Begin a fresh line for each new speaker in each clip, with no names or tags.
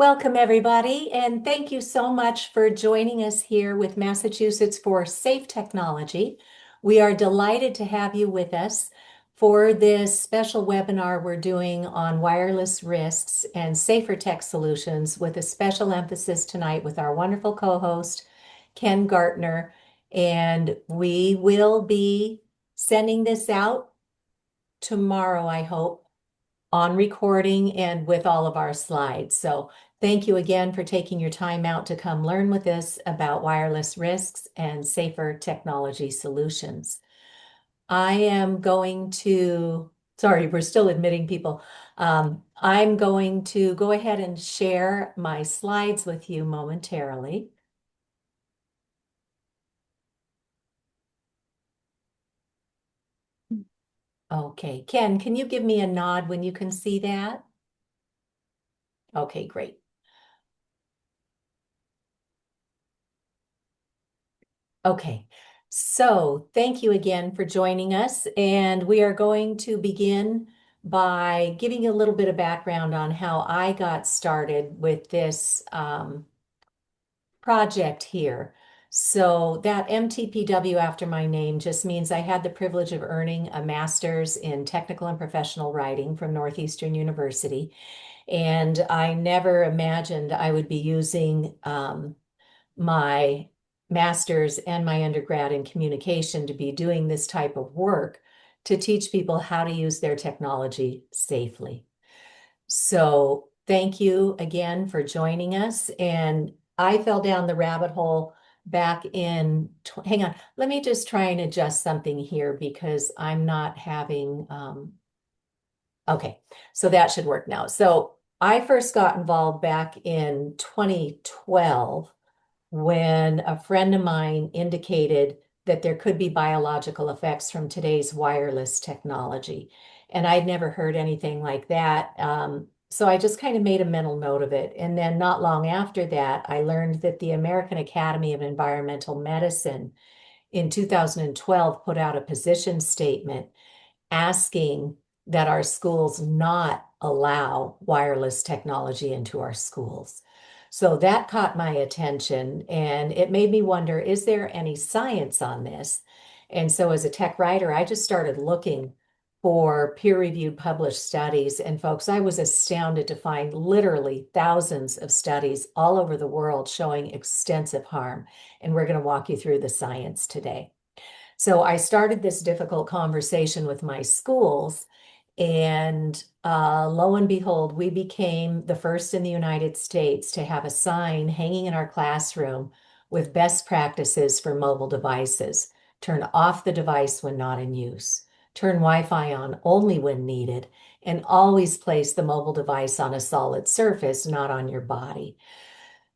Welcome, everybody, and thank you so much for joining us here with Massachusetts for Safe Technology. We are delighted to have you with us for this special webinar we're doing on wireless risks and safer tech solutions, with a special emphasis tonight with our wonderful co-host, Ken Gartner. And we will be sending this out tomorrow, I hope, on recording and with all of our slides. So thank you again for taking your time out to come learn with us about wireless risks and safer technology solutions. I am going to, sorry, we're still admitting people. I'm going to go ahead and share my slides with you momentarily. Okay, Ken, can you give me a nod when you can see that? Okay, great. Okay, so thank you again for joining us. And we are going to begin by giving you a little bit of background on how I got started with this project here. So that MTPW after my name just means I had the privilege of earning a master's in technical and professional writing from Northeastern University. And I never imagined I would be using my master's and my undergrad in communication to be doing this type of work to teach people how to use their technology safely. So thank you again for joining us. And I fell down the rabbit hole back in, hang on, let me just try and adjust something here because I'm not having, okay, so that should work now. So I first got involved back in 2012 when a friend of mine indicated that there could be biological effects from today's wireless technology. And I'd never heard anything like that. So I just kind of made a mental note of it. And then not long after that, I learned that the American Academy of Environmental Medicine in 2012 put out a position statement asking that our schools not allow wireless technology into our schools. So that caught my attention and it made me wonder, is there any science on this? And so as a tech writer, I just started looking for peer-reviewed published studies. And folks, I was astounded to find literally thousands of studies all over the world showing extensive harm. And we're going to walk you through the science today. So I started this difficult conversation with my schools, and lo and behold, we became the first in the United States to have a sign hanging in our classroom with best practices for mobile devices. Turn off the device when not in use. Turn Wi-Fi on only when needed, and always place the mobile device on a solid surface, not on your body.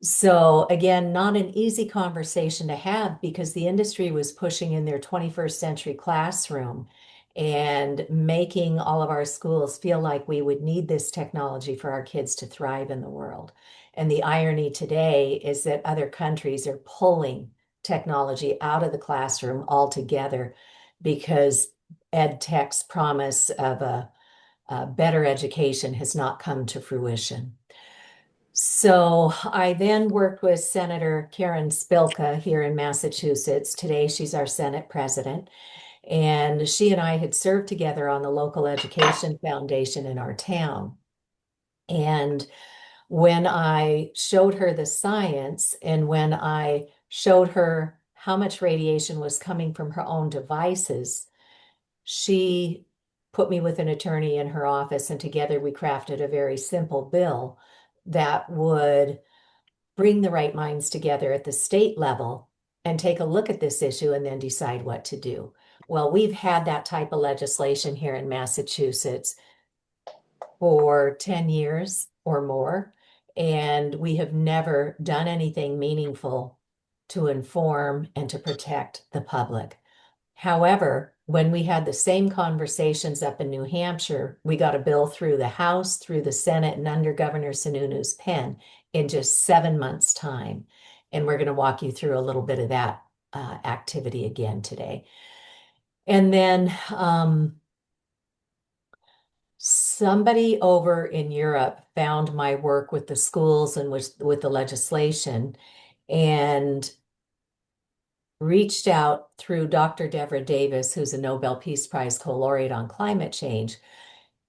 So again, not an easy conversation to have because the industry was pushing in their 21st century classroom and making all of our schools feel like we would need this technology for our kids to thrive in the world. And the irony today is that other countries are pulling technology out of the classroom altogether because ed tech's promise of a better education has not come to fruition. So I then worked with Senator Karen Spilka here in Massachusetts. Today, she's our Senate president. And she and I had served together on the local education foundation in our town. And when I showed her the science and when I showed her how much radiation was coming from her own devices, she put me with an attorney in her office, and together we crafted a very simple bill that would bring the right minds together at the state level and take a look at this issue and then decide what to do. Well, we've had that type of legislation here in Massachusetts for 10 years or more, and we have never done anything meaningful to inform and to protect the public. However, when we had the same conversations up in New Hampshire, we got a bill through the House, through the Senate, and under Governor Sununu's pen in just 7 months' time. And we're going to walk you through a little bit of that activity again today. And then somebody over in Europe found my work with the schools and with the legislation and reached out through Dr. Deborah Davis, who's a Nobel Peace Prize co-laureate on climate change,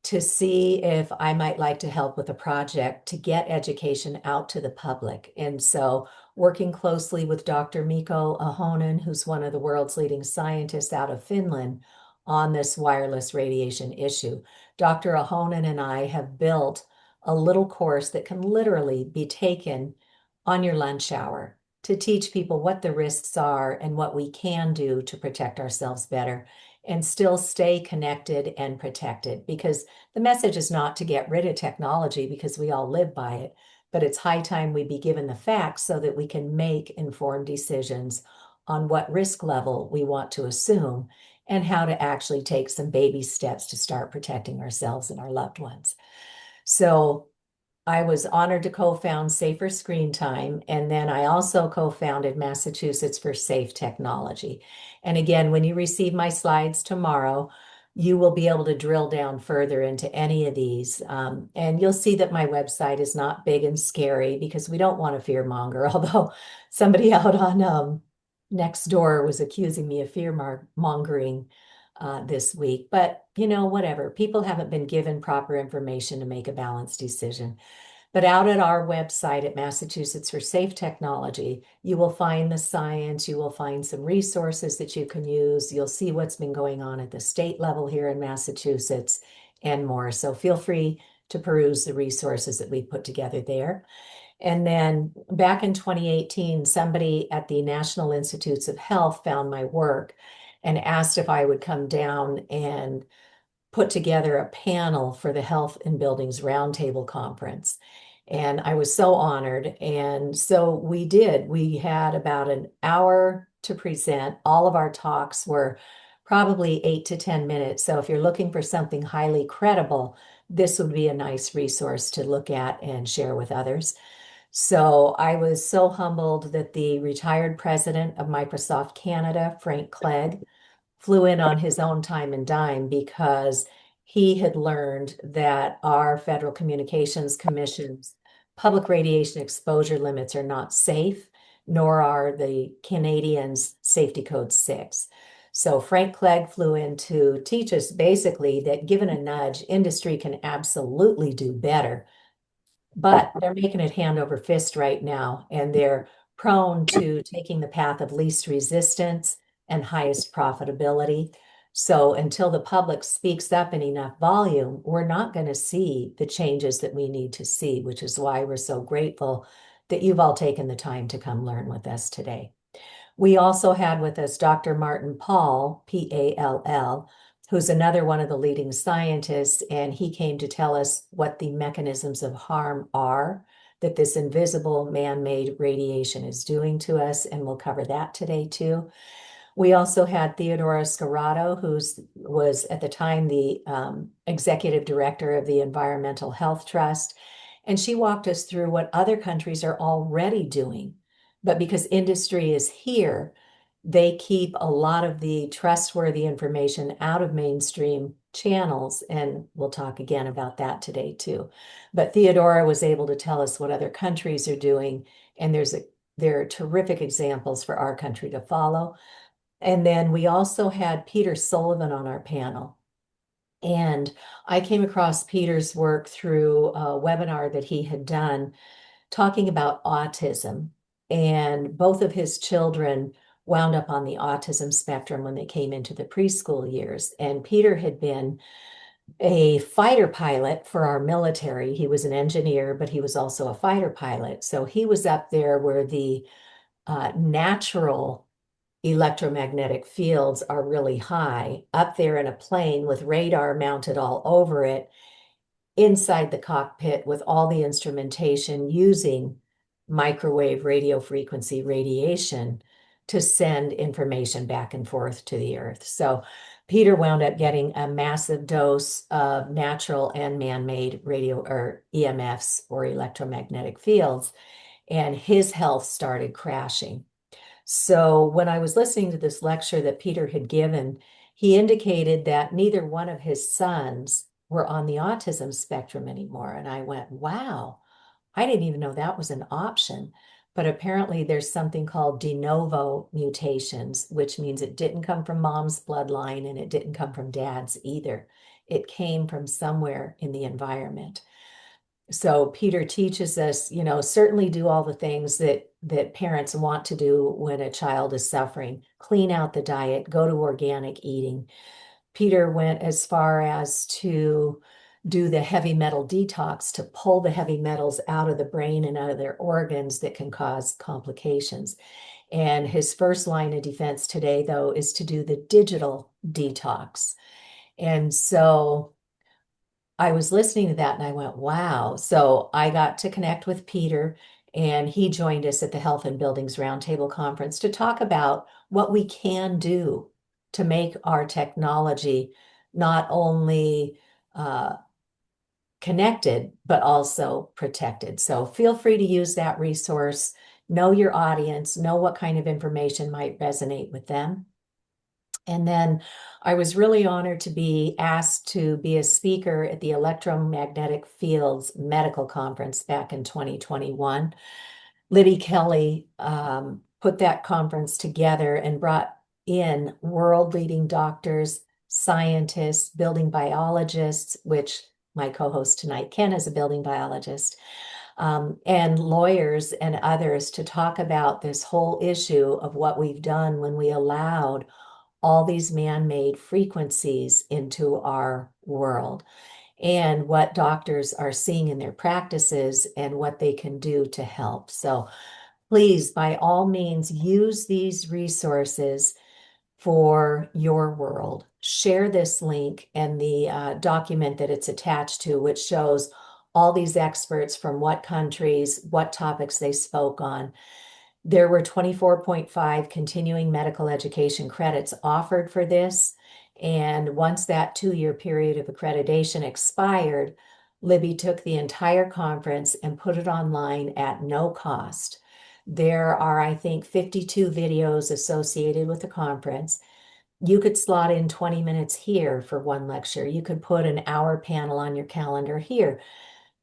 to see if I might like to help with a project to get education out to the public. And so, working closely with Dr. Mikko Ahonen, who's one of the world's leading scientists out of Finland on this wireless radiation issue, Dr. Ahonen and I have built a little course that can literally be taken on your lunch hour to teach people what the risks are and what we can do to protect ourselves better and still stay connected and protected, because the message is not to get rid of technology because we all live by it, but it's high time we be given the facts so that we can make informed decisions on what risk level we want to assume and how to actually take some baby steps to start protecting ourselves and our loved ones. So I was honored to co-found Safer Screen Time, and then I also co-founded Massachusetts for Safe Technology. And again, when you receive my slides tomorrow, you will be able to drill down further into any of these. And you'll see that my website is not big and scary because we don't want to fear monger, although somebody out on Nextdoor was accusing me of fear mongering this week. But, whatever. People haven't been given proper information to make a balanced decision. But out at our website at Massachusetts for Safe Technology, you will find the science, you will find some resources that you can use. You'll see what's been going on at the state level here in Massachusetts and more. So feel free to peruse the resources that we put together there. And then back in 2018, somebody at the National Institutes of Health found my work and asked if I would come down and put together a panel for the Health in Buildings Roundtable Conference. And I was so honored. And so we did. We had about an hour to present. All of our talks were probably 8 to 10 minutes. So if you're looking for something highly credible, this would be a nice resource to look at and share with others. So I was so humbled that the retired president of Microsoft Canada, Frank Clegg, flew in on his own time and dime because he had learned that our Federal Communications Commission's public radiation exposure limits are not safe, nor are the Canadians' Safety Code 6. So Frank Clegg flew in to teach us basically that given a nudge, industry can absolutely do better, but they're making it hand over fist right now, and they're prone to taking the path of least resistance and highest profitability. So until the public speaks up in enough volume, we're not going to see the changes that we need to see, which is why we're so grateful that you've all taken the time to come learn with us today. We also had with us Dr. Martin Pall, Pall, who's another one of the leading scientists, and he came to tell us what the mechanisms of harm are that this invisible man-made radiation is doing to us, and we'll cover that today too. We also had Theodora Scarato, who was at the time the executive director of the Environmental Health Trust, and she walked us through what other countries are already doing. But because industry is here, they keep a lot of the trustworthy information out of mainstream channels, and we'll talk again about that today too. But Theodora was able to tell us what other countries are doing, and there are terrific examples for our country to follow. And then we also had Peter Sullivan on our panel. And I came across Peter's work through a webinar that he had done talking about autism. And both of his children wound up on the autism spectrum when they came into the preschool years. And Peter had been a fighter pilot for our military. He was an engineer, but he was also a fighter pilot. So he was up there where the natural electromagnetic fields are really high, up there in a plane with radar mounted all over it, inside the cockpit with all the instrumentation using microwave radio frequency radiation to send information back and forth to the Earth. So Peter wound up getting a massive dose of natural and man-made radio or EMFs or electromagnetic fields, and his health started crashing. So when I was listening to this lecture that Peter had given, he indicated that neither one of his sons were on the autism spectrum anymore. And I went, wow, I didn't even know that was an option. But apparently, there's something called de novo mutations, which means it didn't come from mom's bloodline and it didn't come from dad's either. It came from somewhere in the environment. So Peter teaches us, certainly do all the things that parents want to do when a child is suffering. Clean out the diet, go to organic eating. Peter went as far as to do the heavy metal detox to pull the heavy metals out of the brain and out of their organs that can cause complications. And his first line of defense today, though, is to do the digital detox. And so I was listening to that and I went, wow. So I got to connect with Peter and he joined us at the Health and Buildings Roundtable Conference to talk about what we can do to make our technology not only connected, but also protected. So feel free to use that resource. Know your audience, know what kind of information might resonate with them. And then I was really honored to be asked to be a speaker at the Electromagnetic Fields Medical Conference back in 2021. Liddy Kelly put that conference together and brought in world-leading doctors, scientists, building biologists, which my co-host tonight, Ken, is a building biologist, and lawyers and others to talk about this whole issue of what we've done when we allowed all these man-made frequencies into our world and what doctors are seeing in their practices and what they can do to help. So please, by all means, use these resources for your world. Share this link and the document that it's attached to, which shows all these experts from what countries, what topics they spoke on. There were 24.5 continuing medical education credits offered for this. And once that 2-year period of accreditation expired, Libby took the entire conference and put it online at no cost. There are, I think, 52 videos associated with the conference. You could slot in 20 minutes here for one lecture. You could put an hour panel on your calendar here.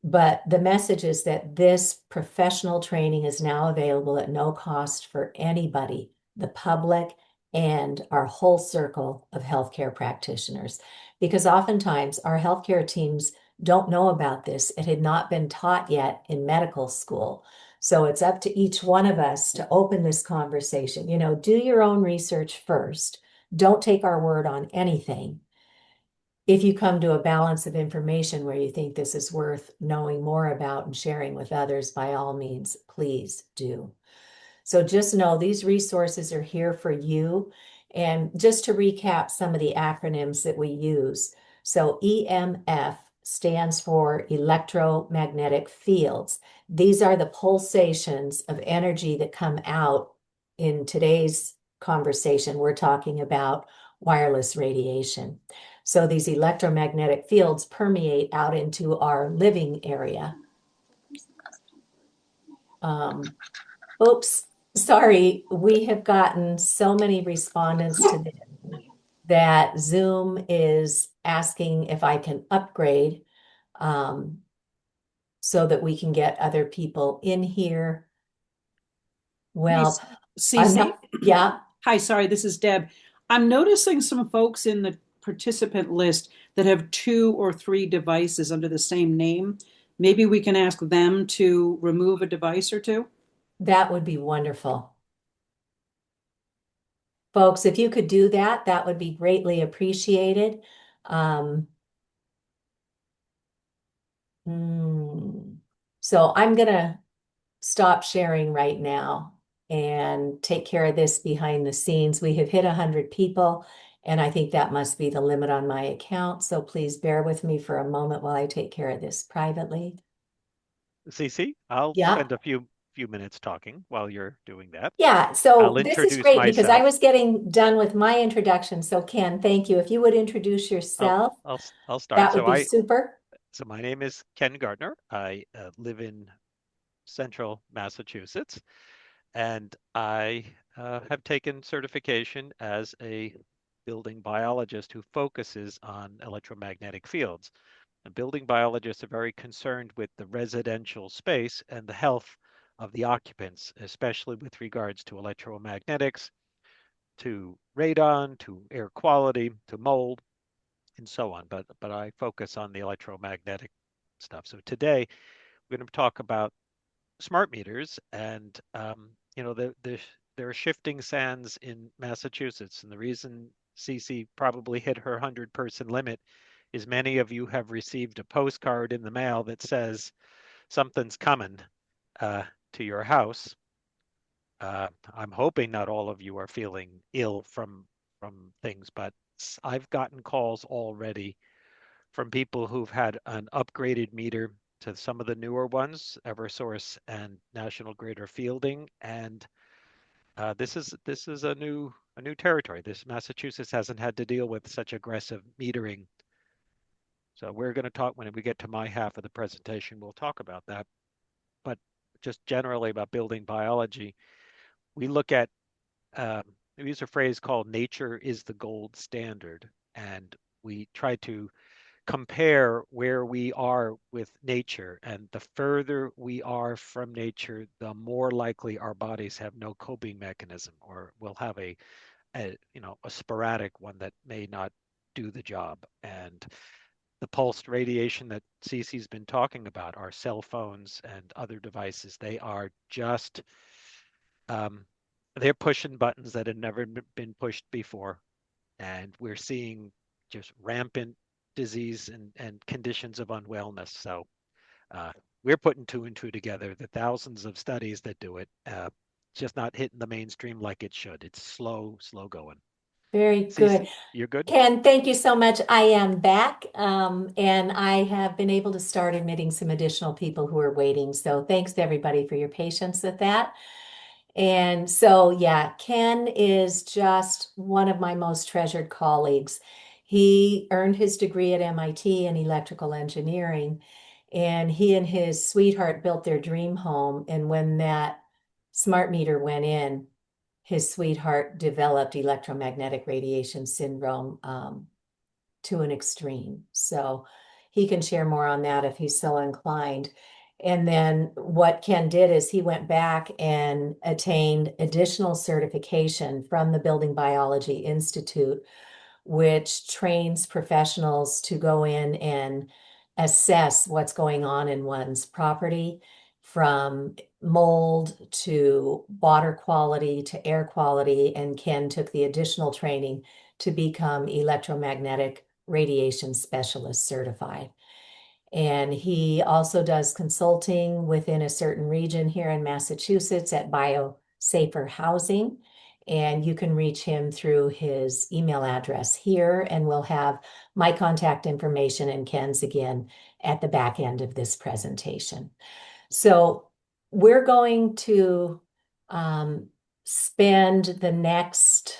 But the message is that this professional training is now available at no cost for anybody, the public, and our whole circle of healthcare practitioners. Because oftentimes our healthcare teams don't know about this. It had not been taught yet in medical school. So it's up to each one of us to open this conversation. Do your own research first. Don't take our word on anything. If you come to a balance of information where you think this is worth knowing more about and sharing with others, by all means, please do. So just know these resources are here for you. And just to recap some of the acronyms that we use. So EMF stands for electromagnetic fields. These are the pulsations of energy that come out. In today's conversation, we're talking about wireless radiation. So these electromagnetic fields permeate out into our living area. Oops, sorry, we have gotten so many respondents to this that Zoom is asking if I can upgrade so that we can get other people in here. Well, I'm
Cece.
not, yeah,
Hi, sorry, this is Deb. I'm noticing some folks in the participant list that have 2 or 3 devices under the same name. Maybe we can ask them to remove a device or two.
that would be wonderful. Folks, if you could do that, that would be greatly appreciated. Um, hmm. So I'm gonna stop sharing right now and take care of this behind the scenes. We have hit 100 people, and I think that must be the limit on my account. So please bear with me for a moment while I take care of this privately.
Cece, I'll
Yeah.
spend a few minutes talking while you're doing that.
Yeah, so
I'll
this is
introduce
great because I
myself.
was getting done with my introduction. So Ken, thank you. If you would introduce
I'll
yourself,
I'll start.
that would be super.
So my name is Ken Gardner. I live in central Massachusetts, and I have taken certification as a building biologist who focuses on electromagnetic fields. And building biologists are very concerned with the residential space and the health of the occupants, especially with regards to electromagnetics, to radon, to air quality, to mold, and so on. But I focus on the electromagnetic stuff. So today we're going to talk about smart meters, and there are shifting sands in Massachusetts, and the reason Cece probably hit her 100-person limit is many of you have received a postcard in the mail that says something's coming uh, to your house. I'm hoping not all of you are feeling ill from things, but I've gotten calls already from people who've had an upgraded meter to some of the newer ones, Eversource and National Grid are fielding, and this is a new territory. This Massachusetts hasn't had to deal with such aggressive metering. So we're going to talk when we get to my half of the presentation. We'll talk about that, but just generally about building biology, we look at we use a phrase called "nature is the gold standard," and we try to compare where we are with nature, and the further we are from nature, the more likely our bodies have no coping mechanism, or will have a sporadic one that may not do the job. And the pulsed radiation that Cece's been talking about, our cell phones and other devices, they are just um, they're pushing buttons that had never been pushed before, and we're seeing just rampant disease and conditions of unwellness. So uh, we're putting two and two together. The thousands of studies that do it, just not hitting the mainstream like it should. It's slow, slow going.
Very good.
Cece, you're good?
Ken, thank you so much. I am back, and I have been able to start admitting some additional people who are waiting. So thanks to everybody for your patience with that. And so, yeah, Ken is just one of my most treasured colleagues. He earned his degree at MIT in electrical engineering, and he and his sweetheart built their dream home. And when that smart meter went in, his sweetheart developed electromagnetic radiation syndrome to an extreme. So he can share more on that if he's so inclined. And then what Ken did is he went back and attained additional certification from the Building Biology Institute, which trains professionals to go in and assess what's going on in one's property, from mold to water quality to air quality. And Ken took the additional training to become electromagnetic radiation specialist certified. And he also does consulting within a certain region here in Massachusetts at BioSafer Housing. And you can reach him through his email address here, and we'll have my contact information and Ken's again at the back end of this presentation. So we're going to spend the next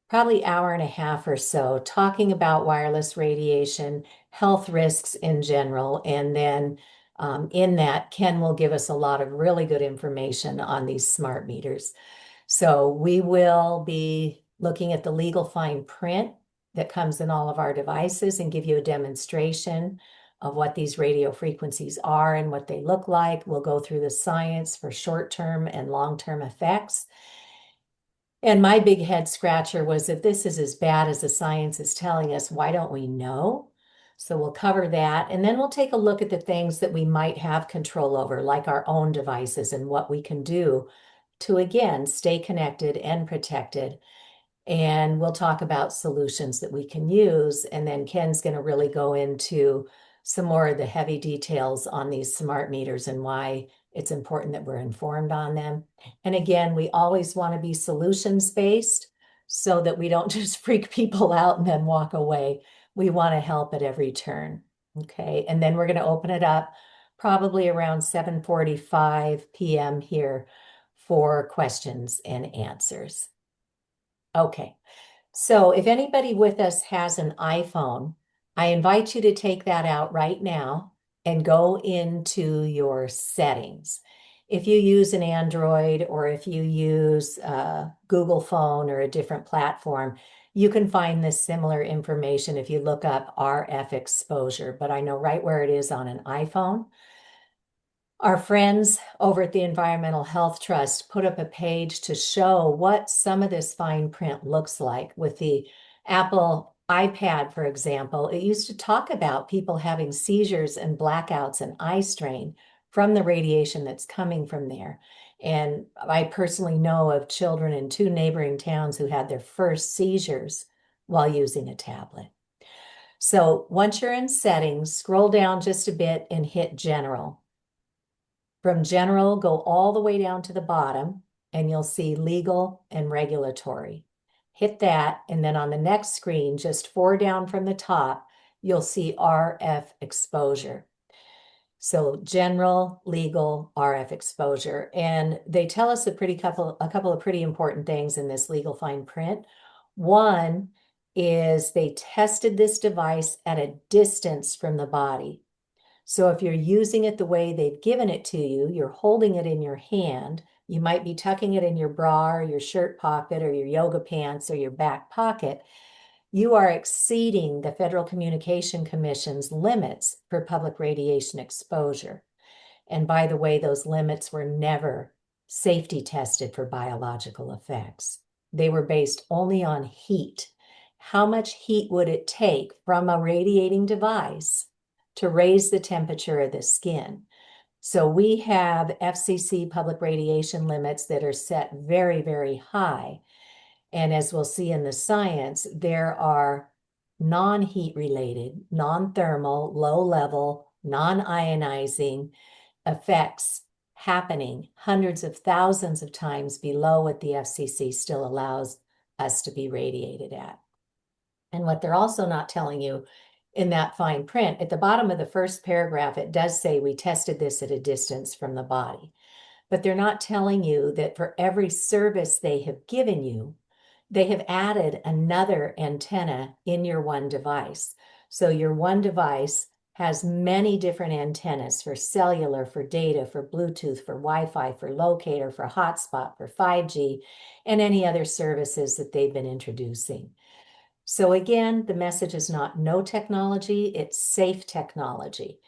probably hour and a half or so talking about wireless radiation, health risks in general, and then in that, Ken will give us a lot of really good information on these smart meters. So we will be looking at the legal fine print that comes in all of our devices and give you a demonstration of what these radio frequencies are and what they look like. We'll go through the science for short-term and long-term effects. And my big head scratcher was, if this is as bad as the science is telling us, why don't we know? So we'll cover that. And then we'll take a look at the things that we might have control over, like our own devices and what we can do to, again, stay connected and protected. And we'll talk about solutions that we can use. And then Ken's going to really go into some more of the heavy details on these smart meters and why it's important that we're informed on them. And again, we always want to be solutions based so that we don't just freak people out and then walk away. We want to help at every turn. Okay. And then we're going to open it up probably around 7:45 p.m. here for questions and answers. Okay. So if anybody with us has an iPhone, I invite you to take that out right now and go into your settings. If you use an Android or if you use a Google phone or a different platform, You can find this similar information if you look up RF exposure, but I know right where it is on an iPhone. Our friends over at the Environmental Health Trust put up a page to show what some of this fine print looks like with the Apple iPad, for example. It used to talk about people having seizures and blackouts and eye strain from the radiation that's coming from there. And I personally know of children in 2 neighboring towns who had their first seizures while using a tablet. So once you're in settings, scroll down just a bit and hit general. From general, go all the way down to the bottom and you'll see legal and regulatory. Hit that, and then on the next screen, just 4 down from the top, you'll see RF exposure. So general, legal, RF exposure. And they tell us a couple of pretty important things in this legal fine print. One is they tested this device at a distance from the body. So if you're using it the way they've given it to you, you're holding it in your hand. You might be tucking it in your bra or your shirt pocket or your yoga pants or your back pocket. You are exceeding the Federal Communication Commission's limits for public radiation exposure. And by the way, those limits were never safety tested for biological effects. They were based only on heat. How much heat would it take from a radiating device to raise the temperature of the skin? So we have FCC public radiation limits that are set very, very high. And as we'll see in the science, there are non-heat related, non-thermal, low level, non-ionizing effects happening hundreds of thousands of times below what the FCC still allows us to be radiated at. And what they're also not telling you in that fine print, at the bottom of the first paragraph, it does say we tested this at a distance from the body. But they're not telling you that for every service they have given you, they have added another antenna in your one device. So your one device has many different antennas for cellular, for data, for Bluetooth, for Wi-Fi, for locator, for hotspot, for 5G, and any other services that they've been introducing. So again, the message is not no technology, it's safe technology.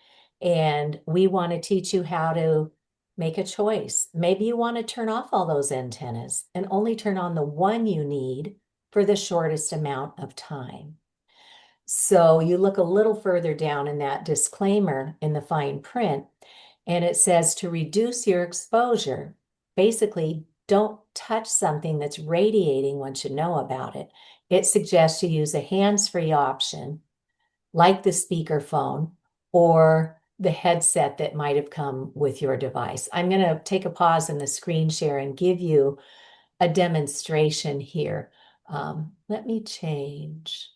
And we want to teach you how to make a choice. Maybe you want to turn off all those antennas and only turn on the one you need for the shortest amount of time. So you look a little further down in that disclaimer in the fine print, and it says to reduce your exposure, basically don't touch something that's radiating once you know about it. It suggests you use a hands-free option like the speakerphone or the headset that might have come with your device. I'm going to take a pause in the screen share and give you a demonstration here. Let me change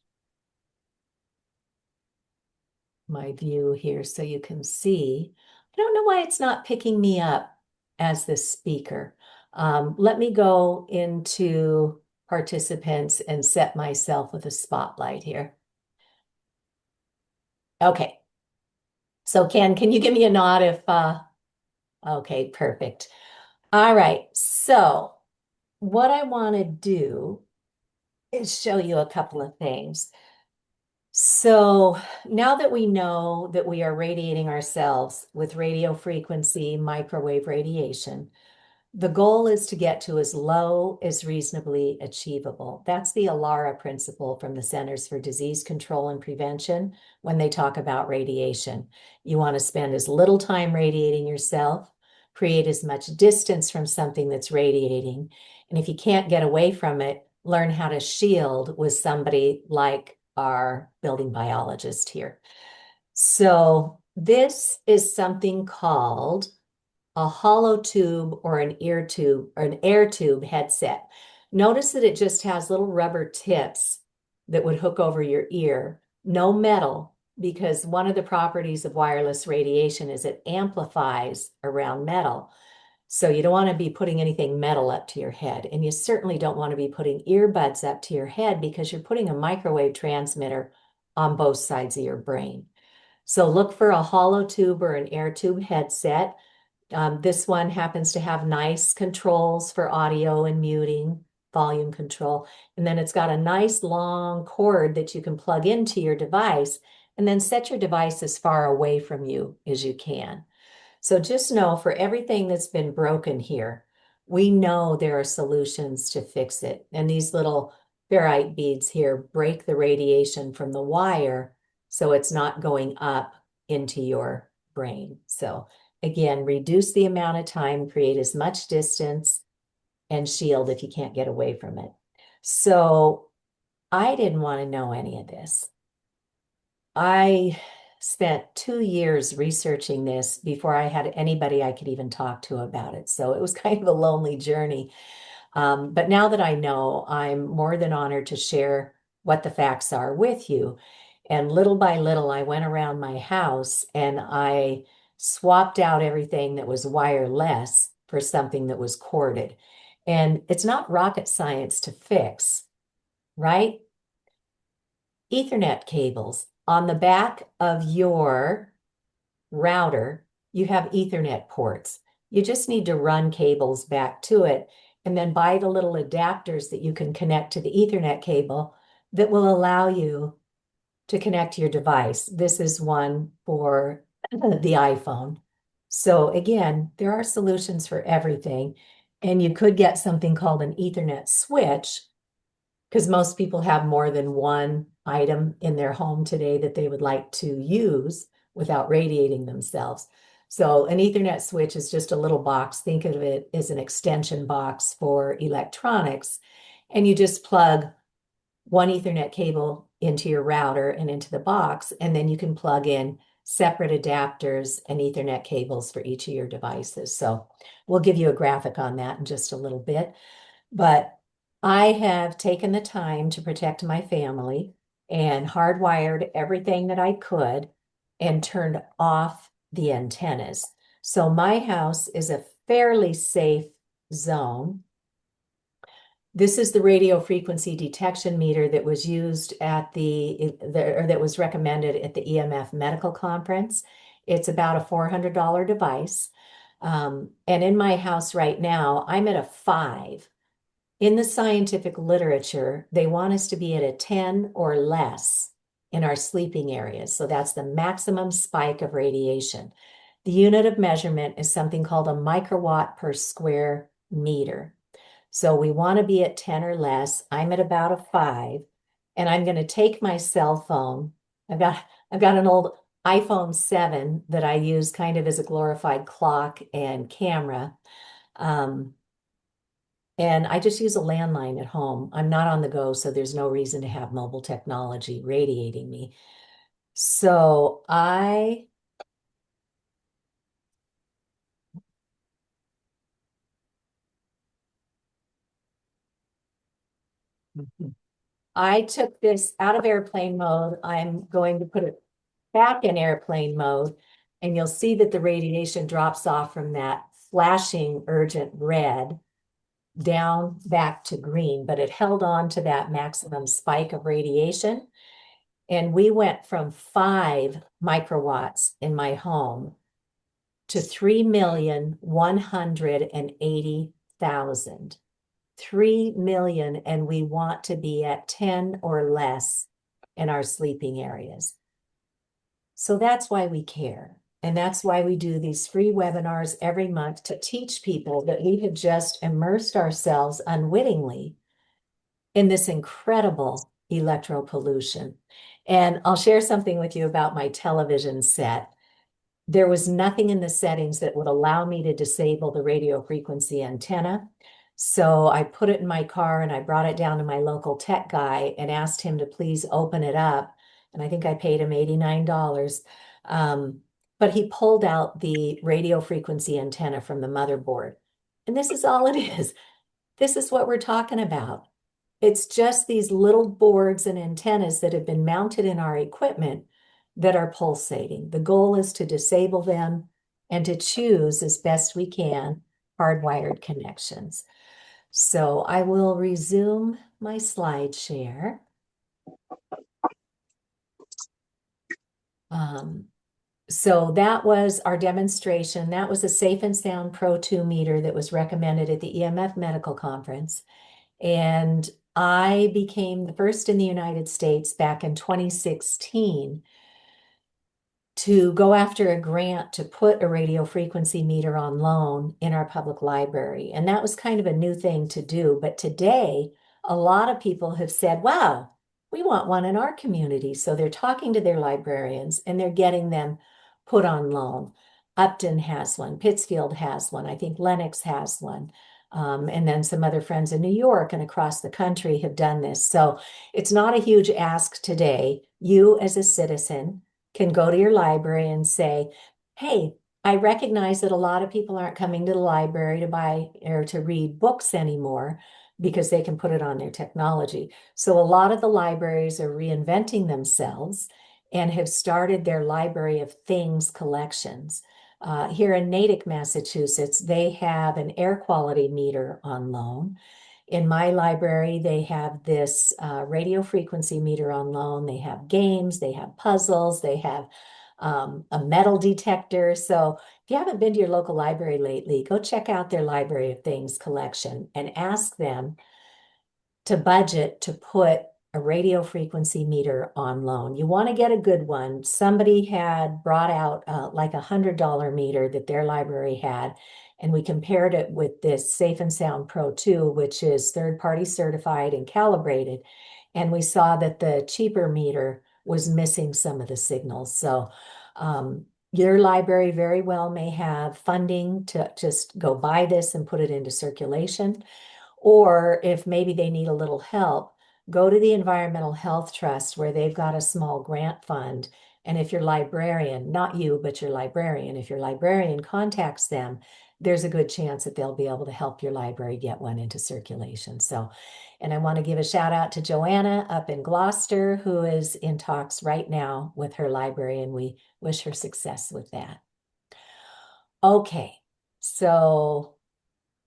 my view here so you can see. I don't know why it's not picking me up as the speaker. Let me go into participants and set myself with a spotlight here. Okay. So Ken, can you give me a nod if, okay, perfect. All right. So what I want to do is show you a couple of things. So now that we know that we are radiating ourselves with radio frequency microwave radiation, the goal is to get to as low as reasonably achievable. That's the ALARA principle from the Centers for Disease Control and Prevention when they talk about radiation. You want to spend as little time radiating yourself, create as much distance from something that's radiating, and if you can't get away from it, learn how to shield with somebody like our building biologist here. So this is something called a hollow tube or an ear tube or an air tube headset. Notice that it just has little rubber tips that would hook over your ear, no metal, because one of the properties of wireless radiation is it amplifies around metal. So you don't want to be putting anything metal up to your head. And you certainly don't want to be putting earbuds up to your head because you're putting a microwave transmitter on both sides of your brain. So look for a hollow tube or an air tube headset. This one happens to have nice controls for audio and muting, volume control. And then it's got a nice long cord that you can plug into your device and then set your device as far away from you as you can. So just know for everything that's been broken here, we know there are solutions to fix it. And these little ferrite beads here break the radiation from the wire so it's not going up into your brain. So again, reduce the amount of time, create as much distance, and shield if you can't get away from it. So I didn't want to know any of this. I spent 2 years researching this before I had anybody I could even talk to about it. So it was kind of a lonely journey. But now that I know, I'm more than honored to share what the facts are with you. And little by little, I went around my house and I swapped out everything that was wireless for something that was corded. And it's not rocket science to fix, right? Ethernet cables. On the back of your router, you have Ethernet ports. You just need to run cables back to it and then buy the little adapters that you can connect to the Ethernet cable that will allow you to connect to your device. This is one for the iPhone. So again, there are solutions for everything. And you could get something called an Ethernet switch, because most people have more than one item in their home today that they would like to use without radiating themselves. So an Ethernet switch is just a little box. Think of it as an extension box for electronics. And you just plug one Ethernet cable into your router and into the box, and then you can plug in separate adapters and Ethernet cables for each of your devices. So we'll give you a graphic on that in just a little bit. But I have taken the time to protect my family and hardwired everything that I could and turned off the antennas. So my house is a fairly safe zone. This is the radio frequency detection meter that was used at or that was recommended at the EMF medical conference. It's about a $400 device. And in my house right now, I'm at a 5. In the scientific literature, they want us to be at a 10 or less in our sleeping areas. So that's the maximum spike of radiation. The unit of measurement is something called a microwatt per square meter. So we want to be at 10 or less. I'm at about a 5, and I'm going to take my cell phone. I've got an old iPhone 7 that I use kind of as a glorified clock and camera. And I just use a landline at home. I'm not on the go, so there's no reason to have mobile technology radiating me. So I took this out of airplane mode. I'm going to put it back in airplane mode, and you'll see that the radiation drops off from that flashing urgent red down back to green, but it held on to that maximum spike of radiation. And we went from 5 microwatts in my home to 3,180,000. 3 million, and we want to be at 10 or less in our sleeping areas. So that's why we care. And that's why we do these free webinars every month to teach people that we have just immersed ourselves unwittingly in this incredible electropollution. And I'll share something with you about my television set. There was nothing in the settings that would allow me to disable the radio frequency antenna. So I put it in my car and I brought it down to my local tech guy and asked him to please open it up. And I think I paid him $89. But he pulled out the radio frequency antenna from the motherboard. And this is all it is. This is what we're talking about. It's just these little boards and antennas that have been mounted in our equipment that are pulsating. The goal is to disable them and to choose as best we can hardwired connections. So I will resume my slide share. So that was our demonstration. That was a Safe and Sound Pro 2 meter that was recommended at the EMF medical conference. And I became the first in the United States back in 2016 to go after a grant to put a radio frequency meter on loan in our public library. And that was kind of a new thing to do. But today, a lot of people have said, wow, we want one in our community. So they're talking to their librarians and they're getting them put on loan. Upton has one, Pittsfield has one, I think Lenox has one. And then some other friends in New York and across the country have done this. So it's not a huge ask today. You, as a citizen, can go to your library and say, hey, I recognize that a lot of people aren't coming to the library to buy or to read books anymore because they can put it on their technology. So a lot of the libraries are reinventing themselves and have started their Library of Things collections. Here in Natick, Massachusetts, they have an air quality meter on loan. In my library, they have this radio frequency meter on loan. They have games, they have puzzles, they have a metal detector. So if you haven't been to your local library lately, go check out their Library of Things collection and ask them to budget to put a radio frequency meter on loan. You want to get a good one. Somebody had brought out like $100 meter that their library had, and we compared it with this Safe and Sound Pro 2, which is third-party certified and calibrated, and we saw that the cheaper meter was missing some of the signals. So your library very well may have funding to just go buy this and put it into circulation. Or if maybe they need a little help, go to the Environmental Health Trust where they've got a small grant fund. And if your librarian, not you, but your librarian, if your librarian contacts them, there's a good chance that they'll be able to help your library get one into circulation. So, and I want to give a shout out to Joanna up in Gloucester, who is in talks right now with her library, and we wish her success with that. Okay, so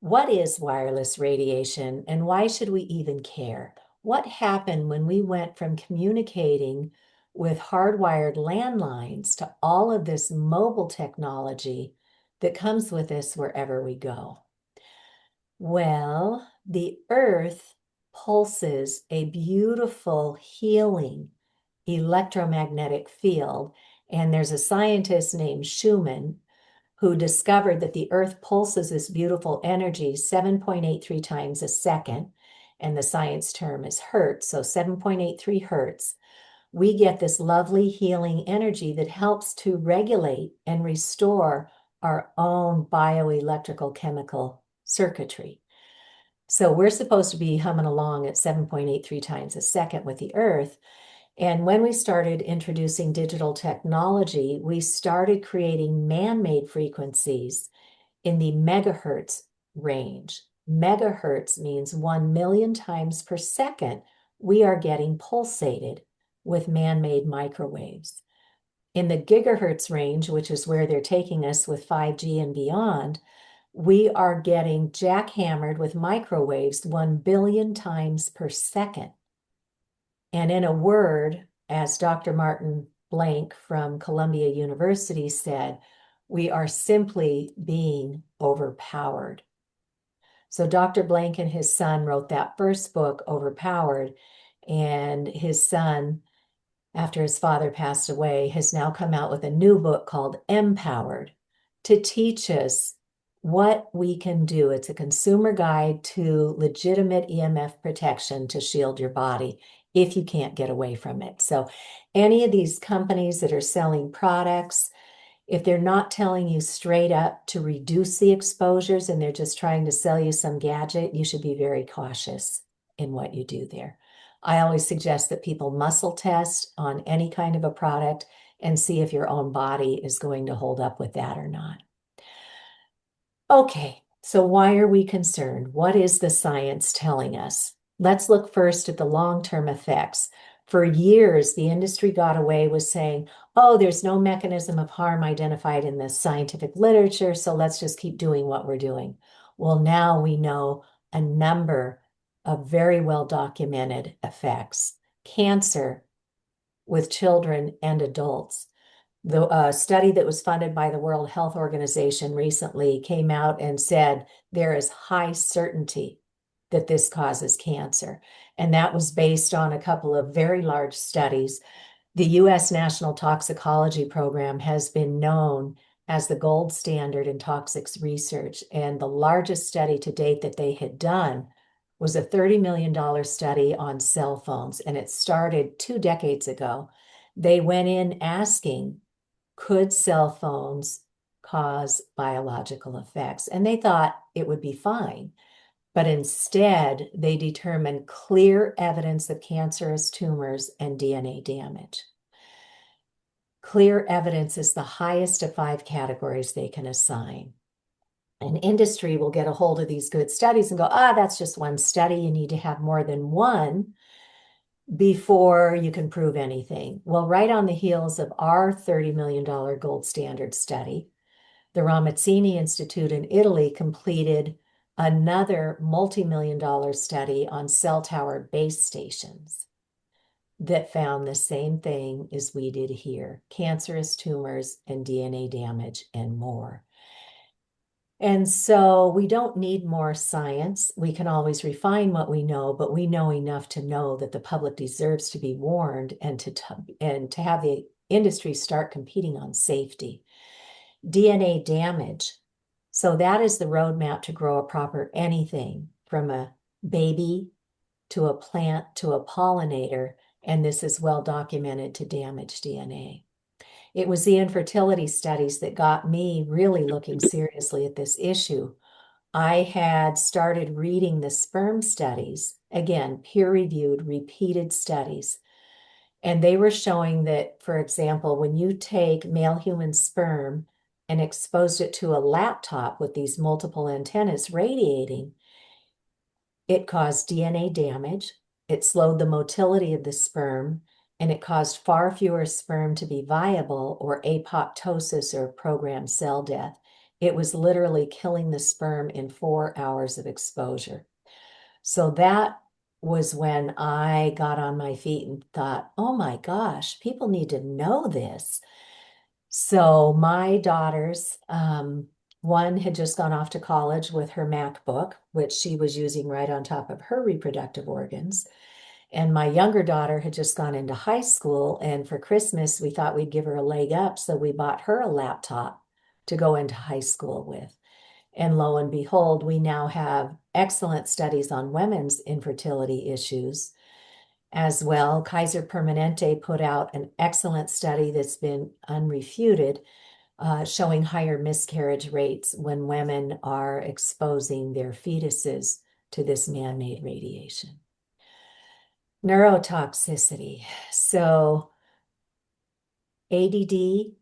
what is wireless radiation and why should we even care? What happened when we went from communicating with hardwired landlines to all of this mobile technology that comes with us wherever we go? Well, the Earth pulses a beautiful healing electromagnetic field, and there's a scientist named Schumann who discovered that the Earth pulses this beautiful energy 7.83 times a second, and the science term is hertz, so 7.83 hertz. We get this lovely healing energy that helps to regulate and restore our own bioelectrical chemical circuitry. So we're supposed to be humming along at 7.83 times a second with the Earth. And when we started introducing digital technology, we started creating man-made frequencies in the megahertz range. Megahertz means 1 million times per second we are getting pulsated with man-made microwaves. In the gigahertz range, which is where they're taking us with 5G and beyond, we are getting jackhammered with microwaves 1 billion times per second. And in a word, as Dr. Martin Blank from Columbia University said, we are simply being overpowered. So Dr. Blank and his son wrote that first book, Overpowered, and his son, after his father passed away, has now come out with a new book called Empowered to teach us what we can do. It's a consumer guide to legitimate EMF protection to shield your body if you can't get away from it. So any of these companies that are selling products, if they're not telling you straight up to reduce the exposures and they're just trying to sell you some gadget, you should be very cautious in what you do there. I always suggest that people muscle test on any kind of a product and see if your own body is going to hold up with that or not. Okay, so why are we concerned? What is the science telling us? Let's look first at the long-term effects. For years, the industry got away with saying, oh, there's no mechanism of harm identified in the scientific literature, so let's just keep doing what we're doing. Well, now we know a number of very well-documented effects. Cancer with children and adults. The study that was funded by the World Health Organization recently came out and said there is high certainty that this causes cancer. And that was based on a couple of very large studies. The U.S. National Toxicology Program has been known as the gold standard in toxics research. And the largest study to date that they had done was a $30 million study on cell phones. And it started 2 decades ago. They went in asking, could cell phones cause biological effects? And they thought it would be fine. But instead, they determined clear evidence of cancerous tumors and DNA damage. Clear evidence is the highest of 5 categories they can assign. And industry will get a hold of these good studies and go, that's just one study. You need to have more than one before you can prove anything. Well, right on the heels of our $30 million gold standard study, the Ramazzini Institute in Italy completed another multi-million-dollar study on cell tower base stations that found the same thing as we did here: cancerous tumors and DNA damage and more. And so we don't need more science. We can always refine what we know, but we know enough to know that the public deserves to be warned and to have the industry start competing on safety. DNA damage. So that is the roadmap to grow a proper anything, from a baby to a plant to a pollinator, and this is well documented to damage DNA. It was the infertility studies that got me really looking seriously at this issue. I had started reading the sperm studies, again, peer-reviewed, repeated studies, and they were showing that, for example, when you take male human sperm and exposed it to a laptop with these multiple antennas radiating, it caused DNA damage, it slowed the motility of the sperm, and it caused far fewer sperm to be viable, or apoptosis, or programmed cell death. It was literally killing the sperm in 4 hours of exposure. So that was when I got on my feet and thought, oh my gosh, people need to know this. So my daughters, one had just gone off to college with her MacBook, which she was using right on top of her reproductive organs. And my younger daughter had just gone into high school. And for Christmas, we thought we'd give her a leg up. So we bought her a laptop to go into high school with. And lo and behold, we now have excellent studies on women's infertility issues as well. Kaiser Permanente put out an excellent study that's been unrefuted, showing higher miscarriage rates when women are exposing their fetuses to this man-made radiation. Neurotoxicity. So ADD,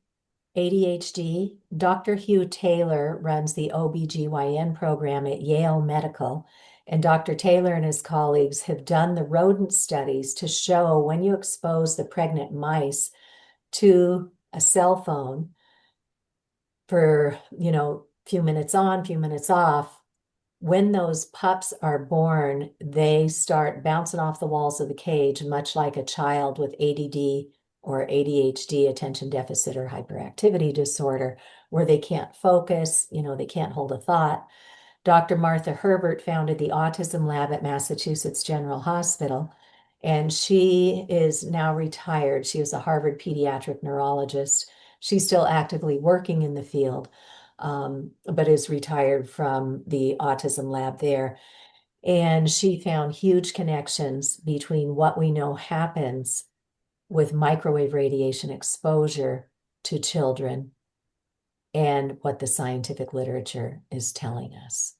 ADHD, Dr. Hugh Taylor runs the OBGYN program at Yale Medical, and Dr. Taylor and his colleagues have done the rodent studies to show when you expose the pregnant mice to a cell phone for, few minutes on, few minutes off, when those pups are born, they start bouncing off the walls of the cage, much like a child with ADD or ADHD, attention deficit or hyperactivity disorder, where they can't focus, they can't hold a thought. Dr. Martha Herbert founded the Autism Lab at Massachusetts General Hospital, and she is now retired. She is a Harvard pediatric neurologist. She's still actively working in the field, but is retired from the Autism Lab there. And she found huge connections between what we know happens with microwave radiation exposure to children and what the scientific literature is telling us.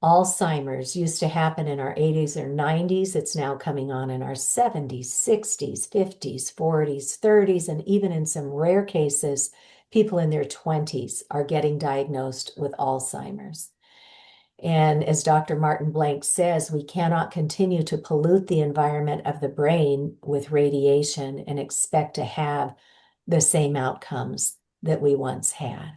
Alzheimer's used to happen in our 80s or 90s. It's now coming on in our 70s, 60s, 50s, 40s, 30s, and even in some rare cases, people in their 20s are getting diagnosed with Alzheimer's. And as Dr. Martin Blank says, we cannot continue to pollute the environment of the brain with radiation and expect to have the same outcomes that we once had.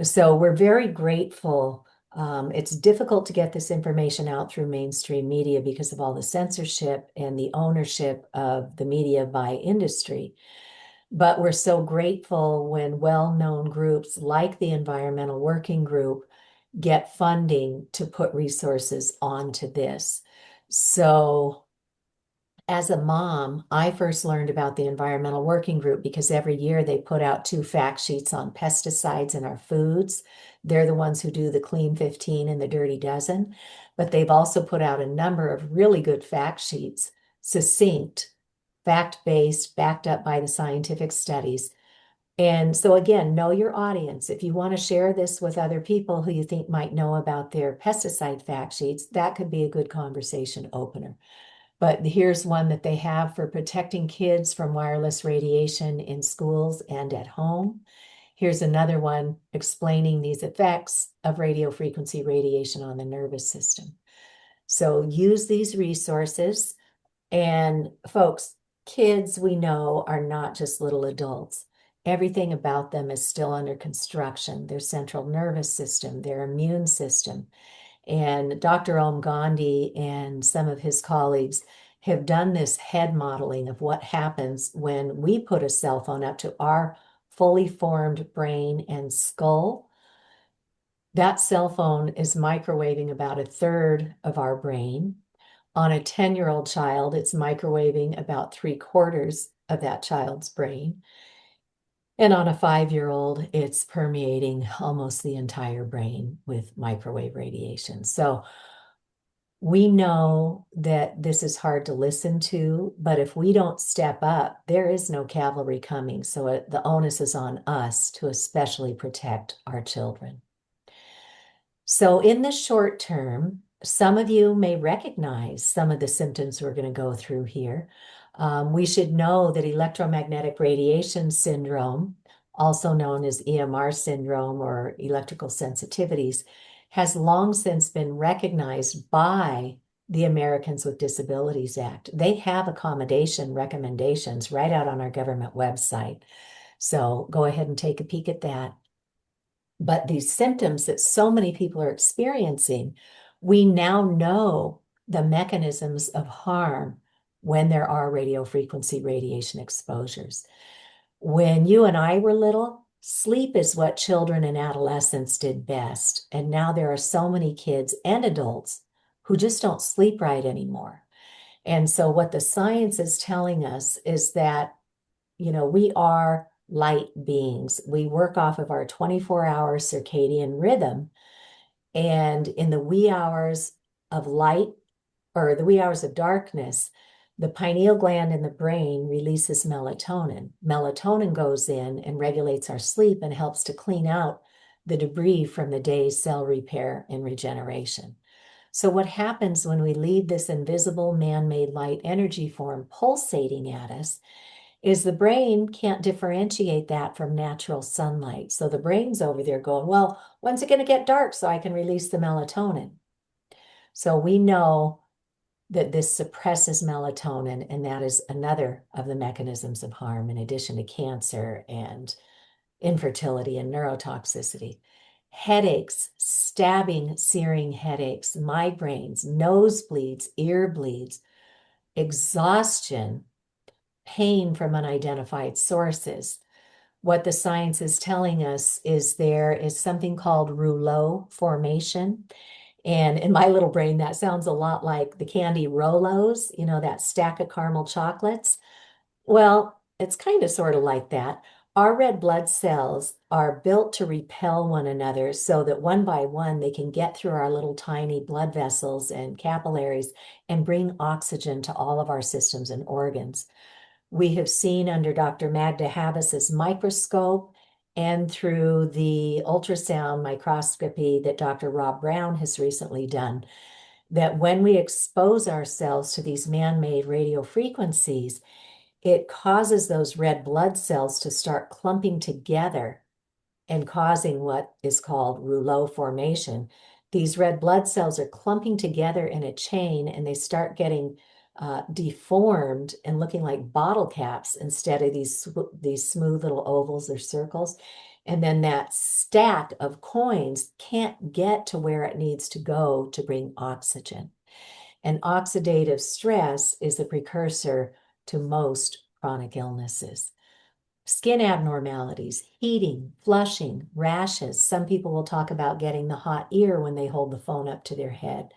So we're very grateful. It's difficult to get this information out through mainstream media because of all the censorship and the ownership of the media by industry. But we're so grateful when well-known groups like the Environmental Working Group get funding to put resources onto this. So as a mom, I first learned about the Environmental Working Group because every year they put out 2 fact sheets on pesticides in our foods. They're the ones who do the Clean 15 and the Dirty Dozen, but they've also put out a number of really good fact sheets, succinct, fact-based, backed up by the scientific studies. And so again, know your audience. If you want to share this with other people who you think might know about their pesticide fact sheets, that could be a good conversation opener. But here's one that they have for protecting kids from wireless radiation in schools and at home. Here's another one explaining these effects of radio frequency radiation on the nervous system. So use these resources. And folks, kids we know are not just little adults. Everything about them is still under construction, their central nervous system, their immune system. And Dr. Om Gandhi and some of his colleagues have done this head modeling of what happens when we put a cell phone up to our fully formed brain and skull. That cell phone is microwaving about 1/3 of our brain. On a 10-year-old child, it's microwaving about 3/4 of that child's brain. And on a 5-year-old, it's permeating almost the entire brain with microwave radiation. So we know that this is hard to listen to, but if we don't step up, there is no cavalry coming. So the onus is on us to especially protect our children. So in the short term, some of you may recognize some of the symptoms we're going to go through here. We should know that electromagnetic radiation syndrome, also known as EMR syndrome or electrical sensitivities, has long since been recognized by the Americans with Disabilities Act. They have accommodation recommendations right out on our government website. So go ahead and take a peek at that. But these symptoms that so many people are experiencing, we now know the mechanisms of harm when there are radio frequency radiation exposures. When you and I were little, sleep is what children and adolescents did best. And now there are so many kids and adults who just don't sleep right anymore. And so what the science is telling us is that, we are light beings. We work off of our 24-hour circadian rhythm. And in the wee hours of light or the wee hours of darkness, the pineal gland in the brain releases melatonin. Melatonin goes in and regulates our sleep and helps to clean out the debris from the day's cell repair and regeneration. So what happens when we leave this invisible man-made light energy form pulsating at us is the brain can't differentiate that from natural sunlight. So the brain's over there going, well, when's it going to get dark so I can release the melatonin? So we know that this suppresses melatonin, and that is another of the mechanisms of harm in addition to cancer and infertility and neurotoxicity. Headaches, stabbing, searing headaches, migraines, nosebleeds, ear bleeds, exhaustion, pain from unidentified sources. What the science is telling us is there is something called rouleau formation. And in my little brain, that sounds a lot like the candy Rolos, that stack of caramel chocolates. Well, it's kind of sort of like that. Our red blood cells are built to repel one another so that one by one they can get through our little tiny blood vessels and capillaries and bring oxygen to all of our systems and organs. We have seen under Dr. Magda Habas's microscope and through the ultrasound microscopy that Dr. Rob Brown has recently done, that when we expose ourselves to these man-made radio frequencies, it causes those red blood cells to start clumping together and causing what is called rouleau formation. These red blood cells are clumping together in a chain and they start getting deformed and looking like bottle caps instead of these smooth little ovals or circles. And then that stack of coins can't get to where it needs to go to bring oxygen. And oxidative stress is a precursor to most chronic illnesses. skin abnormalities, heating, flushing, rashes. Some people will talk about getting the hot ear when they hold the phone up to their head.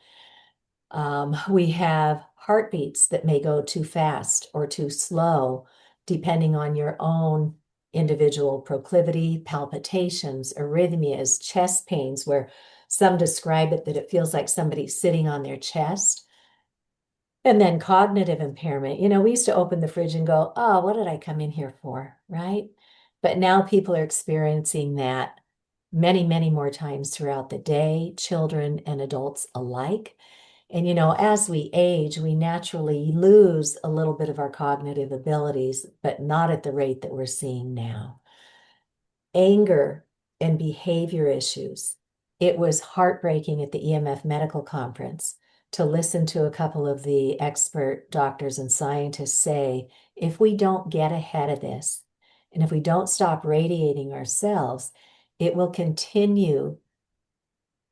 We have heartbeats that may go too fast or too slow, depending on your own individual proclivity, palpitations, arrhythmias, chest pains, where some describe it that it feels like somebody's sitting on their chest. And then cognitive impairment. We used to open the fridge and go, oh, what did I come in here for? Right? But now people are experiencing that many, many more times throughout the day, children and adults alike. And, as we age, we naturally lose a little bit of our cognitive abilities, but not at the rate that we're seeing now. Anger and behavior issues. It was heartbreaking at the EMF medical conference to listen to a couple of the expert doctors and scientists say, if we don't get ahead of this, and if we don't stop radiating ourselves, it will continue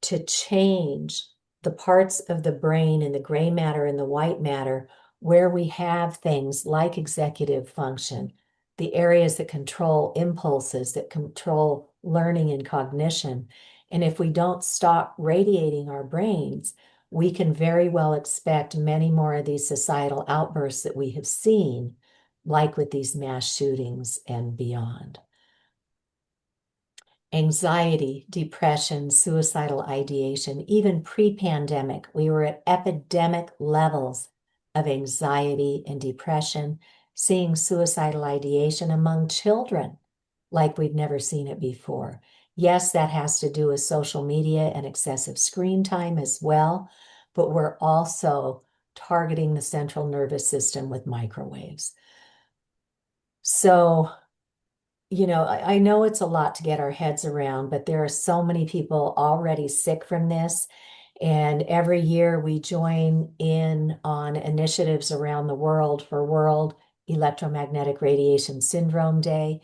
to change the parts of the brain and the gray matter and the white matter where we have things like executive function, the areas that control impulses, that control learning and cognition. And if we don't stop radiating our brains, we can very well expect many more of these societal outbursts that we have seen, like with these mass shootings and beyond. Anxiety, depression, suicidal ideation, even pre-pandemic, we were at epidemic levels of anxiety and depression, seeing suicidal ideation among children like we've never seen it before. Yes, that has to do with social media and excessive screen time as well, but we're also targeting the central nervous system with microwaves. So I know it's a lot to get our heads around, but there are so many people already sick from this. And every year we join in on initiatives around the world for World Electromagnetic Radiation Syndrome Day.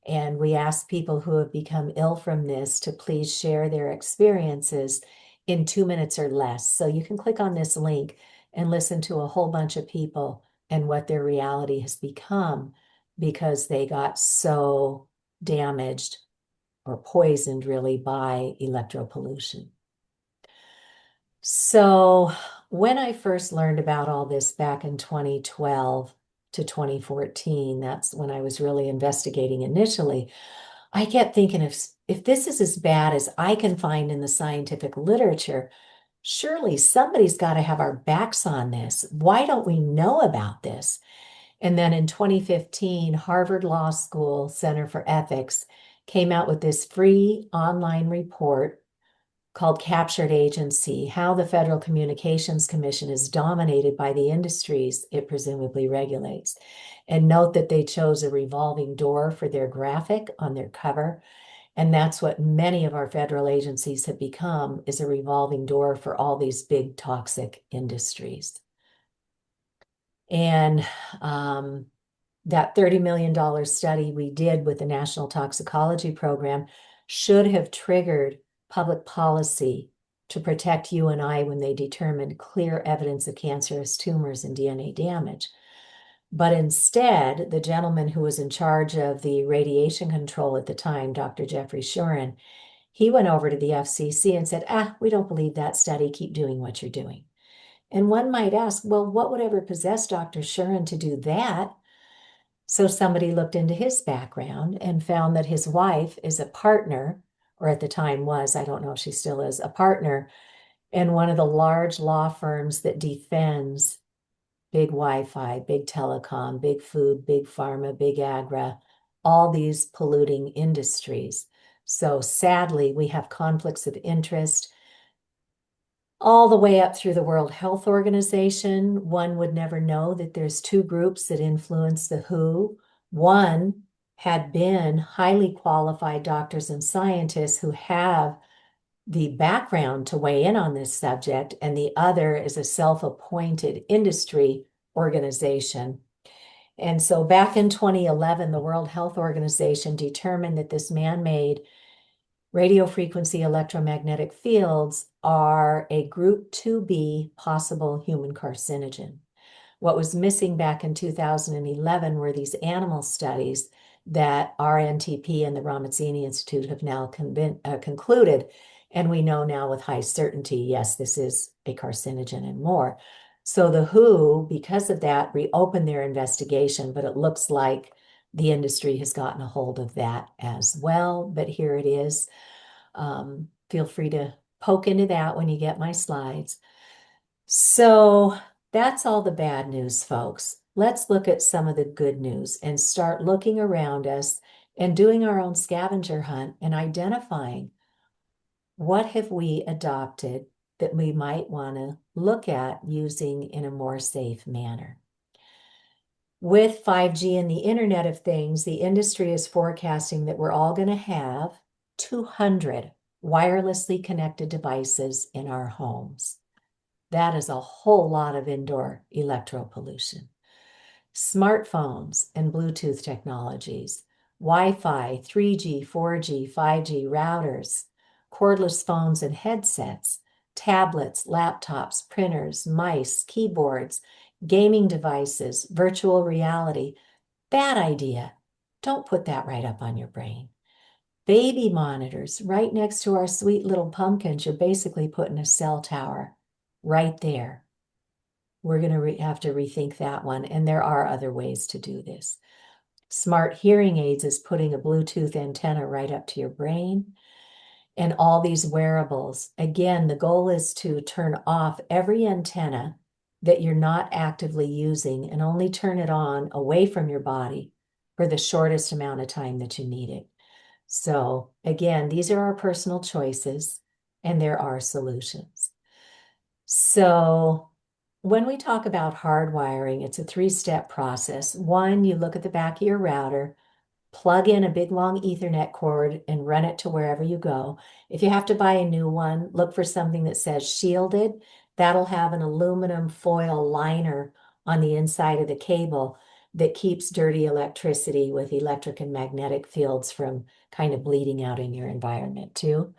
And we ask people who have become ill from this to please share their experiences in 2 minutes or less. So you can click on this link and listen to a whole bunch of people and what their reality has become because they got so damaged or poisoned really by electropollution. So when I first learned about all this back in 2012 to 2014, that's when I was really investigating initially, I kept thinking if this is as bad as I can find in the scientific literature, surely somebody's got to have our backs on this. Why don't we know about this? And then in 2015, Harvard Law School Center for Ethics came out with this free online report called Captured Agency, How the Federal Communications Commission is Dominated by the Industries it presumably regulates. And note that they chose a revolving door for their graphic on their cover. And that's what many of our federal agencies have become, is a revolving door for all these big toxic industries. And that $30 million study we did with the National Toxicology Program should have triggered public policy to protect you and I when they determined clear evidence of cancerous tumors and DNA damage. But instead, the gentleman who was in charge of the radiation control at the time, Dr. Jeffrey Shuren, he went over to the FCC and said, we don't believe that study. Keep doing what you're doing. And one might ask, well, what would ever possess Dr. Shuren to do that? So somebody looked into his background and found that his wife is a partner, or at the time was, I don't know if she still is, a partner in one of the large law firms that defends big Wi-Fi, big telecom, big food, big pharma, big agri, all these polluting industries. So sadly, we have conflicts of interest all the way up through the World Health Organization. One would never know that there's two groups that influence the WHO. One had been highly qualified doctors and scientists who have the background to weigh in on this subject, and the other is a self-appointed industry organization. And so back in 2011, the World Health Organization determined that this man-made radio frequency electromagnetic fields are a group 2B possible human carcinogen. What was missing back in 2011 were these animal studies that our NTP and the Ramazzini Institute have now concluded. And we know now with high certainty, yes, this is a carcinogen and more. So the WHO, because of that, reopened their investigation, but it looks like the industry has gotten a hold of that as well. But here it is. Feel free to poke into that when you get my slides. So that's all the bad news, folks. Let's look at some of the good news and start looking around us and doing our own scavenger hunt and identifying what have we adopted that we might want to look at using in a more safe manner. With 5G and the Internet of Things, the industry is forecasting that we're all going to have 200 wirelessly connected devices in our homes. That is a whole lot of indoor electropollution. Smartphones and Bluetooth technologies, Wi-Fi, 3G, 4G, 5G routers, cordless phones and headsets, tablets, laptops, printers, mice, keyboards, gaming devices, virtual reality. Bad idea. Don't put that right up on your brain. Baby monitors right next to our sweet little pumpkins. You're basically putting a cell tower right there. We're going to have to rethink that one. And there are other ways to do this. Smart hearing aids is putting a Bluetooth antenna right up to your brain. And all these wearables, again, the goal is to turn off every antenna that you're not actively using and only turn it on away from your body for the shortest amount of time that you need it. So again, these are our personal choices and there are solutions. So when we talk about hardwiring, it's a 3-step process. One, you look at the back of your router, plug in a big long Ethernet cord and run it to wherever you go. If you have to buy a new one, look for something that says shielded. That'll have an aluminum foil liner on the inside of the cable that keeps dirty electricity with electric and magnetic fields from kind of bleeding out in your environment too.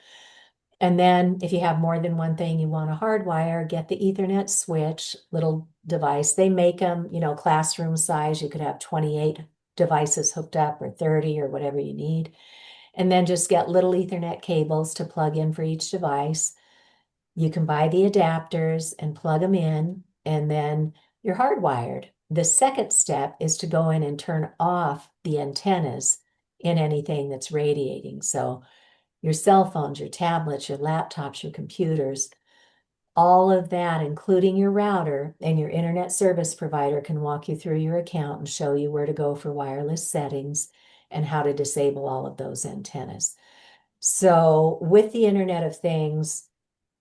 And then if you have more than one thing you want to hardwire, get the Ethernet switch, little device. They make them, classroom size. You could have 28 devices hooked up or 30 or whatever you need. And then just get little Ethernet cables to plug in for each device. You can buy the adapters and plug them in, and then you're hardwired. The second step is to go in and turn off the antennas in anything that's radiating. So your cell phones, your tablets, your laptops, your computers, all of that, including your router and your internet service provider, can walk you through your account and show you where to go for wireless settings and how to disable all of those antennas. So with the Internet of Things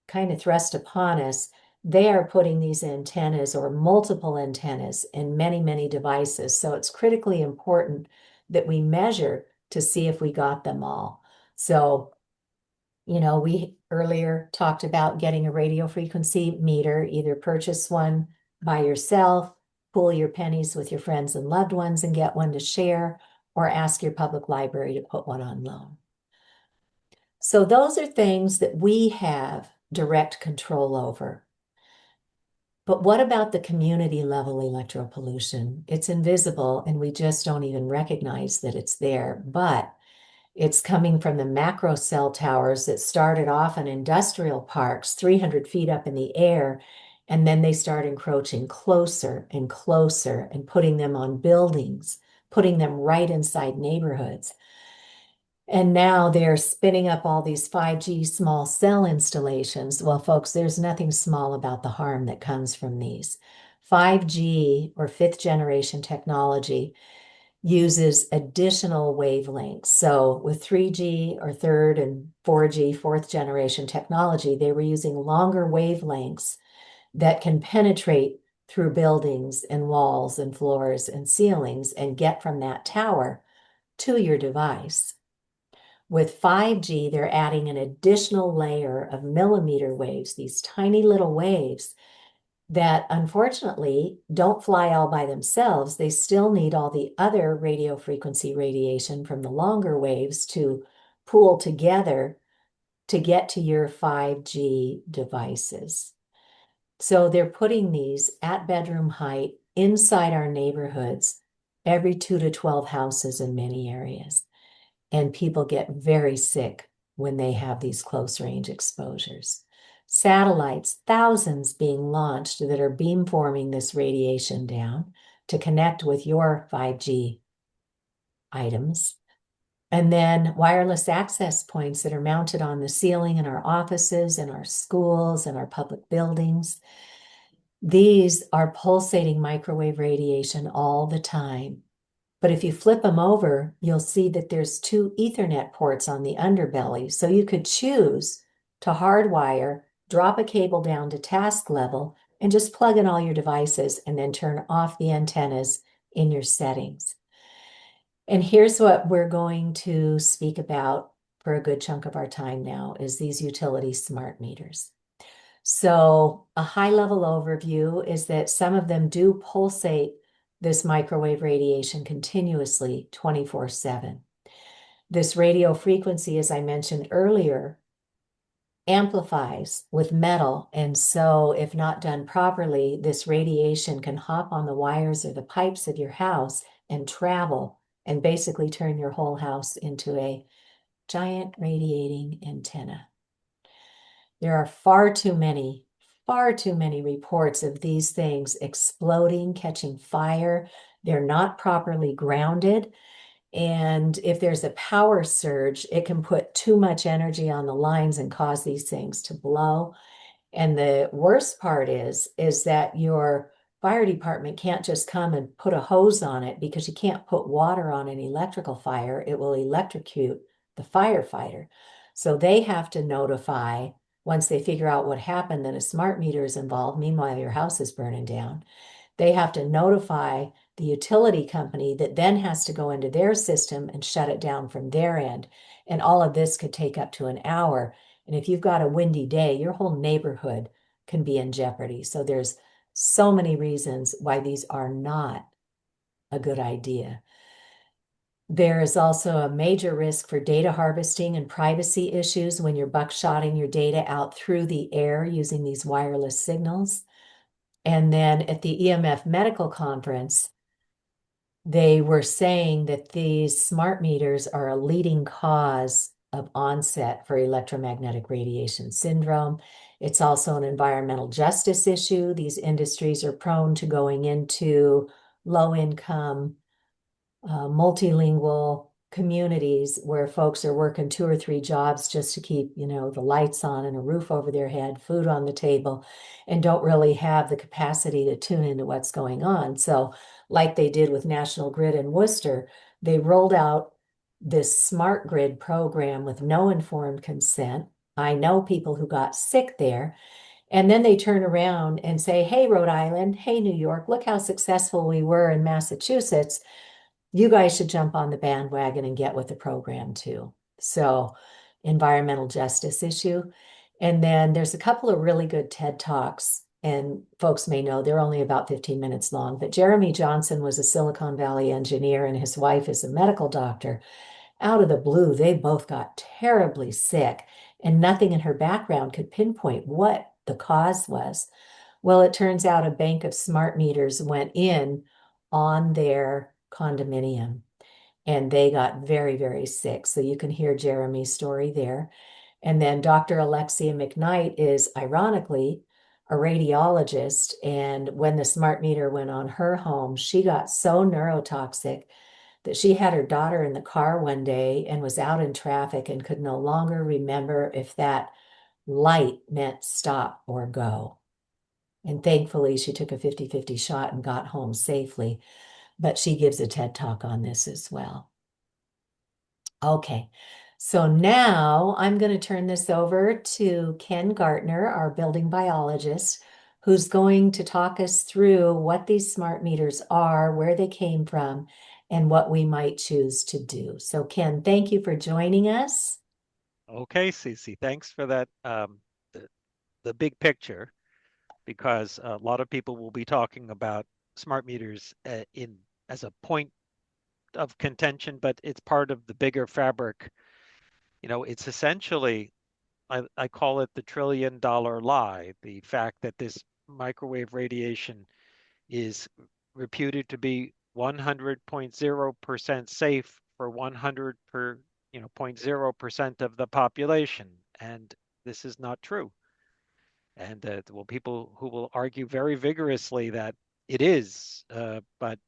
kind of thrust upon us, they are putting these antennas or multiple antennas in many, many devices. So it's critically important that we measure to see if we got them all. So we earlier talked about getting a radio frequency meter, either purchase one by yourself, pool your pennies with your friends and loved ones and get one to share, or ask your public library to put one on loan. So those are things that we have direct control over. But what about the community level electropollution? It's invisible and we just don't even recognize that it's there, but it's coming from the macro cell towers that started off in industrial parks 300 feet up in the air, and then they start encroaching closer and closer and putting them on buildings, putting them right inside neighborhoods. And now they're spinning up all these 5G small cell installations. Well, folks, there's nothing small about the harm that comes from these. 5G or 5th generation technology uses additional wavelengths. So with 3G or 3rd and 4G, 4th generation technology, they were using longer wavelengths that can penetrate through buildings and walls and floors and ceilings and get from that tower to your device. With 5G, they're adding an additional layer of millimeter waves, these tiny little waves that unfortunately don't fly all by themselves. They still need all the other radio frequency radiation from the longer waves to pool together to get to your 5G devices. So they're putting these at bedroom height inside our neighborhoods every 2 to 12 houses in many areas. And people get very sick when they have these close range exposures. Satellites, thousands being launched that are beamforming this radiation down to connect with your 5G items. And then wireless access points that are mounted on the ceiling in our offices, in our schools, in our public buildings. These are pulsating microwave radiation all the time. But if you flip them over, you'll see that there's two Ethernet ports on the underbelly. So you could choose to hardwire, drop a cable down to task level, and just plug in all your devices and then turn off the antennas in your settings. And here's what we're going to speak about for a good chunk of our time now is these utility smart meters. So a high-level overview is that some of them do pulsate this microwave radiation continuously 24/7. This radio frequency, as I mentioned earlier, amplifies with metal. And so if not done properly, this radiation can hop on the wires or the pipes of your house and travel and basically turn your whole house into a giant radiating antenna. There are far too many reports of these things exploding, catching fire. They're not properly grounded. And if there's a power surge, it can put too much energy on the lines and cause these things to blow. And the worst part is that your fire department can't just come and put a hose on it because you can't put water on an electrical fire. It will electrocute the firefighter. So they have to notify once they figure out what happened that a smart meter is involved. Meanwhile, your house is burning down. They have to notify the utility company that then has to go into their system and shut it down from their end. And all of this could take up to an hour. And if you've got a windy day, your whole neighborhood can be in jeopardy. So there's so many reasons why these are not a good idea. There is also a major risk for data harvesting and privacy issues when you're buckshotting your data out through the air using these wireless signals. And then at the EMF Medical Conference, they were saying that these smart meters are a leading cause of onset for electromagnetic radiation syndrome. It's also an environmental justice issue. These industries are prone to going into low-income, multilingual communities where folks are working 2 or 3 jobs just to keep, the lights on and a roof over their head, food on the table, and don't really have the capacity to tune into what's going on. So, like they did with National Grid in Worcester, they rolled out this smart grid program with no informed consent. I know people who got sick there. And then they turn around and say, hey, Rhode Island, hey, New York, look how successful we were in Massachusetts. You guys should jump on the bandwagon and get with the program too. So, environmental justice issue. And then there's a couple of really good TED Talks, and folks may know they're only about 15 minutes long. But Jeremy Johnson was a Silicon Valley engineer, and his wife is a medical doctor. Out of the blue, they both got terribly sick, and nothing in her background could pinpoint what the cause was. Well, it turns out a bank of smart meters went in on their condominium and they got very, very sick. So you can hear Jeremy's story there. And then Dr. Alexia McKnight is ironically a radiologist. And when the smart meter went on her home, she got so neurotoxic that she had her daughter in the car one day and was out in traffic and could no longer remember if that light meant stop or go. And thankfully, she took a 50-50 shot and got home safely. But she gives a TED Talk on this as well. Okay, so now I'm going to turn this over to Ken Gartner, our building biologist, who's going to talk us through what these smart meters are, where they came from, and what we might choose to do. So Ken, thank you for joining us.
Okay, Cece, thanks for that, the big picture, because a lot of people will be talking about smart meters in as a point of contention, but it's part of the bigger fabric. It's essentially, I call it the $1 trillion lie, the fact that this microwave radiation is reputed to be 100.0% safe for 0.0% of the population. And this is not true. And there will people who will argue very vigorously that it is, but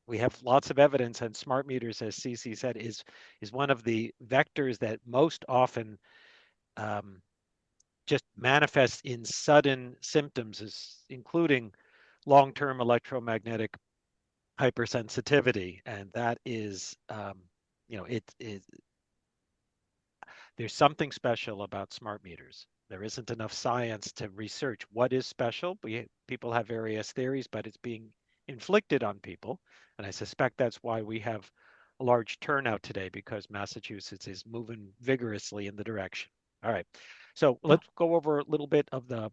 we have lots of evidence, and smart meters, as Cece said, is one of the vectors that most often just manifests in sudden symptoms, including long-term electromagnetic hypersensitivity, and that is, it is there's something special about smart meters. There isn't enough science to research what is special. People have various theories, but it's being inflicted on people. And I suspect that's why we have a large turnout today, because Massachusetts is moving vigorously in the direction. All right. So let's go over a little bit of the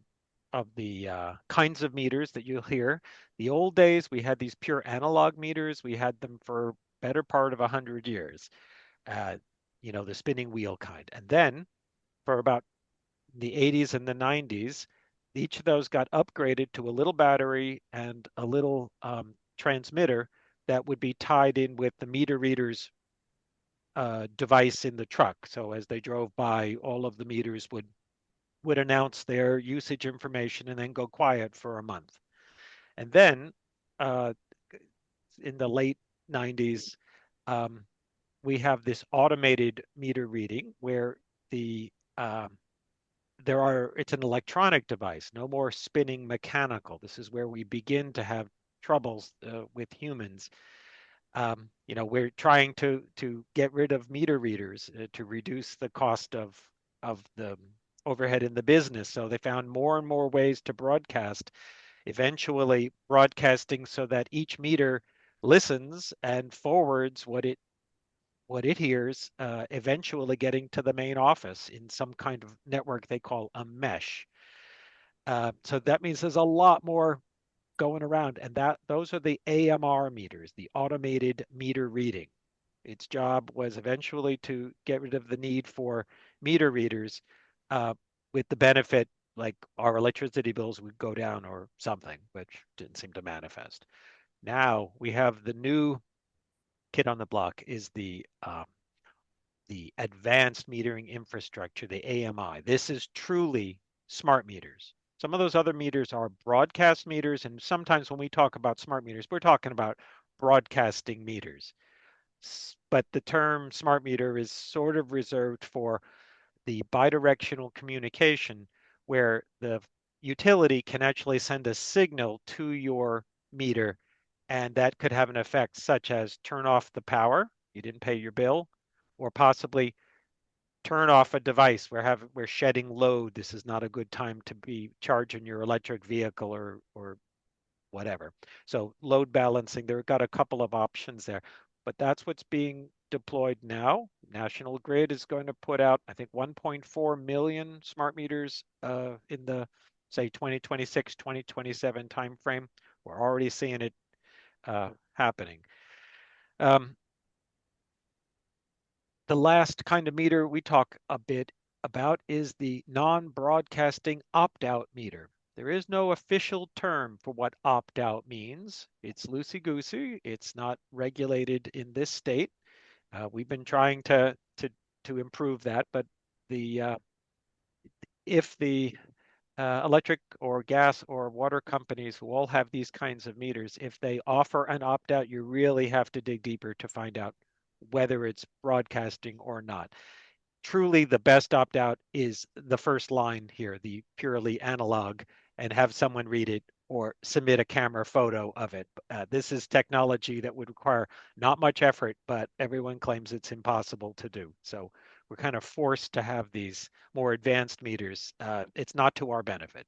kinds of meters that you'll hear. The old days, we had these pure analog meters. We had them for better part of 100 years. Uh, the spinning wheel kind. And then for about the 80s and the 90s, each of those got upgraded to a little battery and a little transmitter that would be tied in with the meter reader's device in the truck. So as they drove by, all of the meters would announce their usage information and then go quiet for a month. And then uh, in the late 90s, we have this automated meter reading where the it's an electronic device, no more spinning mechanical. This is where we begin to have troubles with humans. We're trying to get rid of meter readers to reduce the cost of the overhead in the business. So they found more and more ways to broadcast, eventually broadcasting so that each meter listens and forwards what it hears, eventually getting to the main office in some kind of network they call a mesh. So that means there's a lot more going around, and those are the AMR meters, the automated meter reading. Its job was eventually to get rid of the need for meter readers, with the benefit like our electricity bills would go down or something, which didn't seem to manifest. Now we have the new kid on the block is the advanced metering infrastructure, the AMI. This is truly smart meters. Some of those other meters are broadcast meters, and sometimes when we talk about smart meters, we're talking about broadcasting meters. But the term smart meter is sort of reserved for the bidirectional communication where the utility can actually send a signal to your meter, and that could have an effect such as turn off the power, you didn't pay your bill, or possibly turn off a device. We're shedding load. This is not a good time to be charging your electric vehicle or whatever. So load balancing, they've got a couple of options there, but that's what's being deployed now. National Grid is going to put out, I think, 1.4 million smart meters in the, say, 2026, 2027 timeframe. We're already seeing it happening. The last kind of meter we talk a bit about is the non-broadcasting opt-out meter. There is no official term for what opt-out means. It's loosey-goosey. It's not regulated in this state. We've been trying to improve that, but if the electric or gas or water companies who all have these kinds of meters, if they offer an opt-out, you really have to dig deeper to find out whether it's broadcasting or not. Truly, the best opt-out is the first line here, the purely analog, and have someone read it or submit a camera photo of it. This is technology that would require not much effort, but everyone claims it's impossible to do. So we're kind of forced to have these more advanced meters. It's not to our benefit.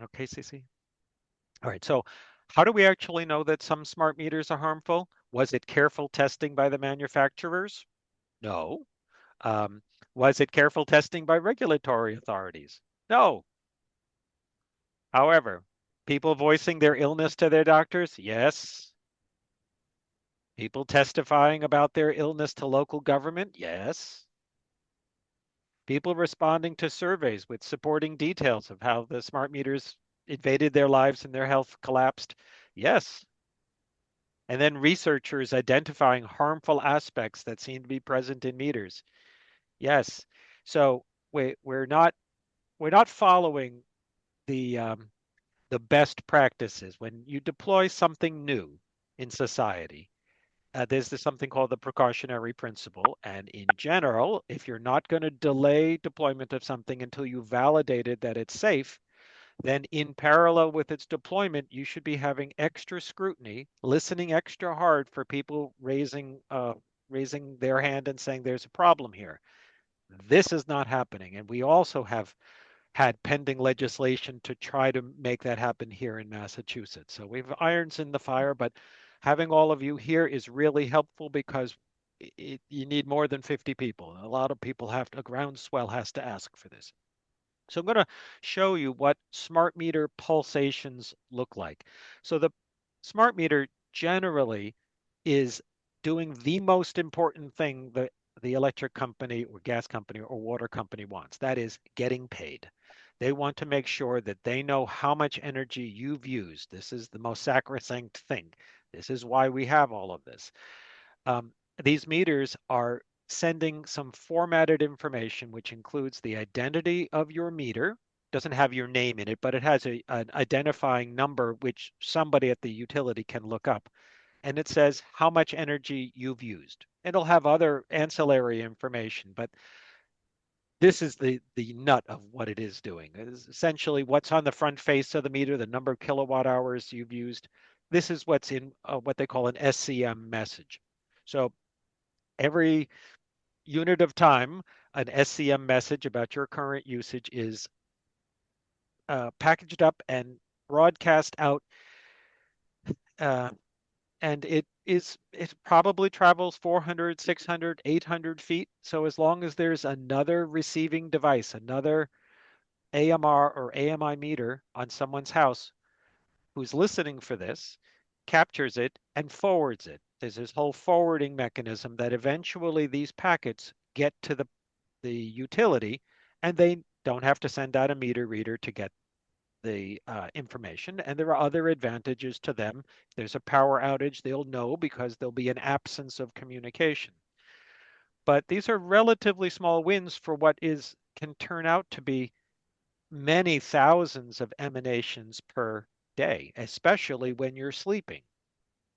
Okay, Cece? All right, so how do we actually know that some smart meters are harmful? Was it careful testing by the manufacturers? No. Um, was it careful testing by regulatory authorities? No. However, people voicing their illness to their doctors? Yes. People testifying about their illness to local government? Yes. People responding to surveys with supporting details of how the smart meters invaded their lives and their health collapsed? Yes. And then researchers identifying harmful aspects that seem to be present in meters. Yes. So we're not following the best practices. When you deploy something new in society, there's something called the precautionary principle. And in general, if you're not going to delay deployment of something until you validated that it's safe, then in parallel with its deployment, you should be having extra scrutiny, listening extra hard for people raising their hand and saying there's a problem here. This is not happening. And we also have had pending legislation to try to make that happen here in Massachusetts. So we have irons in the fire, but having all of you here is really helpful because you need more than 50 people. A lot of people a groundswell has to ask for this. So I'm going to show you what smart meter pulsations look like. So the smart meter generally is doing the most important thing that the electric company or gas company or water company wants. That is getting paid. They want to make sure that they know how much energy you've used. This is the most sacrosanct thing. This is why we have all of this. Um, these meters are sending some formatted information, which includes the identity of your meter. Doesn't have your name in it, but it has an identifying number which somebody at the utility can look up. And it says how much energy you've used. It'll have other ancillary information, but this is the nut of what it is doing. It is essentially what's on the front face of the meter, the number of kilowatt hours you've used. This is what's in what they call an SCM message. So every unit of time, an SCM message about your current usage is packaged up and broadcast out, uh, and it probably travels 400, 600, 800 feet. So as long as there's another receiving device, another AMR or AMI meter on someone's house who's listening for this, captures it and forwards it. There's this whole forwarding mechanism that eventually these packets get to the utility, and they don't have to send out a meter reader to get the information. And there are other advantages to them. If there's a power outage, they'll know because there'll be an absence of communication. But these are relatively small wins for what can turn out to be many thousands of emanations per day, especially when you're sleeping,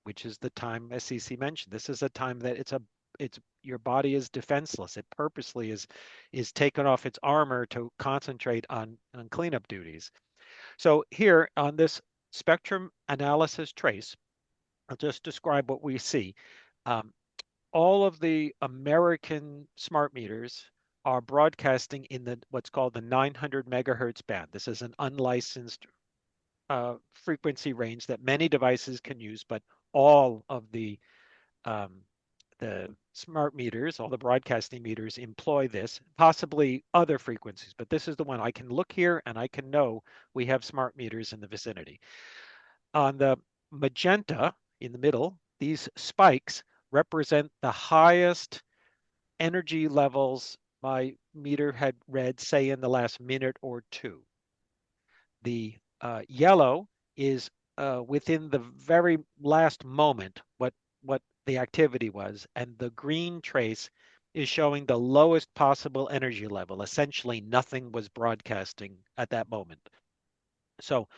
which is the time, as Cece mentioned, this is a time that it's your body is defenseless. It purposely is taken off its armor to concentrate on cleanup duties. So here on this spectrum analysis trace, I'll just describe what we see. Um, all of the American smart meters are broadcasting in what's called the 900 megahertz band. This is an unlicensed frequency range that many devices can use, but all of um, the smart meters, all the broadcasting meters employ this, possibly other frequencies, but this is the one I can look here and I can know we have smart meters in the vicinity. On the magenta in the middle, these spikes represent the highest energy levels my meter had read, say, in the last minute or two. The yellow is within the very last moment what the activity was, and the green trace is showing the lowest possible energy level. Essentially, nothing was broadcasting at that moment. So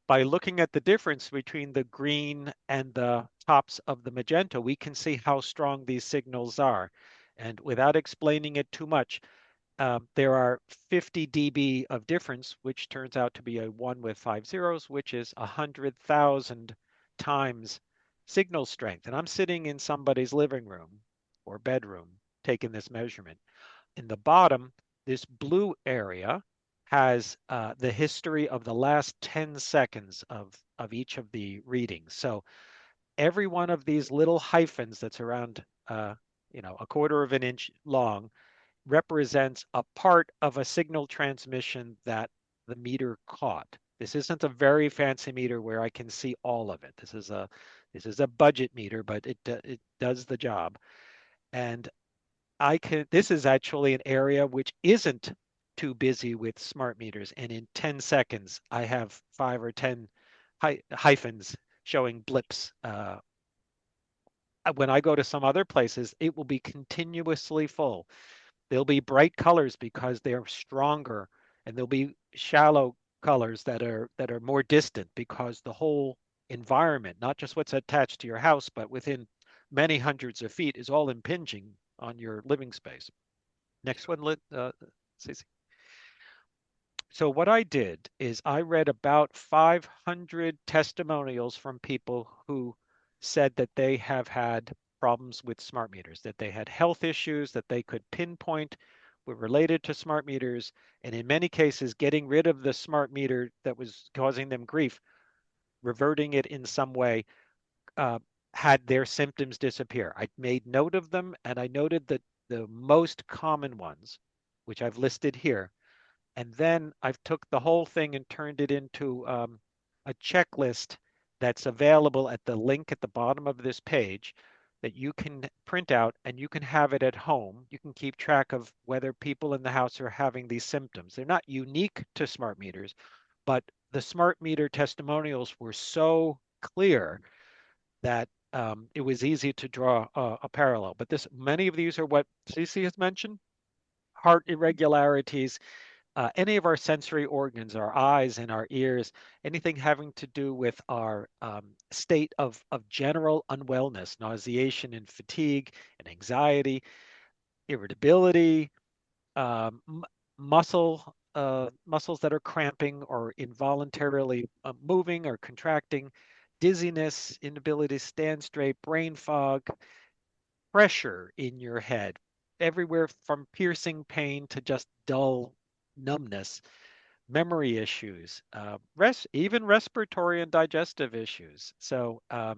by looking at the difference between the green and the tops of the magenta, we can see how strong these signals are. And without explaining it too much, there are 50 dB of difference, which turns out to be a 1 with 5 zeros, which is 100,000 times signal strength. And I'm sitting in somebody's living room or bedroom taking this measurement. In the bottom, this blue area has the history of the last 10 seconds of each of the readings. So every one of these little hyphens that's around, a quarter of an inch long represents a part of a signal transmission that the meter caught. This isn't a very fancy meter where I can see all of it. This is a budget meter, but it does the job. And this is actually an area which isn't too busy with smart meters, and in 10 seconds, I have 5 or 10 hyphens showing blips. When I go to some other places, it will be continuously full. There'll be bright colors because they're stronger, and there'll be shallow colors that are more distant because the whole environment, not just what's attached to your house, but within many hundreds of feet, is all impinging on your living space. Next one, Cece. So what I did is I read about 500 testimonials from people who said that they have had problems with smart meters, that they had health issues that they could pinpoint were related to smart meters, and in many cases, getting rid of the smart meter that was causing them grief, reverting it in some way, uh, had their symptoms disappear. I made note of them, and I noted that the most common ones, which I've listed here, and then I've took the whole thing and turned it into a checklist that's available at the link at the bottom of this page that you can print out, and you can have it at home. You can keep track of whether people in the house are having these symptoms. They're not unique to smart meters, but the smart meter testimonials were so clear that it was easy to draw a parallel. But many of these are what Cece has mentioned: heart irregularities, any of our sensory organs, our eyes and our ears, anything having to do with our state of general unwellness, nauseation and fatigue and anxiety, irritability, muscles that are cramping or involuntarily moving or contracting, dizziness, inability to stand straight, brain fog, pressure in your head, everywhere from piercing pain to just dull numbness, memory issues, even respiratory and digestive issues. Uh,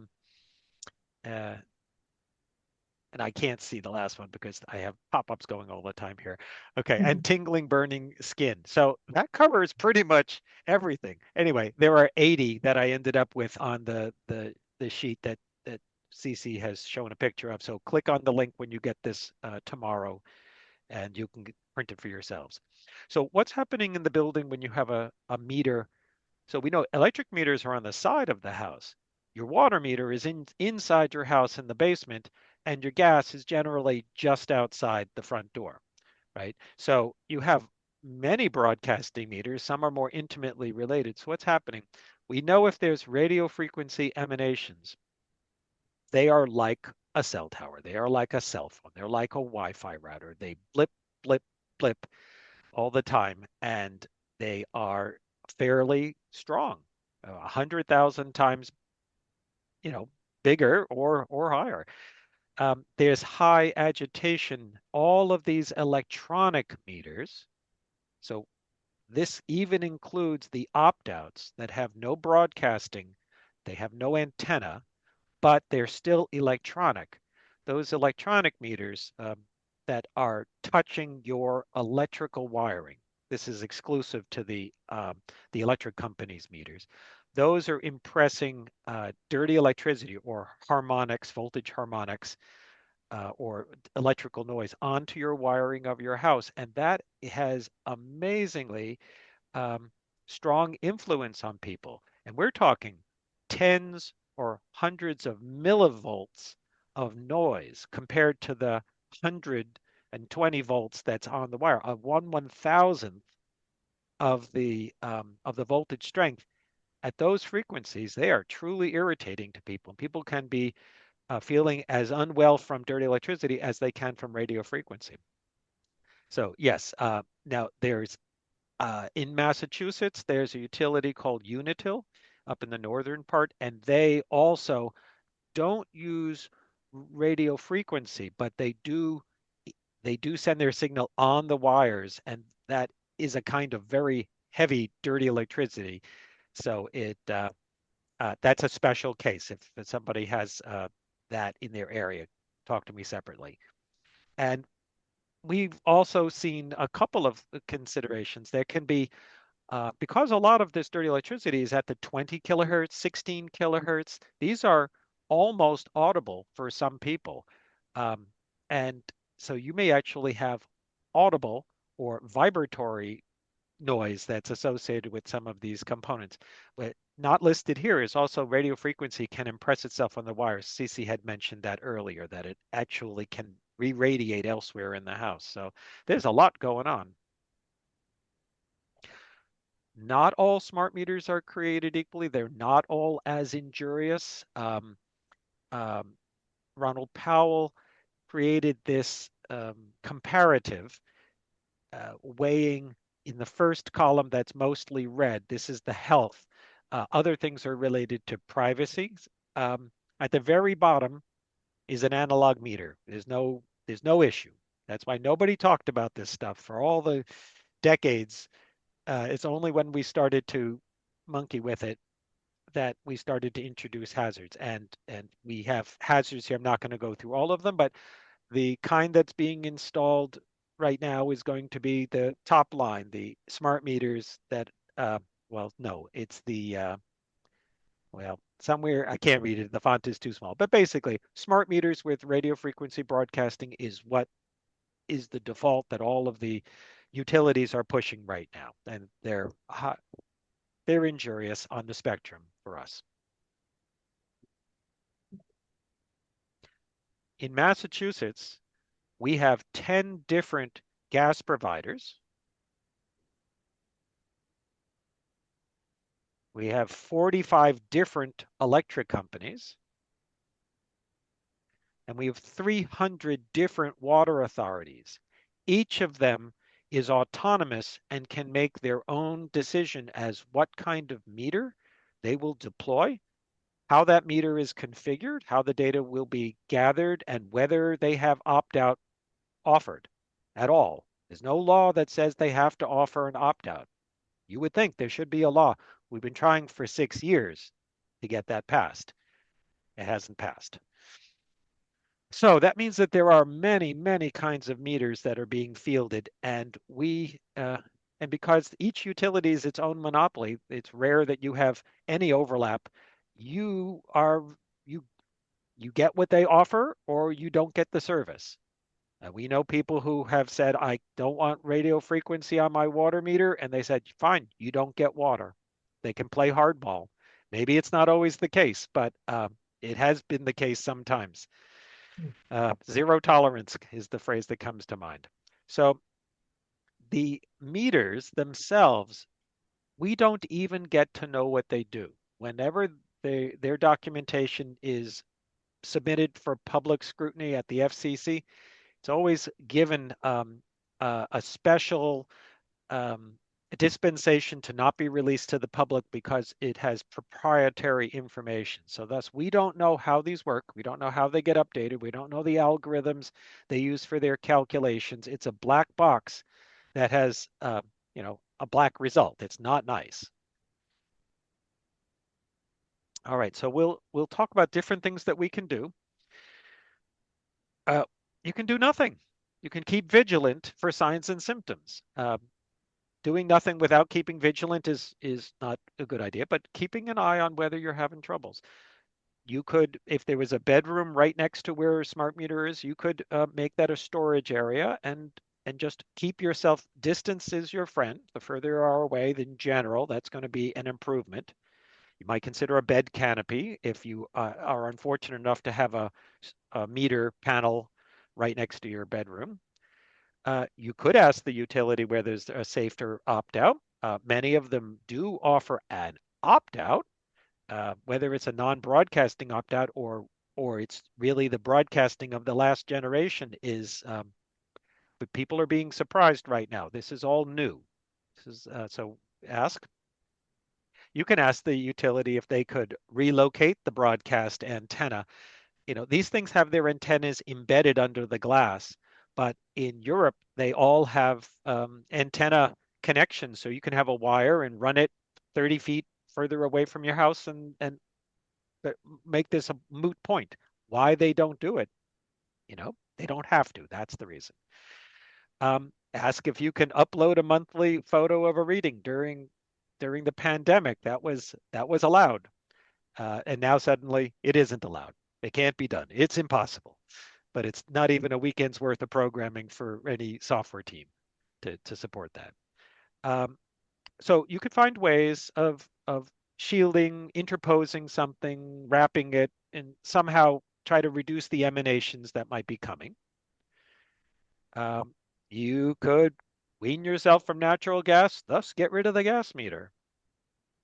and I can't see the last one because I have pop-ups going all the time here. Okay, and tingling, burning skin. So that covers pretty much everything. Anyway, there are 80 that I ended up with on the sheet that Cece has shown a picture of. So click on the link when you get this tomorrow, and you can print it for yourselves. So what's happening in the building when you have a meter? So we know electric meters are on the side of the house. Your water meter is inside your house in the basement, and your gas is generally just outside the front door, right? So you have many broadcasting meters. Some are more intimately related. So what's happening? We know if there's radio frequency emanations, they are like a cell tower. They are like a cell phone. They're like a Wi-Fi router. They blip, blip, blip all the time, and they are fairly strong, 100,000 times, you know, bigger or higher. There's high agitation. All of these electronic meters. So this even includes the opt-outs that have no broadcasting, they have no antenna, but they're still electronic. Those electronic meters that are touching your electrical wiring. This is exclusive to the electric company's meters. Those are impressing dirty electricity or harmonics, voltage harmonics, or electrical noise onto your wiring of your house. And that has amazingly um, strong influence on people. And we're talking tens or hundreds of millivolts of noise compared to the 120 volts that's on the wire. A 1/1000th of the voltage strength at those frequencies, they are truly irritating to people. People can be feeling as unwell from dirty electricity as they can from radio frequency. So yes, now there's in Massachusetts, there's a utility called Unitil up in the northern part, and they also don't use radio frequency, but they do send their signal on the wires, and that is a kind of very heavy, dirty electricity. So that's a special case. If somebody has that in their area, talk to me separately. And we've also seen a couple of considerations. There can be because a lot of this dirty electricity is at the 20 kilohertz, 16 kilohertz, these are almost audible for some people. Um, and so you may actually have audible or vibratory noise that's associated with some of these components. But not listed here is also radio frequency can impress itself on the wires. Cece had mentioned that earlier, that it actually can re-radiate elsewhere in the house. So there's a lot going on. Not all smart meters are created equally. They're not all as injurious. Um, Ronald Powell created this comparative weighing in the first column that's mostly red. This is the health. Other things are related to privacy. At the very bottom is an analog meter. There's no issue. That's why nobody talked about this stuff for all the decades. It's only when we started to monkey with it that we started to introduce hazards. And we have hazards here. I'm not going to go through all of them, but the kind that's being installed right now is going to be the top line, the smart meters that, well, no, it's well, somewhere, I can't read it. The font is too small. But basically, smart meters with radio frequency broadcasting is what is the default that all of the utilities are pushing right now. And they're injurious on the spectrum for us. In Massachusetts, we have 10 different gas providers. We have 45 different electric companies. And we have 300 different water authorities. Each of them is autonomous and can make their own decision as what kind of meter they will deploy, how that meter is configured, how the data will be gathered, and whether they have opt-out offered at all. There's no law that says they have to offer an opt-out. You would think there should be a law. We've been trying for 6 years to get that passed. It hasn't passed. So that means that there are many, many kinds of meters that are being fielded, and and because each utility is its own monopoly, it's rare that you have any overlap. You are you you get what they offer, or you don't get the service. We know people who have said, "I don't want radio frequency on my water meter," and they said, "Fine, you don't get water." They can play hardball. Maybe it's not always the case, but it has been the case sometimes. Zero tolerance is the phrase that comes to mind. So the meters themselves, we don't even get to know what they do. Whenever their documentation is submitted for public scrutiny at the FCC, it's always given a special dispensation to not be released to the public because it has proprietary information. So thus, we don't know how these work. We don't know how they get updated. We don't know the algorithms they use for their calculations. It's a black box that has, a black result. It's not nice. All right, so we'll talk about different things that we can do. You can do nothing. You can keep vigilant for signs and symptoms. Doing nothing without keeping vigilant is not a good idea, but keeping an eye on whether you're having troubles. You could, if there was a bedroom right next to where a smart meter is, you could make that a storage area and just keep yourself. Distance is your friend. The further you are away, in general, that's going to be an improvement. You might consider a bed canopy if you are unfortunate enough to have a meter panel right next to your bedroom. You could ask the utility whether there's a safe to opt out. Many of them do offer an opt out, whether it's a non-broadcasting opt out or it's really the broadcasting of the last generation is. But people are being surprised right now. This is all new. This is so ask. You can ask the utility if they could relocate the broadcast antenna. These things have their antennas embedded under the glass, but in Europe, they all have antenna connections. So you can have a wire and run it 30 feet further away from your house and make this a moot point. Why they don't do it? They don't have to. That's the reason. Ask if you can upload a monthly photo of a reading during the pandemic. That was allowed. And now suddenly it isn't allowed. It can't be done. It's impossible. But it's not even a weekend's worth of programming for any software team to support that. So you could find ways of shielding, interposing something, wrapping it, and somehow try to reduce the emanations that might be coming. You could wean yourself from natural gas, thus get rid of the gas meter.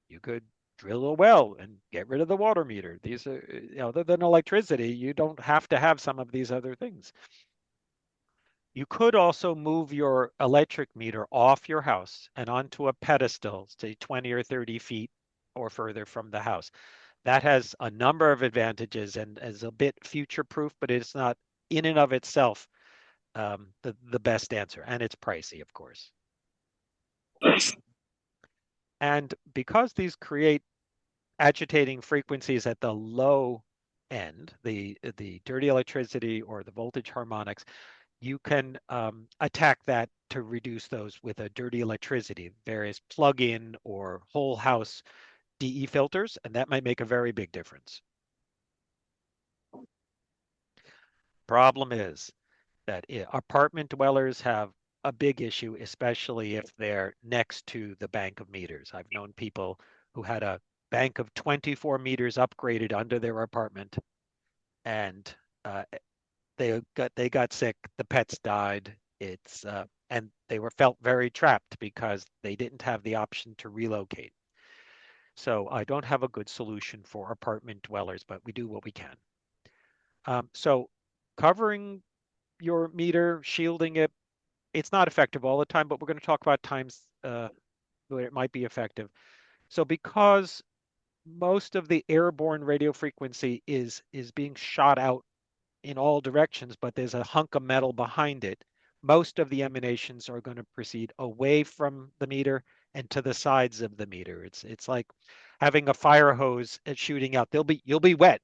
You could drill a well and get rid of the water meter. These are, other than electricity, you don't have to have some of these other things. You could also move your electric meter off your house and onto a pedestal, say 20 or 30 feet or further from the house. That has a number of advantages and is a bit future proof, but it's not in and of itself the best answer. And it's pricey, of course. And because these create agitating frequencies at the low end, the dirty electricity or the voltage harmonics, you can attack that to reduce those with a dirty electricity, various plug-in or whole house DE filters, and that might make a very big difference. Problem is that apartment dwellers have a big issue, especially if they're next to the bank of meters. I've known people who had a bank of 24 meters upgraded under their apartment, and they got sick. The pets died. And they were felt very trapped because they didn't have the option to relocate. So I don't have a good solution for apartment dwellers, but we do what we can. So covering your meter, shielding it, it's not effective all the time, but we're going to talk about times where it might be effective. So because most of the airborne radio frequency is being shot out in all directions, but there's a hunk of metal behind it, most of the emanations are going to proceed away from the meter and to the sides of the meter. It's like having a fire hose and shooting out. You'll be wet.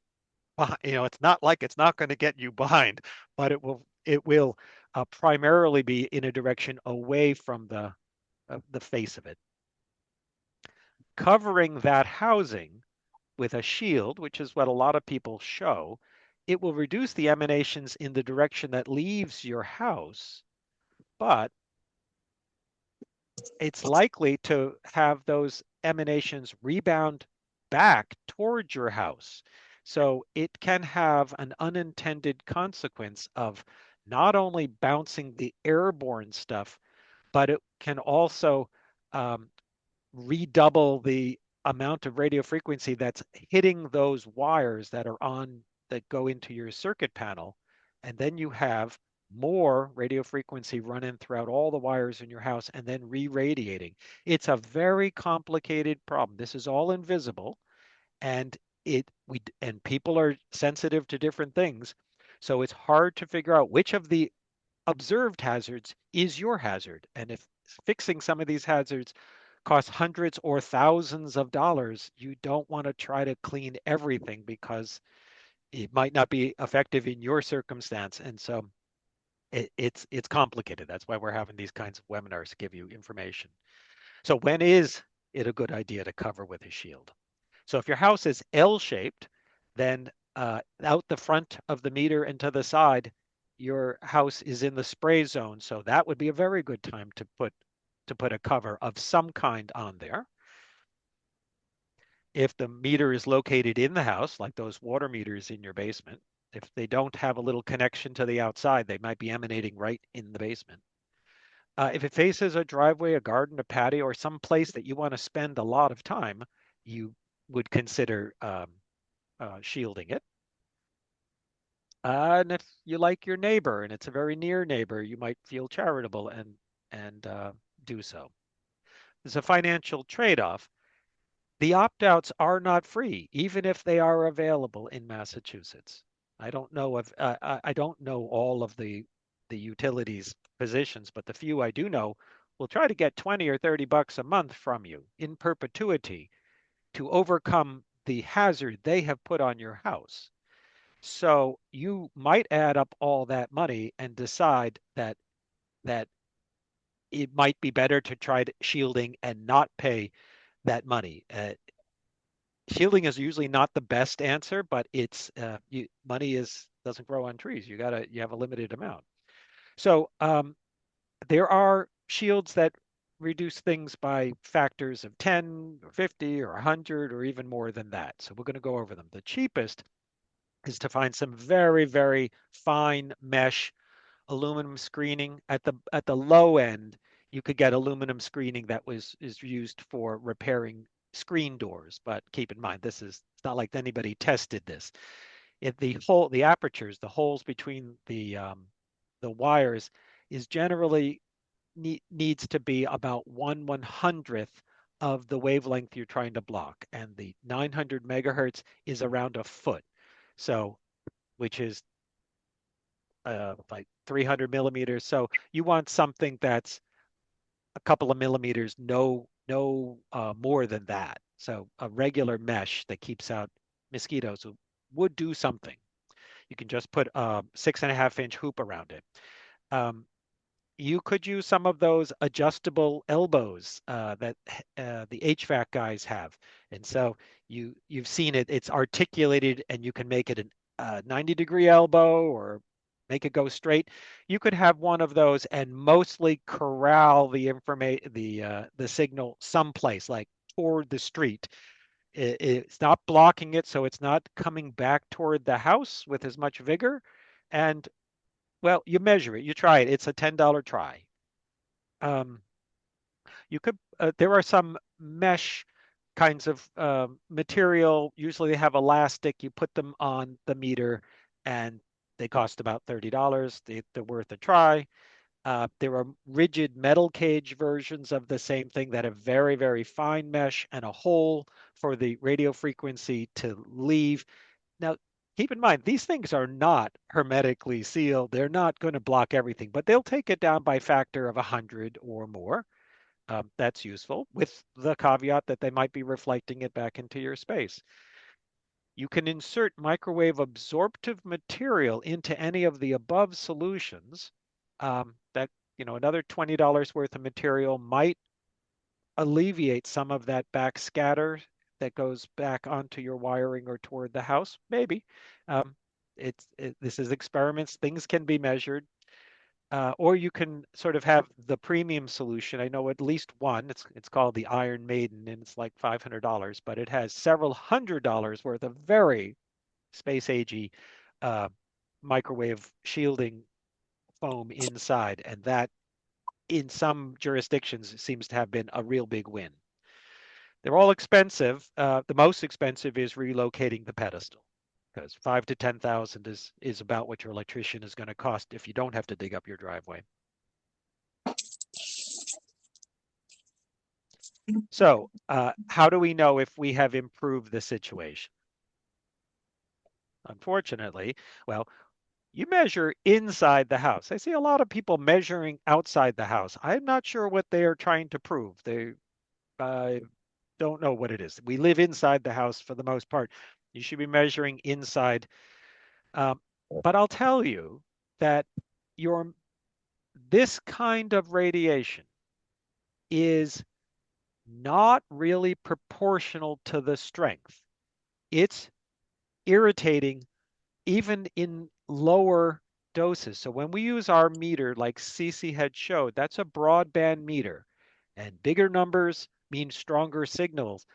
It's not like it's not going to get you behind, but it will primarily be in a direction away from the face of it. Covering that housing with a shield, which is what a lot of people show, it will reduce the emanations in the direction that leaves your house, but it's likely to have those emanations rebound back towards your house. So it can have an unintended consequence of not only bouncing the airborne stuff, but it can also um, redouble the amount of radio frequency that's hitting those wires that go into your circuit panel. And then you have more radio frequency running throughout all the wires in your house and then re-radiating. It's a very complicated problem. This is all invisible, and people are sensitive to different things. So it's hard to figure out which of the observed hazards is your hazard. And if fixing some of these hazards costs hundreds or thousands of dollars, you don't want to try to clean everything because it might not be effective in your circumstance. And so it's complicated. That's why we're having these kinds of webinars to give you information. So when is it a good idea to cover with a shield? So if your house is L-shaped, then out the front of the meter and to the side, your house is in the spray zone. So that would be a very good time to put a cover of some kind on there. If the meter is located in the house, like those water meters in your basement, if they don't have a little connection to the outside, they might be emanating right in the basement. If it faces a driveway, a garden, a patio, or some place that you want to spend a lot of time, you would consider shielding it. And if you like your neighbor and it's a very near neighbor, you might feel charitable and do so. There's a financial trade-off. The opt-outs are not free, even if they are available in Massachusetts. I don't know all of the utilities positions, but the few I do know will try to get 20 or 30 bucks a month from you in perpetuity to overcome the hazard they have put on your house. So you might add up all that money and decide that it might be better to try shielding and not pay that money. Shielding is usually not the best answer, but money doesn't grow on trees. You have a limited amount. So there are shields that reduce things by factors of 10 or 50 or 100 or even more than that. So we're going to go over them. The cheapest is to find some very, very fine mesh aluminum screening. At the low end, you could get aluminum screening that is used for repairing screen doors. But keep in mind, it's not like anybody tested this. The apertures, the holes between the wires, is generally needs to be about 1/100th of the wavelength you're trying to block, and the 900 megahertz is around a foot. So, which is like 300 millimeters. So you want something that's a couple of millimeters, no more than that. So a regular mesh that keeps out mosquitoes would do something. You can just put a 6.5-inch hoop around it. Um, you could use some of those adjustable elbows that the HVAC guys have, and so you've seen it. It's articulated, and you can make it a 90-degree elbow or make it go straight. You could have one of those and mostly corral the signal someplace, like toward the street. It's not blocking it, so it's not coming back toward the house with as much vigor. And well, you measure it, you try it. It's a $10 try. Um, there are some mesh kinds of material. Usually they have elastic. You put them on the meter and they cost about $30. They're worth a try. There are rigid metal cage versions of the same thing that have very, very fine mesh and a hole for the radio frequency to leave. Now, keep in mind, these things are not hermetically sealed. They're not going to block everything, but they'll take it down by factor of 100 or more. That's useful with the caveat that they might be reflecting it back into your space. You can insert microwave absorptive material into any of the above solutions. That, another $20 worth of material might alleviate some of that backscatter that goes back onto your wiring or toward the house. Maybe. Um, this is experiments. Things can be measured. Or you can sort of have the premium solution. I know at least one. It's called the Iron Maiden, and it's like $500, but it has several $100 worth of very space agey uh, microwave shielding foam inside, and that in some jurisdictions seems to have been a real big win. They're all expensive. The most expensive is relocating the pedestal, because 5 to 10,000 is about what your electrician is going to cost if you don't have to dig up your driveway. So, how do we know if we have improved the situation? Unfortunately, well, you measure inside the house. I see a lot of people measuring outside the house. I'm not sure what they are trying to prove. They uh, don't know what it is. We live inside the house for the most part. You should be measuring inside. Um, but I'll tell you that your this kind of radiation is not really proportional to the strength. It's irritating even in lower doses. So when we use our meter, like Cece had showed, that's a broadband meter, and bigger numbers mean stronger signals.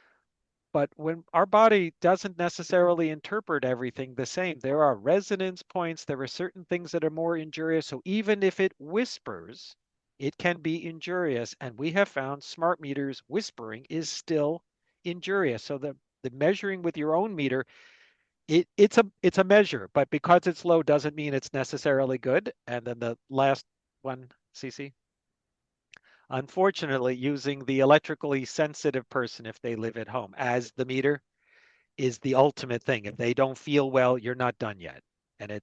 But when our body doesn't necessarily interpret everything the same, there are resonance points, there are certain things that are more injurious. So even if it whispers, it can be injurious. And we have found smart meters whispering is still injurious. So the measuring with your own meter, it's a measure, but because it's low doesn't mean it's necessarily good. And then the last one, Cece, unfortunately, using the electrically sensitive person if they live at home as the meter is the ultimate thing. If they don't feel well, you're not done yet. And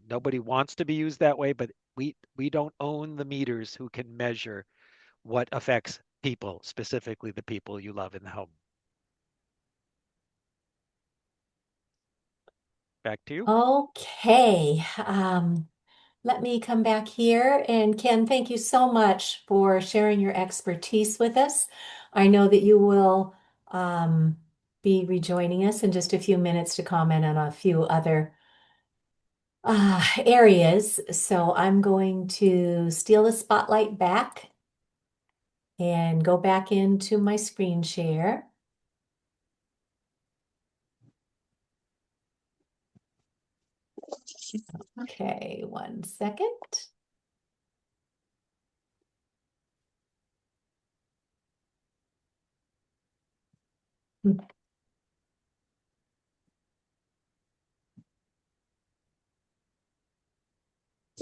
nobody wants to be used that way, but we don't own the meters who can measure what affects people, specifically the people you love in the home. Back to you.
Okay. Let me come back here. And Ken, thank you so much for sharing your expertise with us. I know that you will be rejoining us in just a few minutes to comment on a few other areas. So I'm going to steal the spotlight back and go back into my screen share. Okay, 1 second.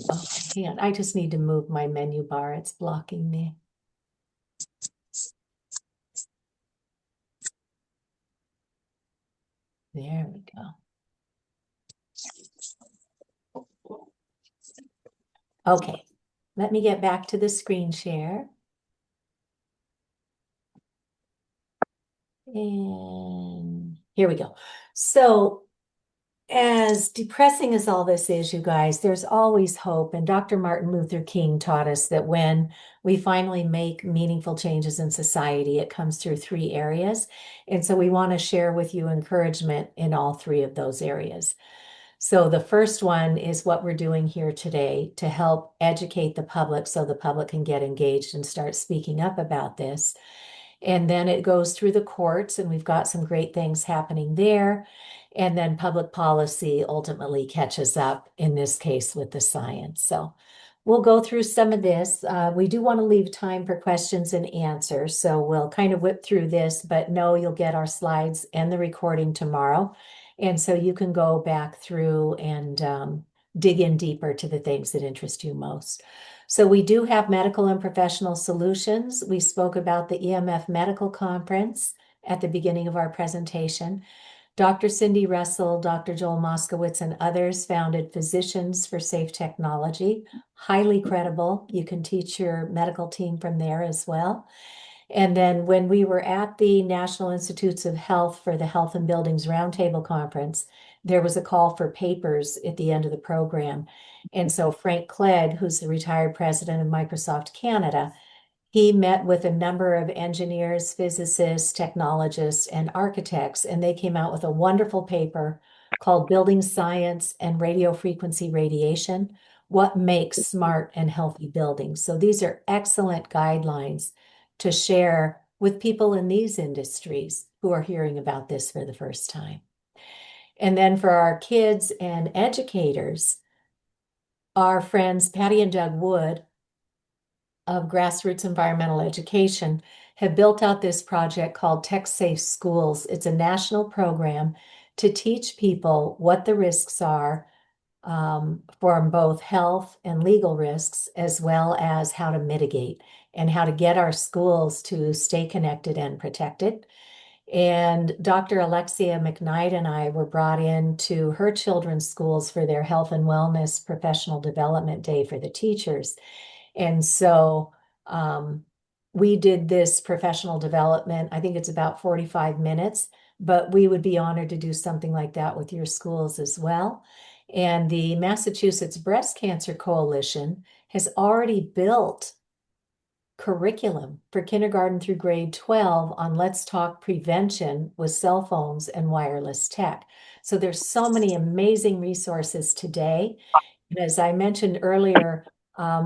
Oh, hang on. I just need to move my menu bar. It's blocking me. There we go. Okay, let me get back to the screen share. And here we go. So as depressing as all this is, you guys, there's always hope. And Dr. Martin Luther King taught us that when we finally make meaningful changes in society, it comes through 3 areas. And so we want to share with you encouragement in all 3 of those areas. So the first one is what we're doing here today to help educate the public so the public can get engaged and start speaking up about this. And then it goes through the courts, and we've got some great things happening there. And then public policy ultimately catches up, in this case, with the science. So we'll go through some of this. We do want to leave time for questions and answers. So we'll kind of whip through this, but no, you'll get our slides and the recording tomorrow. And so you can go back through and dig in deeper to the things that interest you most. So we do have medical and professional solutions. We spoke about the EMF Medical Conference at the beginning of our presentation. Dr. Cindy Russell, Dr. Joel Moskowitz, and others founded Physicians for Safe Technology. Highly credible. You can teach your medical team from there as well. And then when we were at the National Institutes of Health for the Health and Buildings Roundtable Conference, there was a call for papers at the end of the program. And so Frank Clegg, who's the retired president of Microsoft Canada, he met with a number of engineers, physicists, technologists, and architects, and they came out with a wonderful paper called Building Science and Radio Frequency Radiation: What Makes Smart and Healthy Buildings. So these are excellent guidelines to share with people in these industries who are hearing about this for the first time. And then for our kids and educators, our friends Patty and Doug Wood of Grassroots Environmental Education have built out this project called Tech Safe Schools. It's a national program to teach people what the risks are for both health and legal risks, as well as how to mitigate and how to get our schools to stay connected and protected. And Dr. Alexia McKnight and I were brought in to her children's schools for their health and wellness professional development day for the teachers. And so we did this professional development. I think it's about 45 minutes, but we would be honored to do something like that with your schools as well. And the Massachusetts Breast Cancer Coalition has already built curriculum for kindergarten through grade 12 on Let's Talk Prevention with cell phones and wireless tech. So there's so many amazing resources today. And as I mentioned earlier,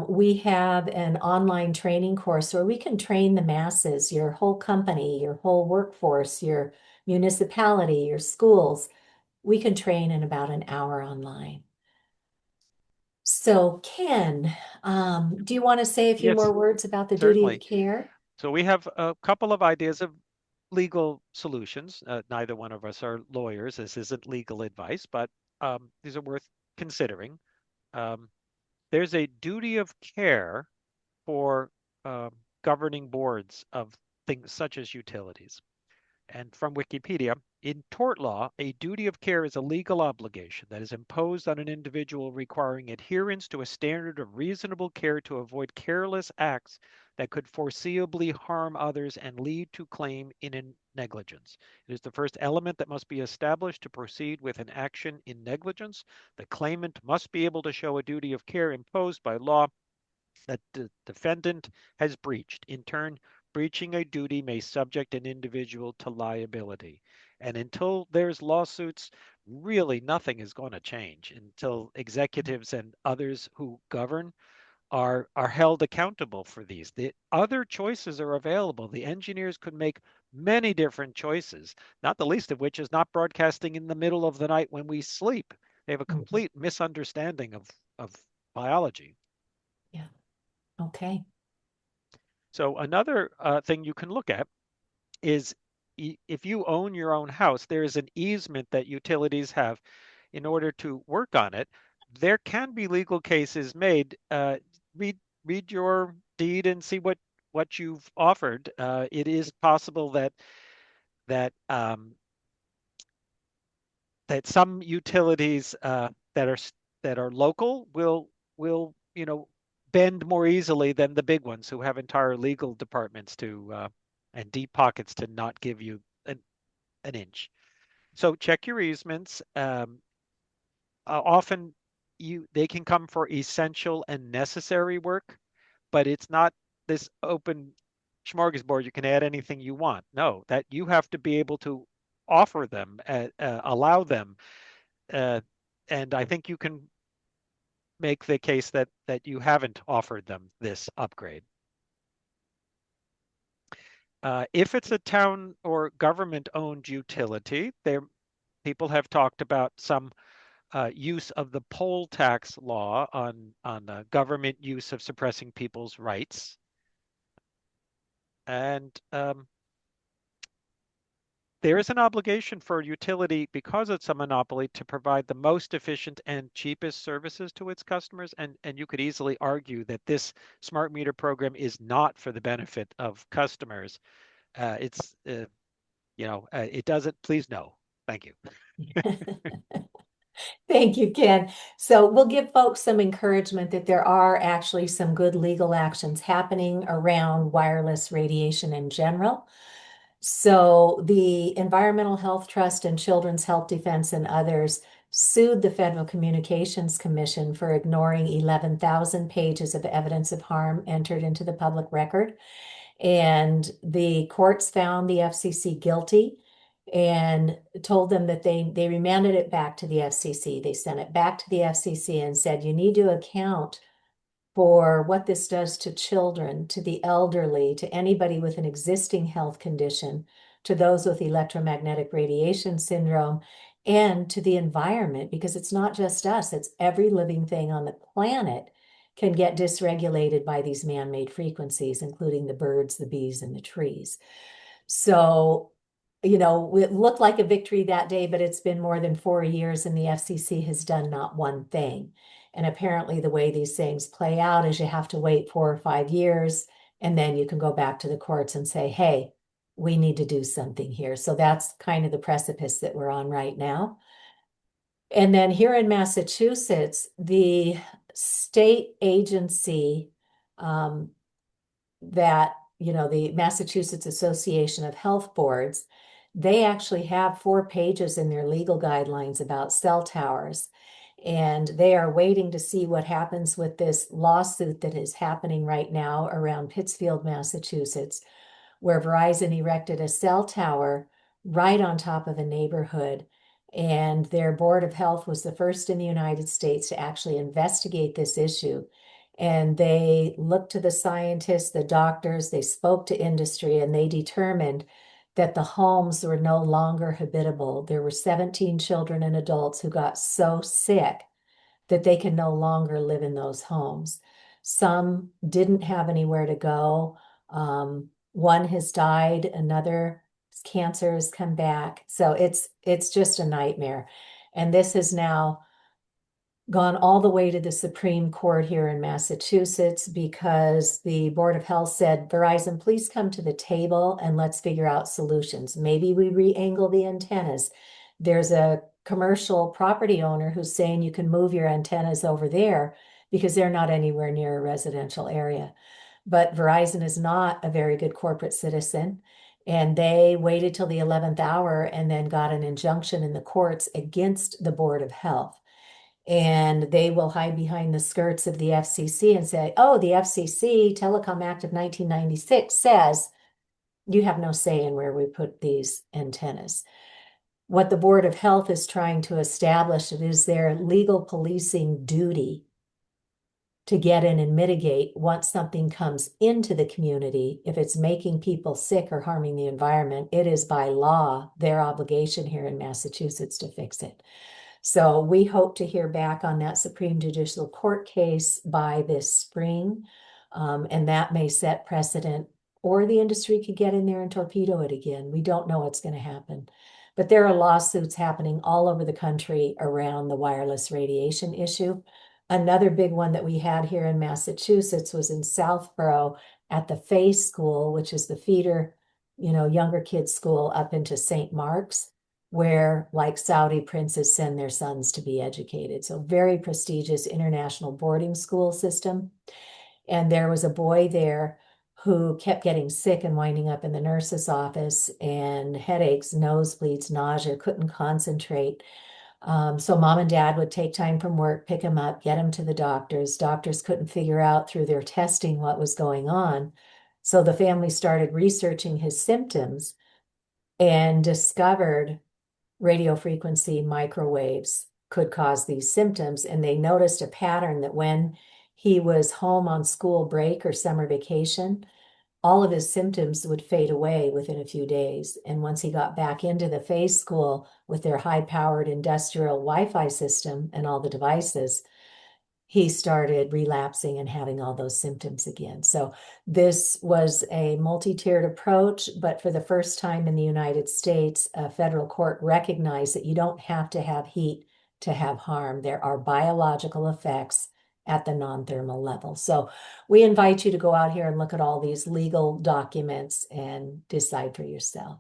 we have an online training course where we can train the masses, your whole company, your whole workforce, your municipality, your schools. We can train in about an hour online. So, Ken, do you want to say a few
Yes,
more words about the duty of
certainly.
care?
So we have a couple of ideas of legal solutions. Neither one of us are lawyers. This isn't legal advice, but these are worth considering. Um, there's a duty of care for governing boards of things such as utilities. And from Wikipedia, in tort law, a duty of care is a legal obligation that is imposed on an individual requiring adherence to a standard of reasonable care to avoid careless acts that could foreseeably harm others and lead to claim in negligence. It is the first element that must be established to proceed with an action in negligence. The claimant must be able to show a duty of care imposed by law that the defendant has breached. In turn, breaching a duty may subject an individual to liability. And until there's lawsuits, really nothing is going to change until executives and others who govern are held accountable for these. The other choices are available. The engineers could make many different choices, not the least of which is not broadcasting in the middle of the night when we sleep. They have a
Mhm.
complete misunderstanding of biology.
Yeah. Okay.
So another thing you can look at is if you own your own house, there is an easement that utilities have in order to work on it. There can be legal cases made. Read read your deed and see what you've offered. It is possible that that some utilities that are local will bend more easily than the big ones who have entire legal departments to and deep pockets to not give you an inch. So check your easements. Often they can come for essential and necessary work, but it's not this open smorgasbord. You can add anything you want. No, that you have to be able to offer them, allow them, uh, and I think you can make the case that you haven't offered them this upgrade. If it's a town or government-owned utility, there people have talked about some use of the poll tax law on government use of suppressing people's rights, and there is an obligation for a utility because it's a monopoly to provide the most efficient and cheapest services to its customers, and you could easily argue that this smart meter program is not for the benefit of customers. It's it doesn't. Please no. Thank you.
Thank you, Ken. So we'll give folks some encouragement that there are actually some good legal actions happening around wireless radiation in general. So the Environmental Health Trust and Children's Health Defense and others sued the Federal Communications Commission for ignoring 11,000 pages of evidence of harm entered into the public record. And the courts found the FCC guilty and told them that they remanded it back to the FCC. They sent it back to the FCC and said, you need to account for what this does to children, to the elderly, to anybody with an existing health condition, to those with electromagnetic radiation syndrome, and to the environment, because it's not just us, it's every living thing on the planet can get dysregulated by these man-made frequencies, including the birds, the bees, and the trees. So, it looked like a victory that day, but it's been more than 4 years and the FCC has done not one thing. And apparently, the way these things play out is you have to wait 4 or 5 years, and then you can go back to the courts and say, hey, we need to do something here. So that's kind of the precipice that we're on right now. And then here in Massachusetts, the state agency that, the Massachusetts Association of Health Boards, they actually have 4 pages in their legal guidelines about cell towers. And they are waiting to see what happens with this lawsuit that is happening right now around Pittsfield, Massachusetts, where Verizon erected a cell tower right on top of a neighborhood. And their Board of Health was the first in the United States to actually investigate this issue. And they looked to the scientists, the doctors, they spoke to industry, and they determined that the homes were no longer habitable. There were 17 children and adults who got so sick that they can no longer live in those homes. Some didn't have anywhere to go. One has died, another cancer has come back. So it's just a nightmare. And this has now gone all the way to the Supreme Court here in Massachusetts because the Board of Health said, Verizon, please come to the table and let's figure out solutions. Maybe we re-angle the antennas. There's a commercial property owner who's saying you can move your antennas over there because they're not anywhere near a residential area. But Verizon is not a very good corporate citizen. And they waited till the 11th hour and then got an injunction in the courts against the Board of Health. And they will hide behind the skirts of the FCC and say, oh, the FCC Telecom Act of 1996 says you have no say in where we put these antennas. What the Board of Health is trying to establish, it is their legal policing duty to get in and mitigate once something comes into the community. If it's making people sick or harming the environment, it is by law their obligation here in Massachusetts to fix it. So we hope to hear back on that Supreme Judicial Court case by this spring. And that may set precedent, or the industry could get in there and torpedo it again. We don't know what's going to happen. But there are lawsuits happening all over the country around the wireless radiation issue. Another big one that we had here in Massachusetts was in Southborough at the Fay School, which is the feeder, younger kids' school up into St. Mark's, where like Saudi princes send their sons to be educated. So very prestigious international boarding school system. And there was a boy there who kept getting sick and winding up in the nurse's office, and headaches, nosebleeds, nausea, couldn't concentrate. So mom and dad would take time from work, pick him up, get him to the doctors. Doctors couldn't figure out through their testing what was going on. So the family started researching his symptoms and discovered radio frequency microwaves could cause these symptoms. And they noticed a pattern that when he was home on school break or summer vacation, all of his symptoms would fade away within a few days. And once he got back into the Fay School with their high-powered industrial Wi-Fi system and all the devices, he started relapsing and having all those symptoms again. So this was a multi-tiered approach, but for the first time in the United States, a federal court recognized that you don't have to have heat to have harm. There are biological effects at the non-thermal level. So we invite you to go out here and look at all these legal documents and decide for yourself.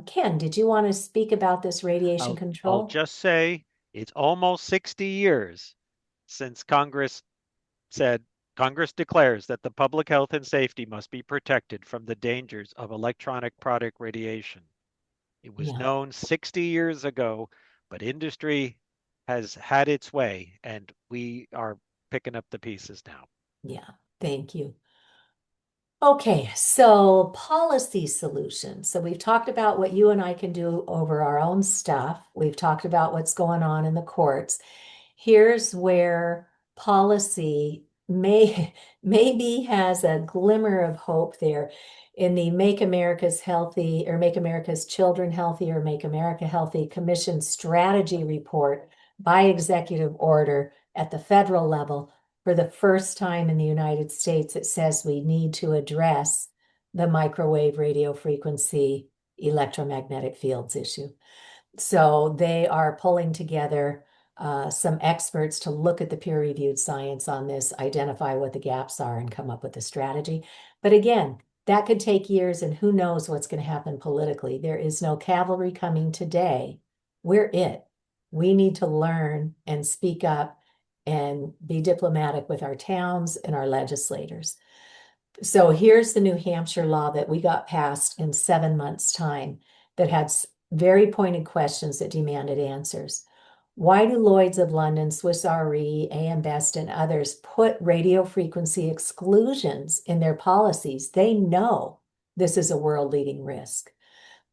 Ken, did you want to speak about this radiation
I'll
control?
just say it's almost 60 years since Congress declares that the public health and safety must be protected from the dangers of electronic product radiation. It was
Yeah.
known 60 years ago, but industry has had its way, and we are picking up the pieces now.
Yeah, thank you. Okay, so policy solutions. So we've talked about what you and I can do over our own stuff. We've talked about what's going on in the courts. Here's where policy maybe has a glimmer of hope there in the Make America's Healthy or Make America's Children Healthy or Make America Healthy Commission strategy report by executive order at the federal level. For the first time in the United States, it says we need to address the microwave radio frequency electromagnetic fields issue. So they are pulling together some experts to look at the peer-reviewed science on this, identify what the gaps are, and come up with a strategy. But again, that could take years, and who knows what's going to happen politically. There is no cavalry coming today. We're it. We need to learn and speak up and be diplomatic with our towns and our legislators. So here's the New Hampshire law that we got passed in 7 months' time that had very pointed questions that demanded answers. Why do Lloyd's of London, Swiss Re, AM Best, and others put radio frequency exclusions in their policies? They know this is a world-leading risk.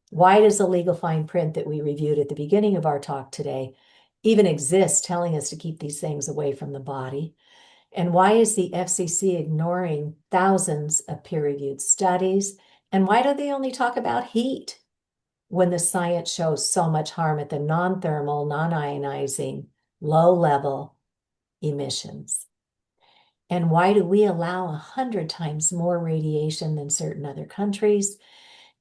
Why does the legal fine print that we reviewed at the beginning of our talk today even exist, telling us to keep these things away from the body? And why is the FCC ignoring thousands of peer-reviewed studies? And why do they only talk about heat when the science shows so much harm at the non-thermal, non-ionizing, low-level emissions? And why do we allow 100 times more radiation than certain other countries?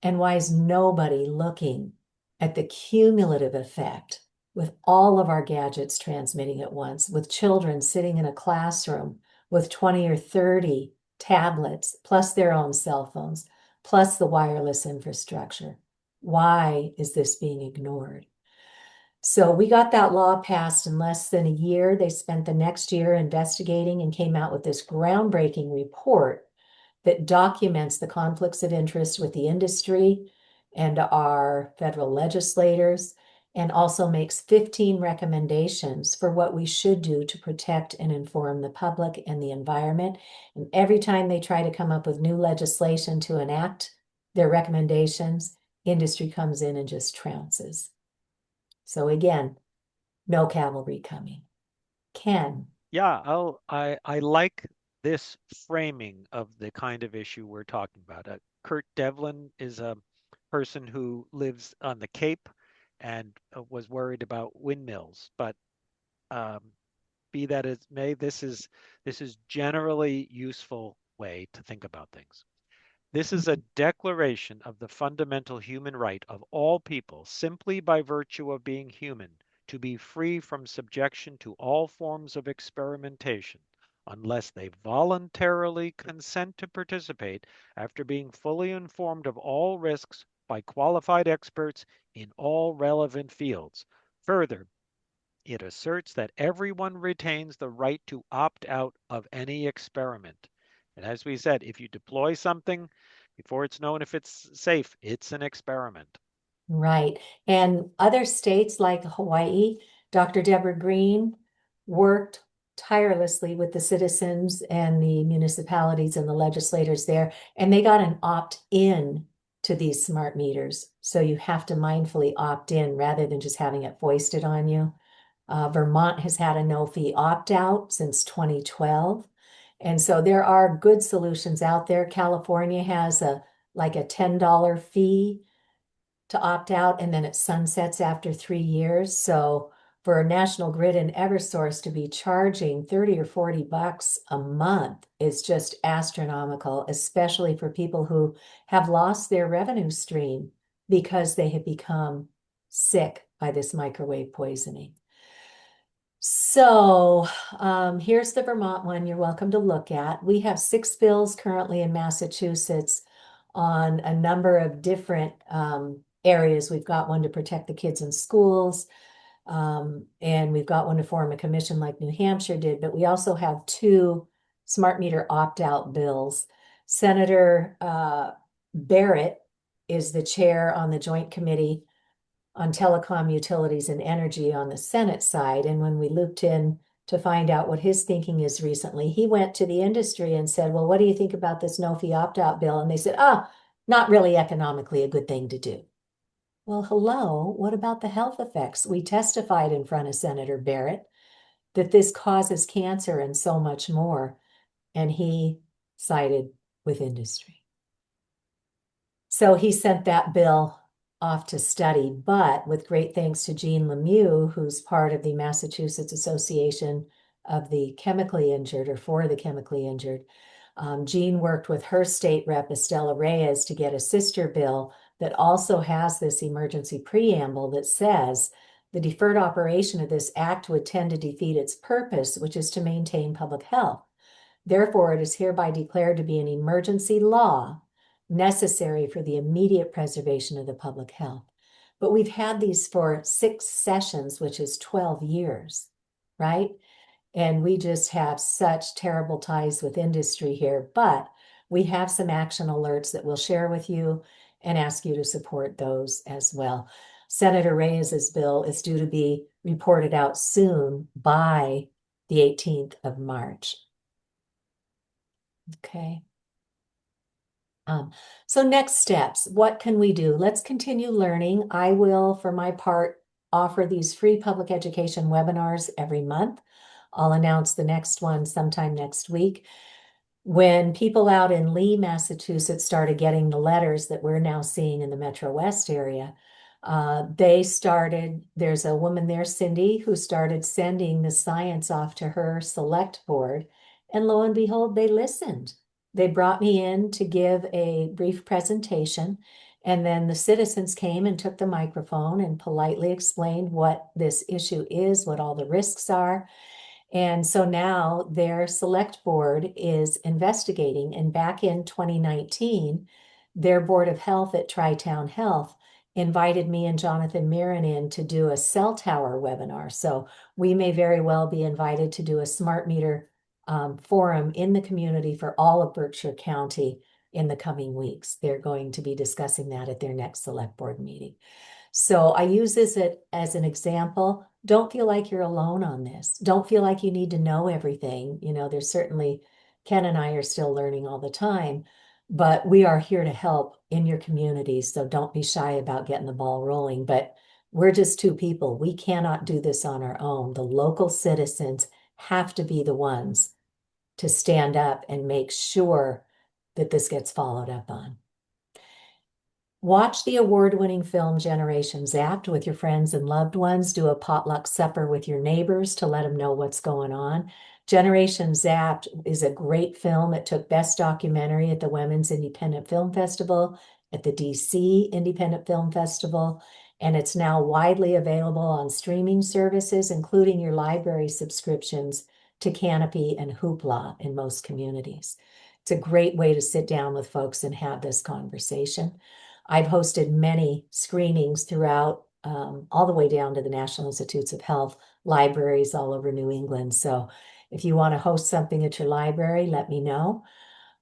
And why is nobody looking at the cumulative effect with all of our gadgets transmitting at once, with children sitting in a classroom with 20 or 30 tablets, plus their own cell phones, plus the wireless infrastructure? Why is this being ignored? So we got that law passed in less than a year. They spent the next year investigating and came out with this groundbreaking report that documents the conflicts of interest with the industry and our federal legislators, and also makes 15 recommendations for what we should do to protect and inform the public and the environment. And every time they try to come up with new legislation to enact their recommendations, industry comes in and just trounces. So again, no cavalry coming. Ken,
Yeah, I like this framing of the kind of issue we're talking about. Kurt Devlin is a person who lives on the Cape and was worried about windmills. But um, be that as may, this is generally useful way to think about things. This is a declaration of the fundamental human right of all people, simply by virtue of being human, to be free from subjection to all forms of experimentation, unless they voluntarily consent to participate after being fully informed of all risks by qualified experts in all relevant fields. Further, it asserts that everyone retains the right to opt out of any experiment. And as we said, if you deploy something before it's known if it's safe, it's an experiment.
Right. And other states like Hawaii, Dr. Deborah Green worked tirelessly with the citizens and the municipalities and the legislators there, and they got an opt-in to these smart meters. So you have to mindfully opt in rather than just having it foisted on you. Vermont has had a no-fee opt-out since 2012. And so there are good solutions out there. California has a like a $10 fee to opt out, and then it sunsets after 3 years. So for National Grid and Eversource to be charging 30 or 40 bucks a month is just astronomical, especially for people who have lost their revenue stream because they have become sick by this microwave poisoning. So here's the Vermont one you're welcome to look at. We have 6 bills currently in Massachusetts on a number of different areas. We've got one to protect the kids in schools, and we've got one to form a commission like New Hampshire did, but we also have 2 smart meter opt-out bills. Senator Barrett is the chair on the Joint Committee on Telecom Utilities and Energy on the Senate side. And when we looped in to find out what his thinking is recently, he went to the industry and said, well, what do you think about this no-fee opt-out bill? And they said, not really economically a good thing to do. Well, hello, what about the health effects? We testified in front of Senator Barrett that this causes cancer and so much more, and he sided with industry. So he sent that bill off to study, but with great thanks to Jean Lemieux, who's part of the Massachusetts Association of the Chemically Injured, or for the chemically injured. Jean worked with her state rep, Estela Reyes, to get a sister bill that also has this emergency preamble that says the deferred operation of this act would tend to defeat its purpose, which is to maintain public health. Therefore, it is hereby declared to be an emergency law necessary for the immediate preservation of the public health. But we've had these for 6 sessions, which is 12 years, right? And we just have such terrible ties with industry here. But we have some action alerts that we'll share with you and ask you to support those as well. Senator Reyes's bill is due to be reported out soon by the 18th of March. Okay. So next steps, what can we do? Let's continue learning. I will, for my part, offer these free public education webinars every month. I'll announce the next one sometime next week. When people out in Lee, Massachusetts started getting the letters that we're now seeing in the Metro West area, there's a woman there, Cindy, who started sending the science off to her select board. And lo and behold, they listened. They brought me in to give a brief presentation, and then the citizens came and took the microphone and politely explained what this issue is, what all the risks are. And so now their select board is investigating. And back in 2019, their Board of Health at Tri-Town Health invited me and Jonathan Mirren in to do a cell tower webinar. So we may very well be invited to do a smart meter forum in the community for all of Berkshire County in the coming weeks. They're going to be discussing that at their next select board meeting. So I use this as an example. Don't feel like you're alone on this. Don't feel like you need to know everything. There's certainly, Ken and I are still learning all the time, but we are here to help in your community. So don't be shy about getting the ball rolling. But we're just 2 people. We cannot do this on our own. The local citizens have to be the ones to stand up and make sure that this gets followed up on. Watch the award-winning film Generation Zapped with your friends and loved ones. Do a potluck supper with your neighbors to let them know what's going on. Generation Zapped is a great film. It took Best Documentary at the Women's Independent Film Festival, at the DC Independent Film Festival, and it's now widely available on streaming services, including your library subscriptions to Canopy and Hoopla in most communities. It's a great way to sit down with folks and have this conversation. I've hosted many screenings throughout, all the way down to the National Institutes of Health, libraries all over New England. So if you want to host something at your library, let me know.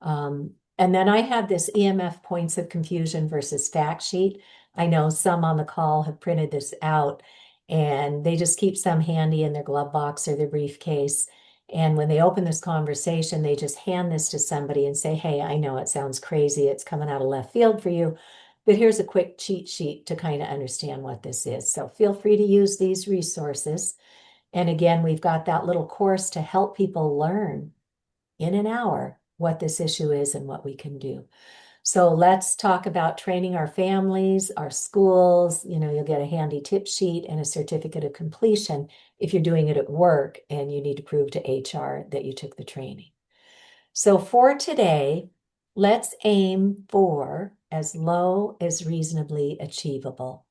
And then I have this EMF points of confusion versus fact sheet. I know some on the call have printed this out and they just keep some handy in their glove box or their briefcase. And when they open this conversation, they just hand this to somebody and say, hey, I know it sounds crazy. It's coming out of left field for you, but here's a quick cheat sheet to kind of understand what this is. So feel free to use these resources. And again, we've got that little course to help people learn in an hour what this issue is and what we can do. So let's talk about training our families, our schools. You know, you'll get a handy tip sheet and a certificate of completion if you're doing it at work and you need to prove to HR that you took the training. So for today, let's aim for as low as reasonably achievable.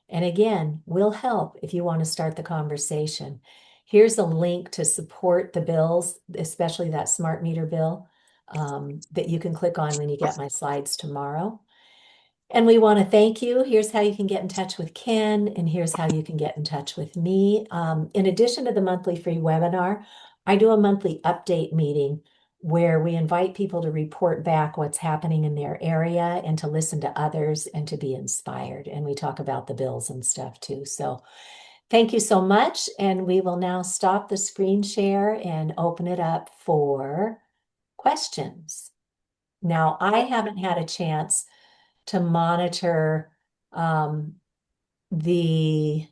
And again, we'll help if you want to start the conversation. Here's a link to support the bills, especially that smart meter bill, that you can click on when you get my slides tomorrow. And we want to thank you. Here's how you can get in touch with Ken, and here's how you can get in touch with me. In addition to the monthly free webinar, I do a monthly update meeting where we invite people to report back what's happening in their area and to listen to others and to be inspired. And we talk about the bills and stuff too. So thank you so much. And we will now stop the screen share and open it up for questions. Now, I haven't had a chance to monitor the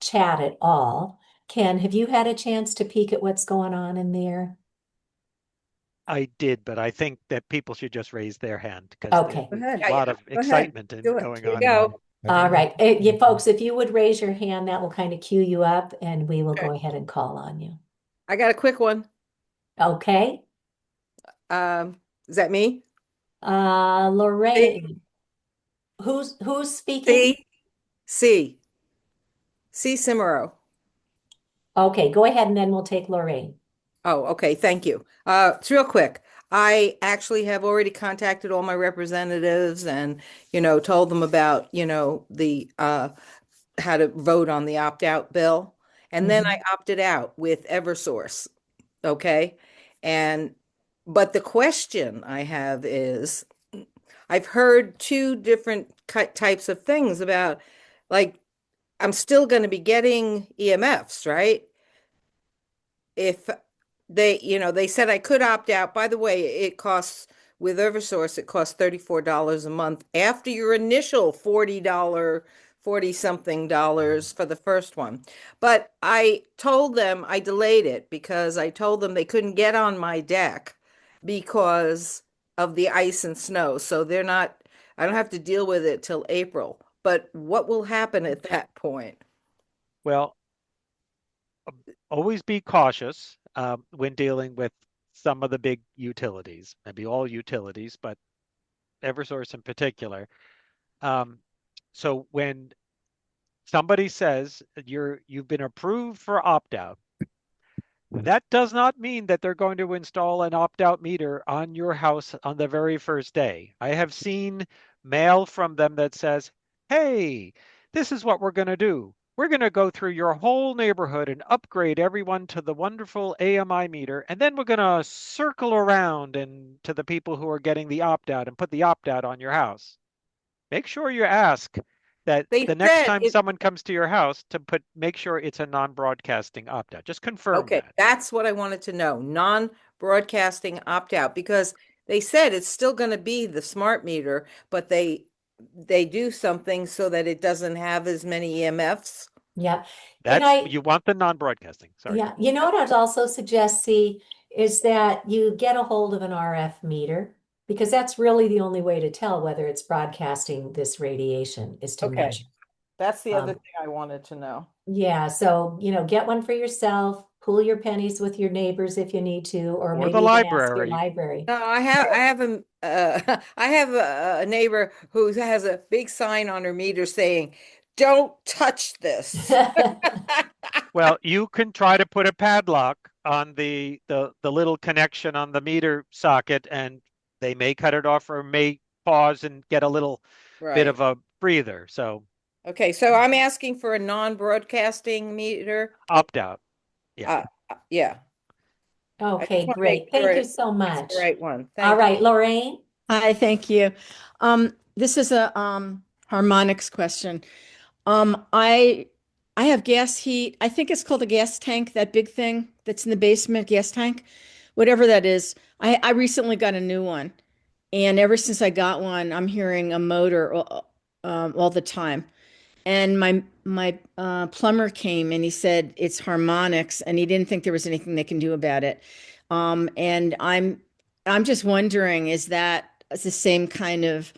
chat at all. Ken, have you had a chance to peek at what's going on in there?
I did, but I think that people should just raise their hand because
Okay.
there's a lot of excitement going on.
Go.
All right. You folks, if you would raise your hand, that will kind of cue you up and we will go ahead and call on you.
I got a quick one.
Okay.
Is that me?
Lorraine. Who's speaking?
C. Cimmero.
Okay, go ahead and then we'll take Lorraine.
Oh, okay. Thank you. It's real quick. I actually have already contacted all my representatives and, told them about, the how to vote on the opt-out bill. And then I opted out with Eversource. Okay. But the question I have is, I've heard two different types of things about, like, I'm still going to be getting EMFs, right? If they said I could opt out. By the way, with Eversource, it costs $34 a month after your initial $40, 40 something dollars for the first one. But I told them I delayed it because I told them they couldn't get on my deck because of the ice and snow. So I don't have to deal with it till April. But what will happen at that point?
Well, always be cautious when dealing with some of the big utilities, maybe all utilities, but Eversource in particular. So when somebody says you've been approved for opt-out, that does not mean that they're going to install an opt-out meter on your house on the very first day. I have seen mail from them that says, hey, this is what we're going to do. We're going to go through your whole neighborhood and upgrade everyone to the wonderful AMI meter. And then we're going to circle around and to the people who are getting the opt-out and put the opt-out on your house. Make sure you ask that the next time someone comes to your house to make sure it's a non-broadcasting opt-out. Just confirm that.
That's what I wanted to know. Non-broadcasting opt-out, because they said it's still going to be the smart meter, but they do something so that it doesn't have as many EMFs.
Yeah. And
That's, you want the non-broadcasting. Sorry.
yeah, you know what I'd also suggest, see, is that you get a hold of an RF meter because that's really the only way to tell whether it's broadcasting this radiation is to
Okay.
measure.
That's the other
Um,
thing I wanted to know.
yeah, so get one for yourself, pool your pennies with your neighbors if you need to, or
Or the
maybe even ask your
library.
library.
No, I have a neighbor who has a big sign on her meter saying, "Don't touch this."
Well, you can try to put a padlock on the little connection on the meter socket, and they may cut it off or may pause and get a little bit
Right.
of a breather. So
Okay, so I'm asking for a non-broadcasting meter.
opt out. Yeah.
Yeah. I just
Okay,
want to make
great.
sure
Thank you so
it's the
much.
right one.
All
Thank you.
right, Lorraine.
Hi, thank you. This is a harmonics question. I have gas heat. I think it's called a gas tank, that big thing that's in the basement, gas tank, whatever that is. I recently got a new one, and ever since I got one, I'm hearing a motor all the time. And my plumber came and he said it's harmonics, and he didn't think there was anything they can do about it. And I'm just wondering, is that the same kind of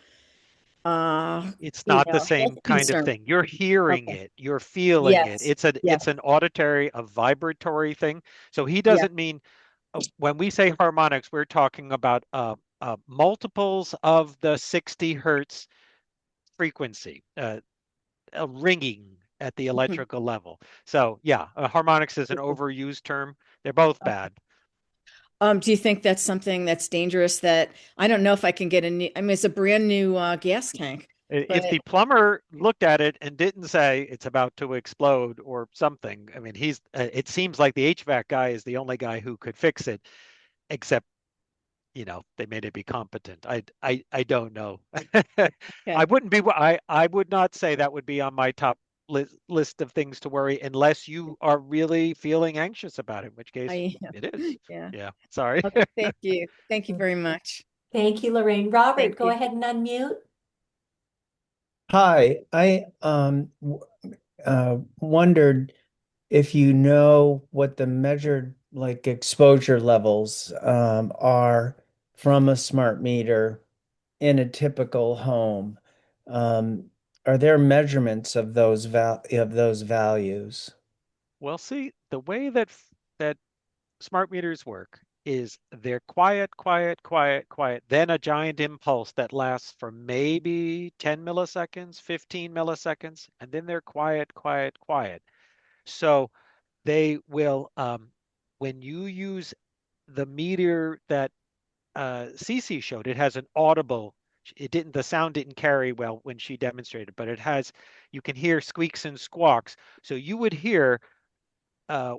It's not the
health
same kind of
concern?
thing. You're hearing
Okay.
it, you're feeling it.
Yes.
It's a
Yes.
it's an auditory, a vibratory thing. So he
Yeah.
doesn't mean when we say harmonics, we're talking about multiples of the 60 hertz frequency, a ringing at the
Mhm.
electrical level. So yeah, harmonics is an overused term. They're both bad.
Do you think that's something that's dangerous that I don't know if I can get a new, I mean, it's a brand new gas tank, but
If the plumber looked at it and didn't say it's about to explode or something, I mean, it seems like the HVAC guy is the only guy who could fix it, except, they made it be competent. I don't know. I
okay.
wouldn't be, I would not say that would be on my top list of things to worry unless you are really feeling anxious about it, in which case
I
it is.
yeah.
Yeah, sorry.
Okay, thank you. Thank you very much.
Thank you, Lorraine.
Thank
Robert, go
you.
ahead and unmute.
Hi, I wondered if you know what the measured like exposure levels are from a smart meter in a typical home. Um, are there measurements of those values?
Well, see, the way that smart meters work is they're quiet, quiet, quiet, quiet, then a giant impulse that lasts for maybe 10 milliseconds, 15 milliseconds, and then they're quiet, quiet, quiet. So they will, when you use the meter that Cece showed, it has an audible. The sound didn't carry well when she demonstrated, but you can hear squeaks and squawks. So you would hear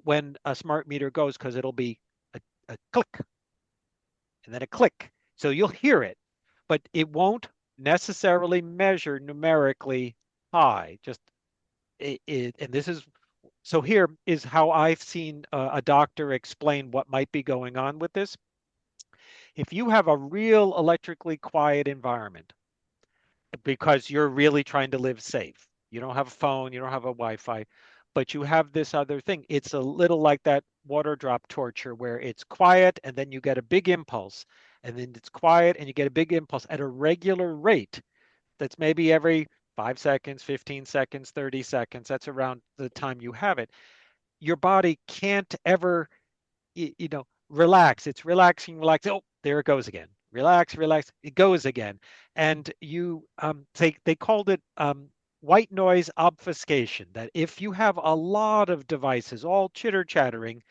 when a smart meter goes because it'll be a click and then a click. So you'll hear it, but it won't necessarily measure numerically high. Just and this is so here is how I've seen a doctor explain what might be going on with this. If you have a real electrically quiet environment because you're really trying to live safe, you don't have a phone, you don't have a Wi-Fi, but you have this other thing. It's a little like that water drop torture where it's quiet and then you get a big impulse, and then it's quiet and you get a big impulse at a regular rate. That's maybe every 5 seconds, 15 seconds, 30 seconds. That's around the time you have it. Your body can't ever, relax. It's relaxing, relax. Oh, there it goes again. Relax, relax. It goes again. And they called it white noise obfuscation. That if you have a lot of devices all chitter chattering,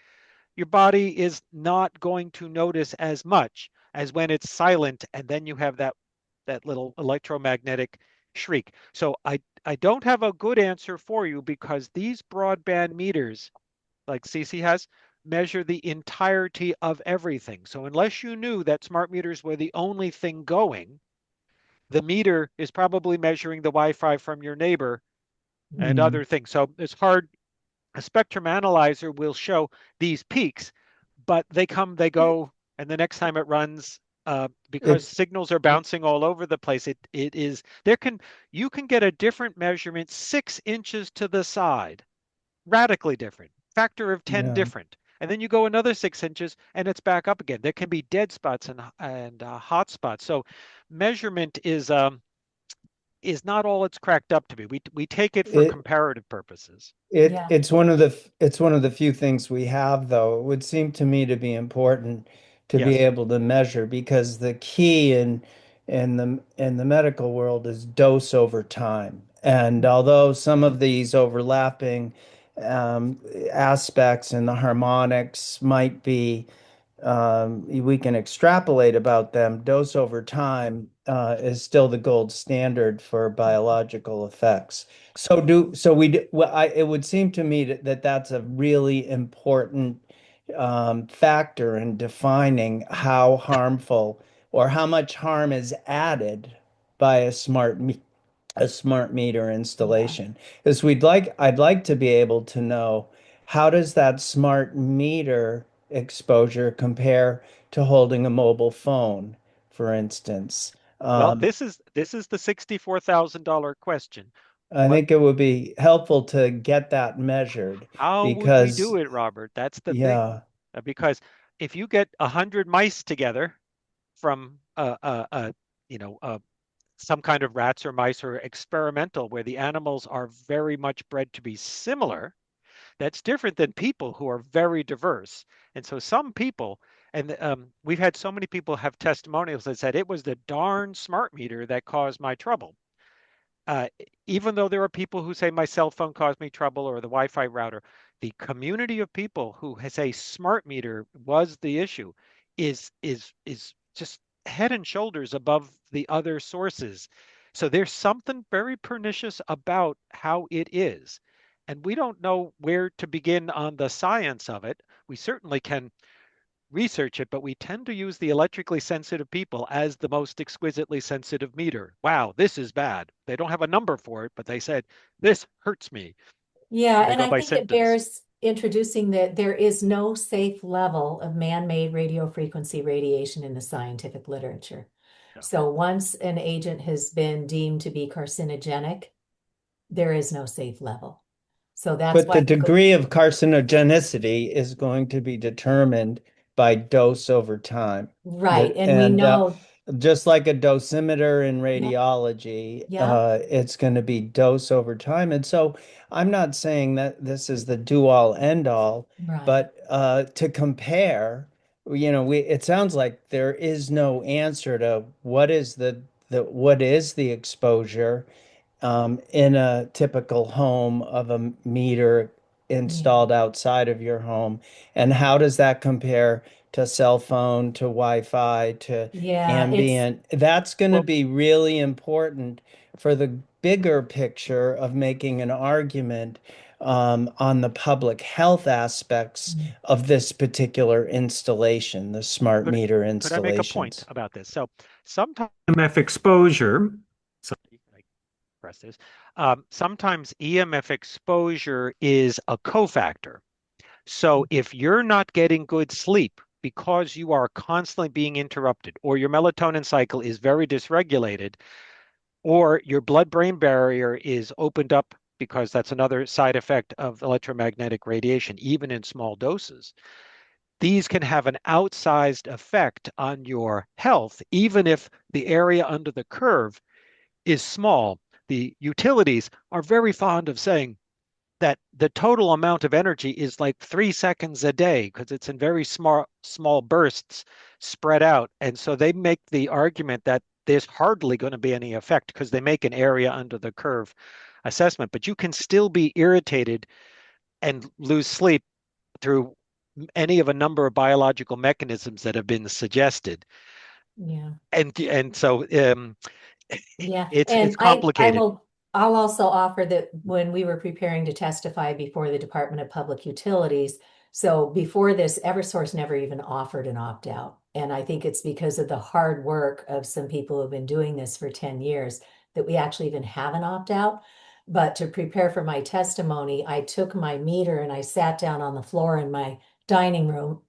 your body is not going to notice as much as when it's silent, and then you have that little electromagnetic shriek. So I don't have a good answer for you because these broadband meters like Cece has, measure the entirety of everything. So unless you knew that smart meters were the only thing going, the meter is probably measuring the Wi-Fi from your neighbor and
Hmm.
other things. So it's hard. A spectrum analyzer will show these peaks, but they come, they go, and the next time it runs, because
It's
signals are bouncing all over the place, it is you can get a different measurement 6 inches to the side radically different, factor of 10
Yeah.
different. And then you go another 6 inches and it's back up again. There can be dead spots and hot spots. So measurement is not all it's cracked up to be. We take it for
It
comparative purposes.
Yeah.
it's one of the few things we have, though. It would seem to me to be important to be
Yes.
able to measure, because the key in the medical world is dose over time. And although some of these overlapping aspects and the harmonics might be, we can extrapolate about them, dose over time is still the gold standard for biological effects. It would seem to me that that's a really important factor in defining how harmful or how much harm is added by a smart meter
Yeah.
installation. Because I'd like to be able to know, how does that smart meter exposure compare to holding a mobile phone, for instance?
Well,
Um,
this is the $64,000 question.
I
What
think it would be helpful to get that measured,
How would we
because
do it, Robert? That's the thing.
yeah,
Because if you get 100 mice together from some kind of rats or mice or experimental where the animals are very much bred to be similar, that's different than people who are very diverse. And so some people, and we've had so many people have testimonials that said it was the darn smart meter that caused my trouble. Uh, Even though there are people who say my cell phone caused me trouble or the Wi-Fi router, the community of people who has a smart meter was the issue is just head and shoulders above the other sources. So there's something very pernicious about how it is. And we don't know where to begin on the science of it. We certainly can research it, but we tend to use the electrically sensitive people as the most exquisitely sensitive meter. Wow, this is bad. They don't have a number for it, but they said, this hurts me.
Yeah,
They
and
go
I
by
think it
symptoms.
bears introducing that there is no safe level of man-made radio frequency radiation in the scientific literature.
Yeah.
So once an agent has been deemed to be carcinogenic, there is no safe level. So that's
but
why
the
we go,
degree of carcinogenicity is going to be determined by dose over time.
right.
That
And we
and
know,
Just like a dosimeter in
yep,
radiology,
yep,
it's going to be dose over time. And so I'm not saying that this is the do all end all,
right.
but to compare, it sounds like there is no answer to what is the exposure in a typical home of a meter
Yeah.
installed outside of your home? And how does that compare to cell phone, to Wi-Fi, to
Yeah, it's
ambient? That's going to
Well,
be really important for the bigger picture of making an argument on the public health aspects of this particular installation, the smart
could
meter
could I make a point
installations.
about this? So sometimes EMF exposure, so I press this. Sometimes EMF exposure is a cofactor. So if you're not getting good sleep because you are constantly being interrupted, or your melatonin cycle is very dysregulated, or your blood-brain barrier is opened up because that's another side effect of electromagnetic radiation, even in small doses, these can have an outsized effect on your health, even if the area under the curve is small. The utilities are very fond of saying that the total amount of energy is like 3 seconds a day because it's in very small bursts spread out. And so they make the argument that there's hardly going to be any effect because they make an area under the curve assessment, but you can still be irritated and lose sleep through any of a number of biological mechanisms that have been suggested.
yeah.
And so
Yeah,
it's
and I
complicated.
will I'll also offer that when we were preparing to testify before the Department of Public Utilities, so before this, Eversource never even offered an opt-out. And I think it's because of the hard work of some people who've been doing this for 10 years that we actually even have an opt-out. But to prepare for my testimony, I took my meter and I sat down on the floor in my dining room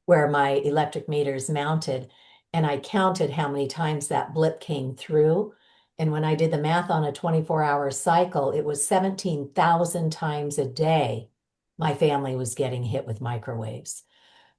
where my electric meter is mounted, and I counted how many times that blip came through. And when I did the math on a 24-hour cycle, it was 17,000 times a day my family was getting hit with microwaves.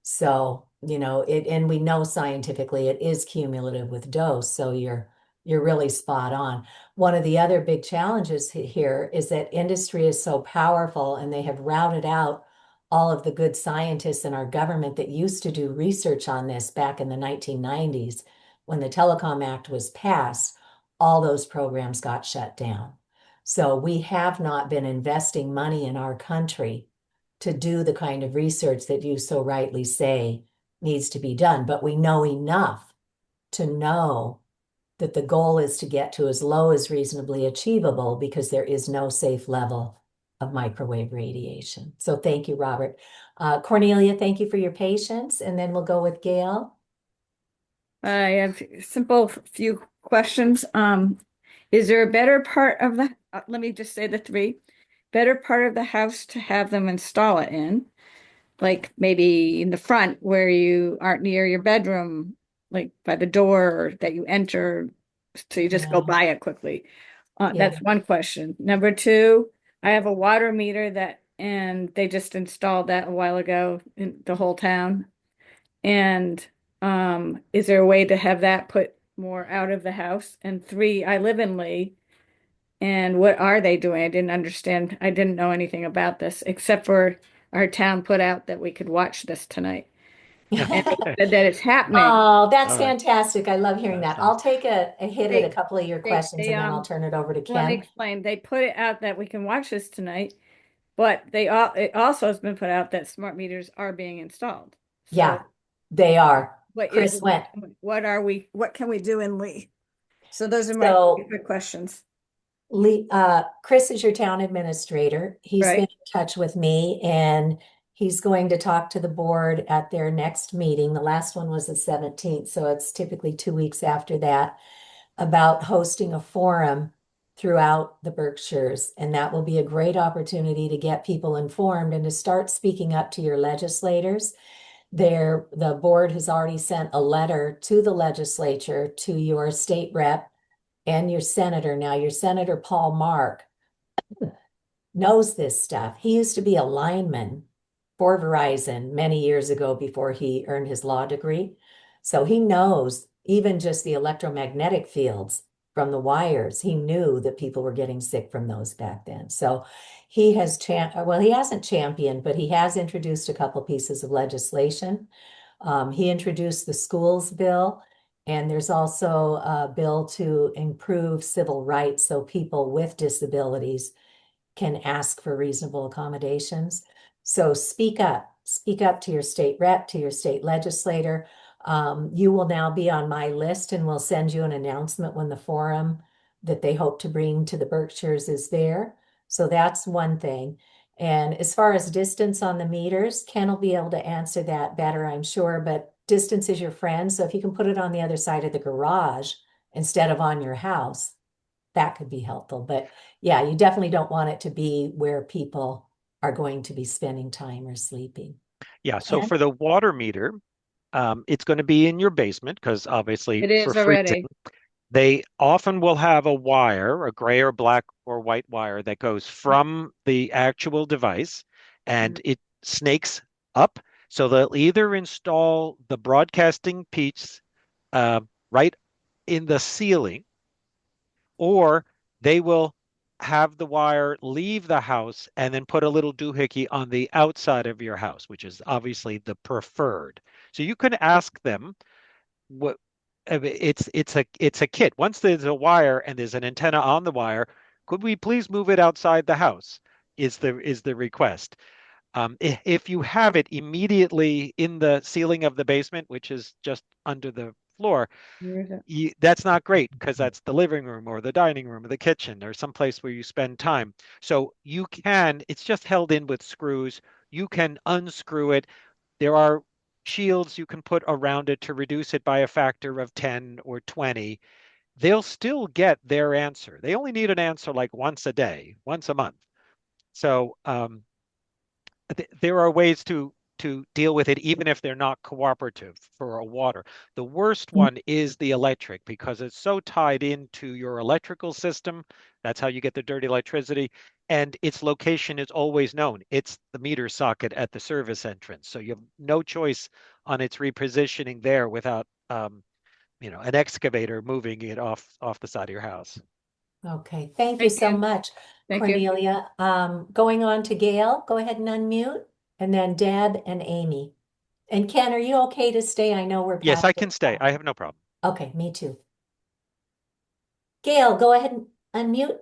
So, and we know scientifically it is cumulative with dose, so you're really spot on. One of the other big challenges here is that industry is so powerful and they have routed out all of the good scientists in our government that used to do research on this back in the 1990s when the Telecom Act was passed. All those programs got shut down. So we have not been investing money in our country to do the kind of research that you so rightly say needs to be done. But we know enough to know that the goal is to get to as low as reasonably achievable because there is no safe level of microwave radiation. So thank you, Robert. Cornelia, thank you for your patience. And then we'll go with Gail.
I have simple few questions. Is there a better part of the, let me just say the three, better part of the house to have them install it in? Like maybe in the front where you aren't near your bedroom, like by the door that you enter, so you just go
Yeah.
by it quickly.
Yeah.
That's one question. Number two, I have a water meter and they just installed that a while ago in the whole town. And is there a way to have that put more out of the house? And three, I live in Lee, and what are they doing? I didn't understand. I didn't know anything about this, except for our town put out that we could watch this tonight. And they said that it's happening.
Oh, that's
All right.
fantastic. I love hearing
That's
that.
nice.
I'll take a hit at a couple of your questions
They
and then I'll turn it over to
let me
Ken.
explain. They put it out that we can watch this tonight, but it also has been put out that smart meters are being installed.
Yeah,
So
they are.
what
Chris went.
what can we do in Lee? So those are my
So
good questions.
Chris is your town administrator. He's been
Right.
in touch with me and he's going to talk to the board at their next meeting. The last one was the 17th, so it's typically 2 weeks after that, about hosting a forum throughout the Berkshires. And that will be a great opportunity to get people informed and to start speaking up to your legislators. The board has already sent a letter to the legislature, to your state rep and your senator. Now, your Senator Paul Mark knows this stuff. He used to be a lineman for Verizon many years ago before he earned his law degree. So he knows even just the electromagnetic fields from the wires. He knew that people were getting sick from those back then. So he he hasn't championed, but he has introduced a couple pieces of legislation. He introduced the schools bill. And there's also a bill to improve civil rights so people with disabilities can ask for reasonable accommodations. So speak up to your state rep, to your state legislator. You will now be on my list and we'll send you an announcement when the forum that they hope to bring to the Berkshires is there. So that's one thing. And as far as distance on the meters, Ken will be able to answer that better, I'm sure, but distance is your friend. So if you can put it on the other side of the garage instead of on your house, that could be helpful. But yeah, you definitely don't want it to be where people are going to be spending time or sleeping.
Yeah. So
Ken?
for the water meter, it's going to be in your basement because obviously
It
for
is
freezing,
already.
they often will have a wire, a gray or black or white wire that goes from the actual device and it snakes up. So they'll either install the broadcasting piece uh, right in the ceiling, or they will have the wire leave the house and then put a little doohickey on the outside of your house, which is obviously the preferred. So you can ask them what it's a kit. Once there's a wire and there's an antenna on the wire, could we please move it outside the house? Is the request. If you have it immediately in the ceiling of the basement, which is just under the floor, that's not great because that's the living room or the dining room or the kitchen or someplace where you spend time. So it's just held in with screws. You can unscrew it. There are shields you can put around it to reduce it by a factor of 10 or 20. They'll still get their answer. They only need an answer like once a day, once a month. So there are ways to to deal with it, even if they're not cooperative for a water. The worst one is the electric because it's so tied into your electrical system. That's how you get the dirty electricity. And its location is always known. It's the meter socket at the service entrance. So you have no choice on its repositioning there without, an excavator moving it off the side of your house.
Okay, thank you
Thank
so
you.
much,
Thank you.
Cornelia. Going on to Gail, go ahead and unmute, and then Deb and Amy. And Ken, are you okay to stay? I know we're
Yes,
past
I
the
can stay. I have no problem.
Okay, me too. Gail, go ahead and unmute.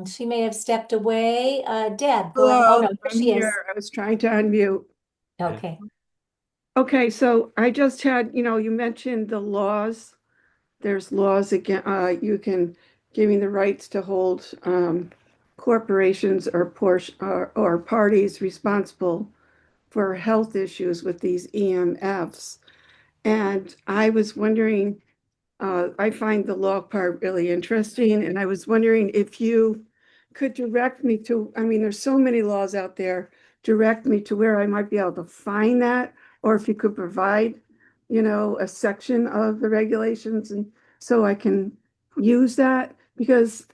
She may have stepped away. Deb, go ahead. Oh,
Hello,
no, here
I'm
she is.
here. I was trying to unmute.
Okay.
Okay, so I just had, you mentioned the laws. There's laws again, you can giving the rights to hold corporations or portion or parties responsible for health issues with these EMFs. And I was wondering, I find the law part really interesting, and I was wondering if you could direct me to, I mean, there's so many laws out there, direct me to where I might be able to find that, or if you could provide, a section of the regulations and so I can use that, because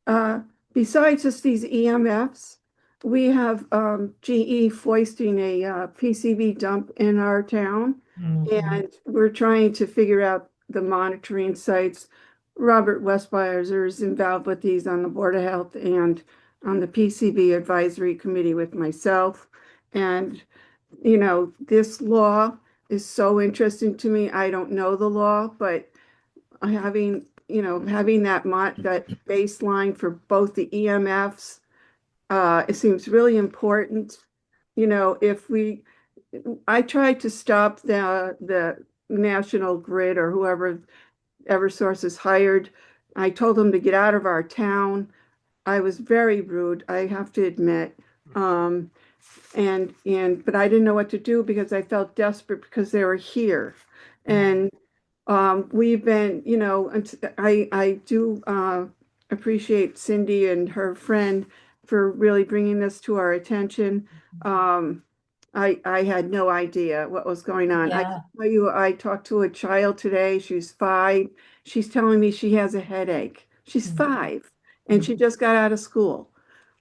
uh, besides just these EMFs, we have GE foisting a PCB dump in our town, and we're trying to figure out the monitoring sites. Robert Westbyers is involved with these on the Board of Health and on the PCB Advisory Committee with myself. And, this law is so interesting to me. I don't know the law, but having that baseline for both the EMFs, it seems really important. If I tried to stop the National Grid or whoever Eversource has hired. I told them to get out of our town. I was very rude, I have to admit. But I didn't know what to do because I felt desperate because they were here. And we've been, I do appreciate Cindy and her friend for really bringing this to our attention. I had no idea what was going on. I
Yeah.
can tell you, I talked to a child today. She's 5. She's telling me she has a headache. She's 5, and she just got out of school.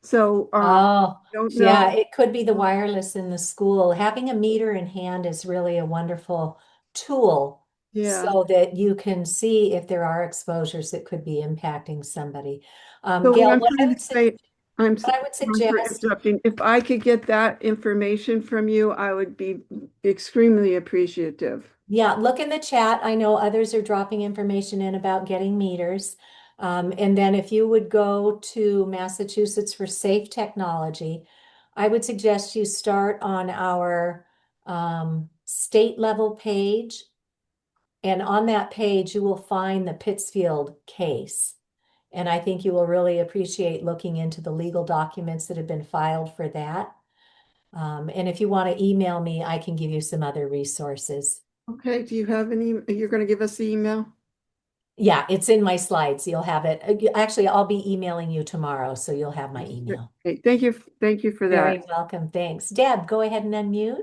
So
Oh,
don't
yeah,
know.
it could be the wireless in the school. Having a meter in hand is really a wonderful tool
Yeah.
so that you can see if there are exposures that could be impacting somebody.
So what
Gail,
I'm trying to say,
what I would
sorry for
suggest,
interrupting. If I could get that information from you, I would be extremely appreciative.
yeah, look in the chat. I know others are dropping information in about getting meters. And then if you would go to Massachusetts for Safe Technology, I would suggest you start on our state level page. And on that page, you will find the Pittsfield case. And I think you will really appreciate looking into the legal documents that have been filed for that. And if you want to email me, I can give you some other resources.
Okay, do you have any, you're going to give us the email?
Yeah, it's in my slides. You'll have it. Actually, I'll be emailing you tomorrow, so you'll have my email.
Okay, thank you. Thank you for
Very
that.
welcome. Thanks. Deb, go ahead and unmute.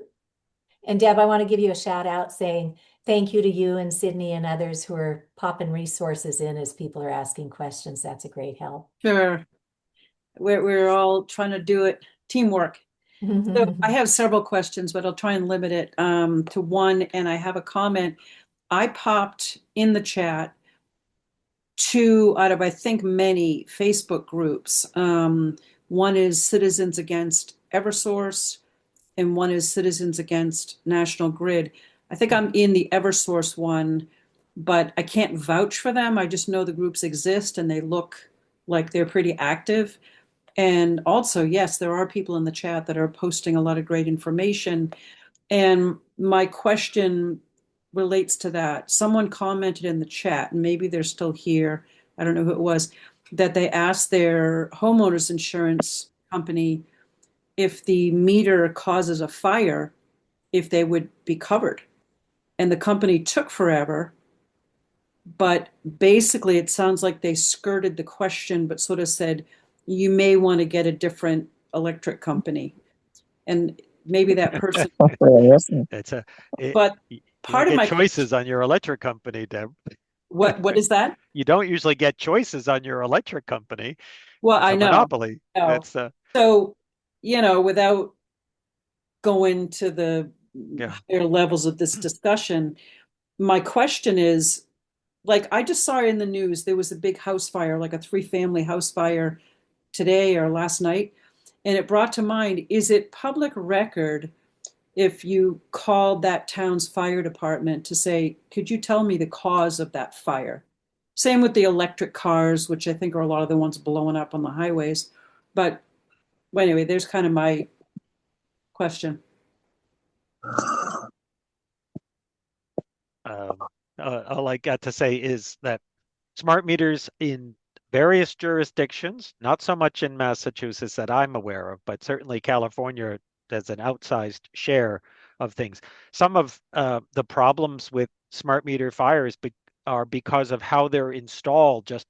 And Deb, I want to give you a shout out saying thank you to you and Sydney and others who are popping resources in as people are asking questions. That's a great help.
Sure. We're all trying to do it teamwork. So I have several questions, but I'll try and limit it to one. And I have a comment. I popped in the chat 2 out of, I think, many Facebook groups. One is Citizens Against Eversource, and one is Citizens Against National Grid. I think I'm in the Eversource one, but I can't vouch for them. I just know the groups exist and they look like they're pretty active. And also, yes, there are people in the chat that are posting a lot of great information. And my question relates to that. Someone commented in the chat, and maybe they're still here, I don't know who it was, that they asked their homeowners insurance company if the meter causes a fire, if they would be covered. And the company took forever, but basically it sounds like they skirted the question, but sort of said, you may want to get a different electric company. And maybe that person,
It's a it,
but
you don't
part of
get
my question,
choices on your electric company, Deb.
what is that?
You don't usually get choices on your electric company.
Well,
It's
I
a
know.
monopoly.
No.
It's
So, without going to the
yeah.
higher levels of this discussion, my question is, like, I just saw in the news there was a big house fire, like a three-family house fire today or last night, and it brought to mind, is it public record if you called that town's fire department to say, could you tell me the cause of that fire? Same with the electric cars, which I think are a lot of the ones blowing up on the highways. But anyway, there's kind of my question.
Um, all I got to say is that smart meters in various jurisdictions, not so much in Massachusetts that I'm aware of, but certainly California has an outsized share of things. Some of the problems with smart meter fires are because of how they're installed, just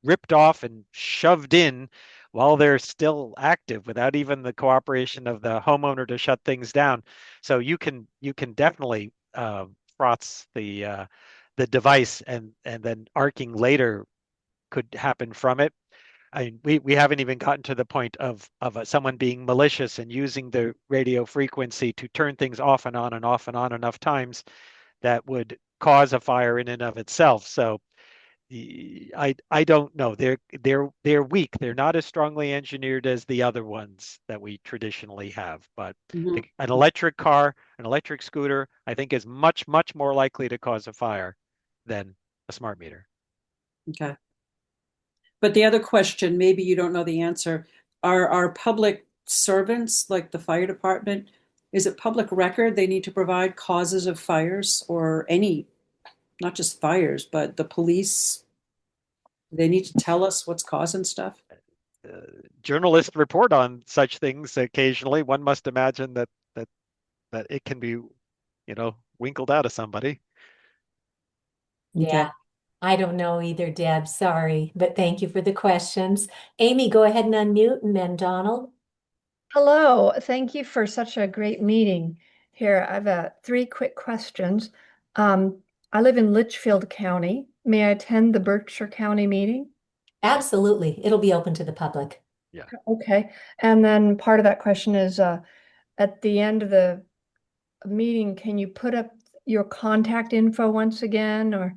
ripped off and shoved in while they're still active without even the cooperation of the homeowner to shut things down. So you can definitely froth the device, and then arcing later could happen from it. I mean, we haven't even gotten to the point of someone being malicious and using the radio frequency to turn things off and on and off and on enough times that would cause a fire in and of itself. So I don't know. They're weak. They're not as strongly engineered as the other ones that we traditionally have. But
Mhm.
an electric car, an electric scooter, I think is much more likely to cause a fire than a smart meter.
Okay. But the other question, maybe you don't know the answer, are public servants like the fire department, is it public record they need to provide causes of fires or any, not just fires, but the police, they need to tell us what's causing stuff?
Uh, Journalists report on such things occasionally. One must imagine that it can be, winkled out of somebody.
Okay.
Yeah, I don't know either, Deb. Sorry, but thank you for the questions. Amy, go ahead and unmute, and then Donald.
Hello, thank you for such a great meeting here. I've three quick questions. Um, I live in Litchfield County. May I attend the Berkshire County meeting?
Absolutely. It'll be open to the public.
Yeah.
Okay. And then part of that question is at the end of the meeting, can you put up your contact info once again or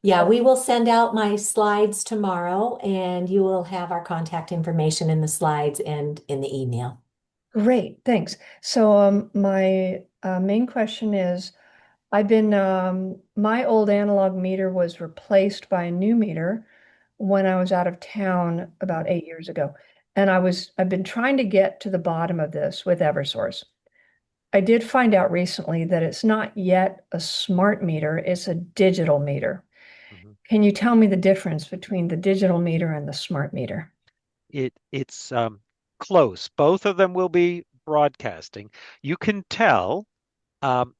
Yeah, we will send out my slides tomorrow, and you will have our contact information in the slides and in the email.
Great, thanks. So my main question is my old analog meter was replaced by a new meter when I was out of town about 8 years ago. And I've been trying to get to the bottom of this with Eversource. I did find out recently that it's not yet a smart meter, it's a digital meter.
Mhm.
Can you tell me the difference between the digital meter and the smart meter?
It's close. Both of them will be broadcasting. You can tell um,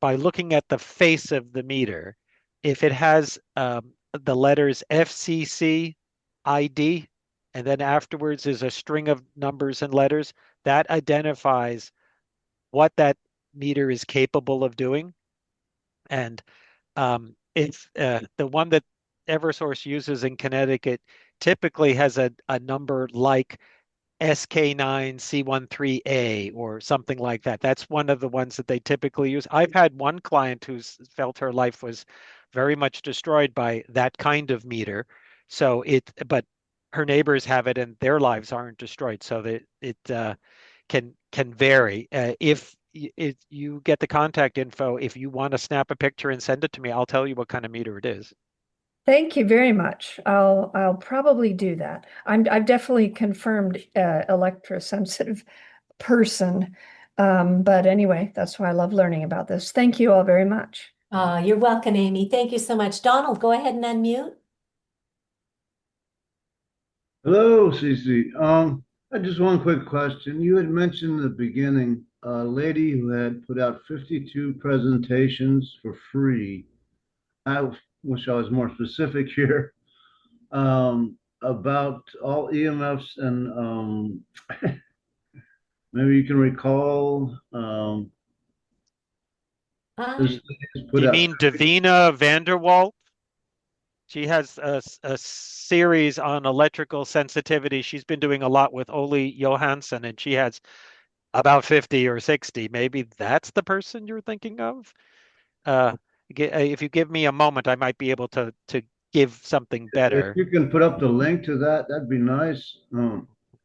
by looking at the face of the meter if it has the letters FCC ID, and then afterwards is a string of numbers and letters. That identifies what that meter is capable of doing. And if the one that Eversource uses in Connecticut typically has a number like SK9C13A or something like that. That's one of the ones that they typically use. I've had one client who's felt her life was very much destroyed by that kind of meter. But her neighbors have it and their lives aren't destroyed. So that it can vary. If you get the contact info, if you want to snap a picture and send it to me, I'll tell you what kind of meter it is.
Thank you very much. I'll probably do that. I've definitely confirmed electrosensitive person. But anyway, that's why I love learning about this. Thank you all very much.
You're welcome, Amy. Thank you so much. Donald, go ahead and unmute.
Hello, Cece. I just one quick question. You had mentioned in the beginning a lady who had put out 52 presentations for free. I wish I was more specific here. about all EMFs and maybe you can recall this
Um,
lady's
Do
put
you
out.
mean Davina Vanderwalt? She has a series on electrical sensitivity. She's been doing a lot with Ole Johansson, and she has about 50 or 60. Maybe that's the person you're thinking of. Uh, if you give me a moment, I might be able to give something
If
better.
you can put up the link to that, that'd be nice.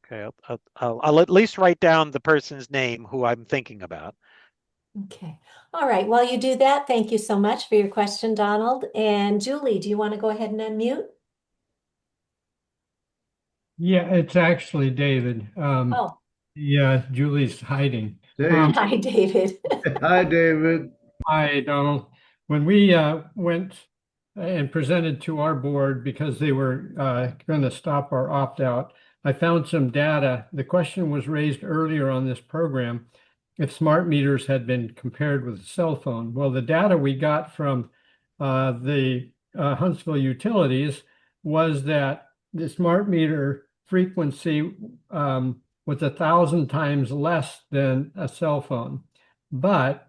Okay, I'll at least write down the person's name who I'm thinking about.
okay. All right. While you do that, thank you so much for your question, Donald. And Julie, do you want to go ahead and unmute?
Yeah, it's actually David.
Oh,
Yeah, Julie's hiding.
Dave,
hi, David.
hi, David.
Hi, Donald. When we went and presented to our board because they were going to stop our opt-out, I found some data. The question was raised earlier on this program if smart meters had been compared with a cell phone. Well, the data we got from the Huntsville utilities was that the smart meter frequency was 1,000 times less than a cell phone. But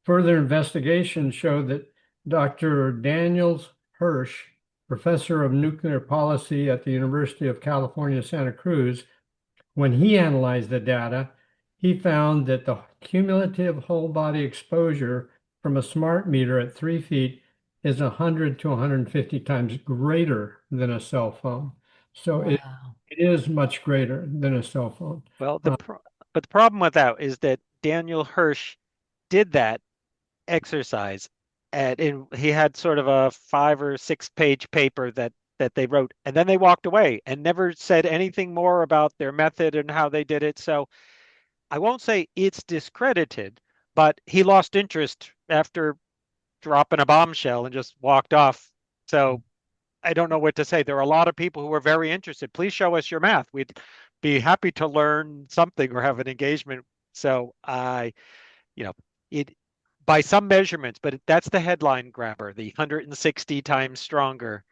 further investigation showed that Dr. Daniels Hirsch, professor of nuclear policy at the University of California, Santa Cruz, when he analyzed the data, he found that the cumulative whole body exposure from a smart meter at 3 feet is 100 to 150 times greater than a cell phone. So
Wow.
it is much greater than a cell phone.
Well, but the problem with that is that Daniel Hirsch did that exercise and he had sort of a 5 or 6 page paper that they wrote, and then they walked away and never said anything more about their method and how they did it. So I won't say it's discredited, but he lost interest after dropping a bombshell and just walked off. So I don't know what to say. There are a lot of people who are very interested. Please show us your math. We'd be happy to learn something or have an engagement. So you know, it by some measurements, but that's the headline grabber, the 160 times stronger,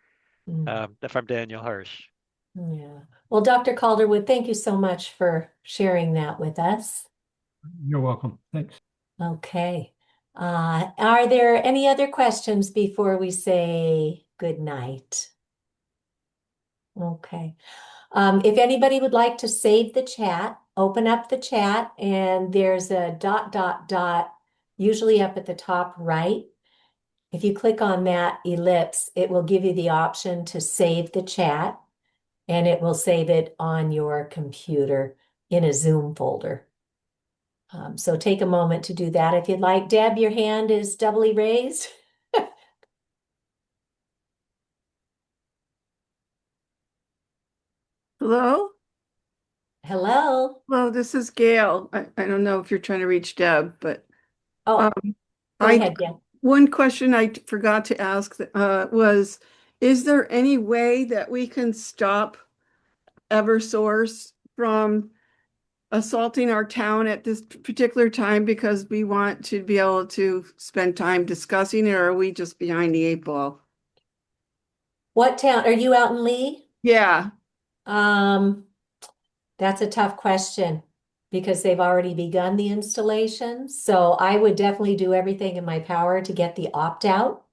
Mm,
from Daniel Hirsch.
yeah. Well, Dr. Calderwood, thank you so much for sharing that with us.
You're welcome. Thanks.
Okay. Are there any other questions before we say good night? Okay. If anybody would like to save the chat, open up the chat and there's a dot, dot, dot, usually up at the top right. If you click on that ellipse, it will give you the option to save the chat and it will save it on your computer in a Zoom folder. So take a moment to do that if you'd like. Deb, your hand is doubly raised.
Hello?
Hello.
Hello, this is Gail. I don't know if you're trying to reach Deb, but
Oh,
um,
go
I
ahead, Deb.
one question I forgot to ask was, is there any way that we can stop Eversource from assaulting our town at this particular time because we want to be able to spend time discussing it, or are we just behind the eight ball?
What town? Are you out in Lee?
Yeah,
Um, that's a tough question because they've already begun the installation. So I would definitely do everything in my power to get the opt-out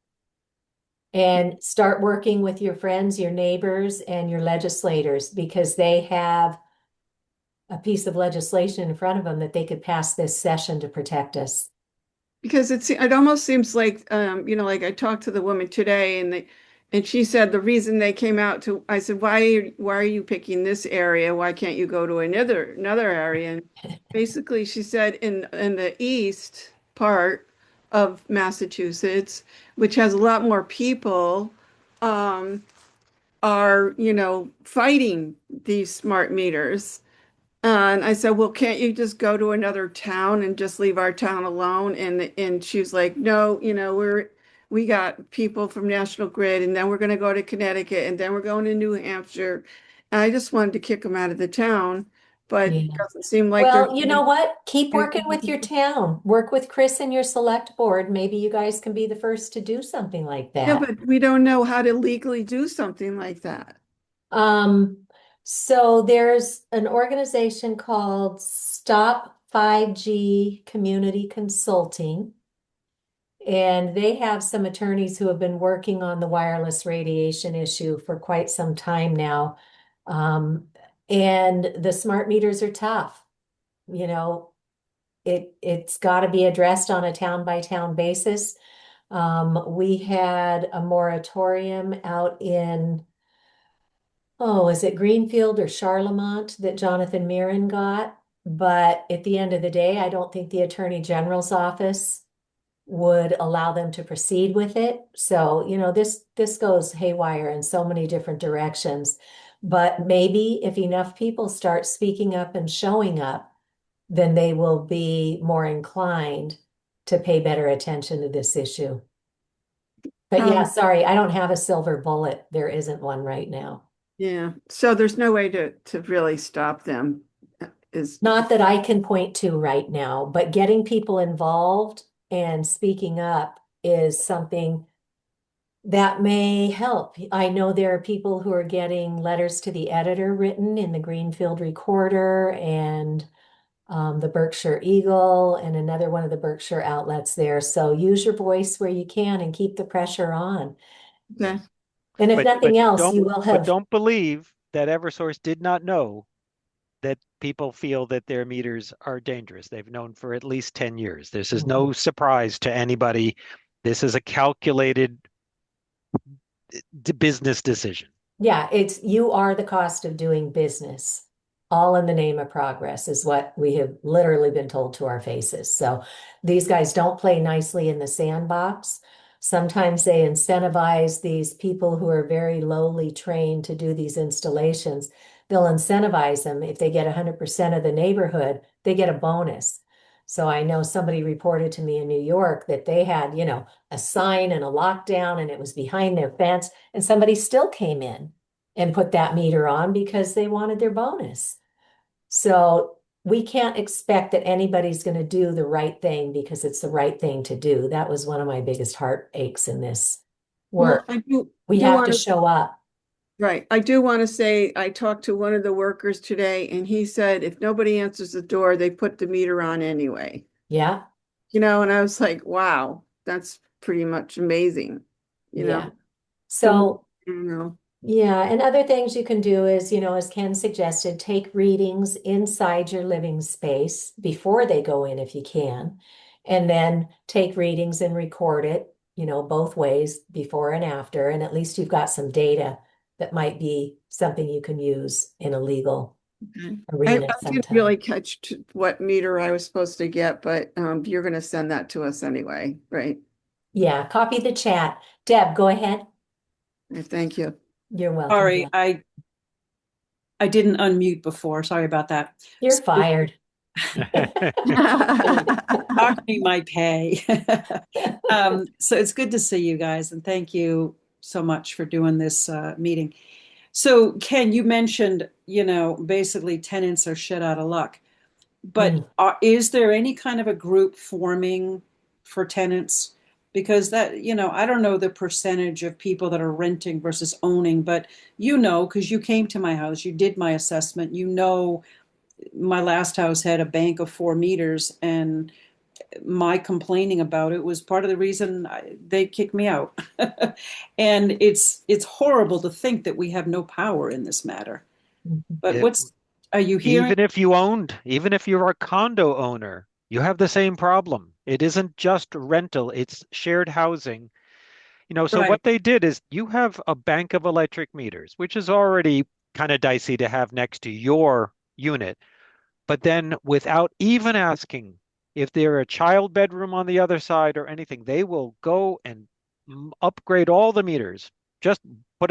and start working with your friends, your neighbors, and your legislators because they have a piece of legislation in front of them that they could pass this session to protect us.
because it almost seems like like I talked to the woman today and she said the reason they came out to I said why are you picking this area, why can't you go to another area, and basically she said in the east part of Massachusetts, which has a lot more people, um are fighting these smart meters. And I said, well, can't you just go to another town and just leave our town alone? And she was like, no, we got people from National Grid, and then we're going to go to Connecticut, and then we're going to New Hampshire. And I just wanted to kick them out of the town, but it
Yeah.
doesn't seem like they're
Well, you know what? Keep working with your town. Work with Chris and your select board. Maybe you guys can be the first to do something like
Yeah,
that.
but we don't know how to legally do something like that.
Um, so there's an organization called Stop 5G Community Consulting, and they have some attorneys who have been working on the wireless radiation issue for quite some time now. Um, and the smart meters are tough. You know, it's got to be addressed on a town by town basis. We had a moratorium out in, oh, is it Greenfield or Charlemont that Jonathan Mirren got? But at the end of the day, I don't think the Attorney General's office would allow them to proceed with it. So, this goes haywire in so many different directions. But maybe if enough people start speaking up and showing up, then they will be more inclined to pay better attention to this issue. But yeah, sorry, I don't have a silver bullet. There isn't one right now.
Yeah. So there's no way to really stop them. Is
Not that I can point to right now, but getting people involved and speaking up is something that may help. I know there are people who are getting letters to the editor written in the Greenfield Recorder and the Berkshire Eagle and another one of the Berkshire outlets there. So use your voice where you can and keep the pressure on.
okay.
And if
But
nothing else, you
don't
will
but
have,
don't believe that Eversource did not know that people feel that their meters are dangerous. They've known for at least 10 years. This is no surprise to anybody. This is a calculated business decision.
yeah, you are the cost of doing business. All in the name of progress is what we have literally been told to our faces. So these guys don't play nicely in the sandbox. Sometimes they incentivize these people who are very lowly trained to do these installations. They'll incentivize them. If they get 100% of the neighborhood, they get a bonus. So I know somebody reported to me in New York that they had, a sign and a lockdown and it was behind their fence, and somebody still came in and put that meter on because they wanted their bonus. So we can't expect that anybody's going to do the right thing because it's the right thing to do. That was one of my biggest heartaches in this
Well,
work.
I do
We
do
have
want
to
to
show up.
right. I do want to say I talked to one of the workers today, and he said if nobody answers the door, they put the meter on anyway.
Yeah,
And I was like, wow, that's pretty much amazing. You
yeah.
know, some,
So
you know,
yeah, and other things you can do is, as Ken suggested, take readings inside your living space before they go in if you can, and then take readings and record it, both ways, before and after, and at least you've got some data that might be something you can use in a legal
okay. I
arena
didn't
sometime.
really catch what meter I was supposed to get, but you're going to send that to us anyway, right?
Yeah, copy the chat. Deb, go ahead.
Thank you.
You're welcome,
Sorry,
Deb.
I didn't unmute before. Sorry about that.
You're
So,
fired.
talk me my pay. So it's good to see you guys, and thank you so much for doing this meeting. So, Ken, you mentioned, basically tenants are shit out of luck. But
Mm.
is there any kind of a group forming for tenants? Because that, I don't know the percentage of people that are renting versus owning, but because you came to my house, you did my assessment, my last house had a bank of 4 meters, and my complaining about it was part of the reason they kicked me out. And it's horrible to think that we have no power in this matter. But
It,
are you hearing?
even if you're a condo owner, you have the same problem. It isn't just rental, it's shared housing. So
Right,
what they did is you have a bank of electric meters, which is already kind of dicey to have next to your unit. But then without even asking if they're a child bedroom on the other side or anything, they will go and upgrade all the meters. Just put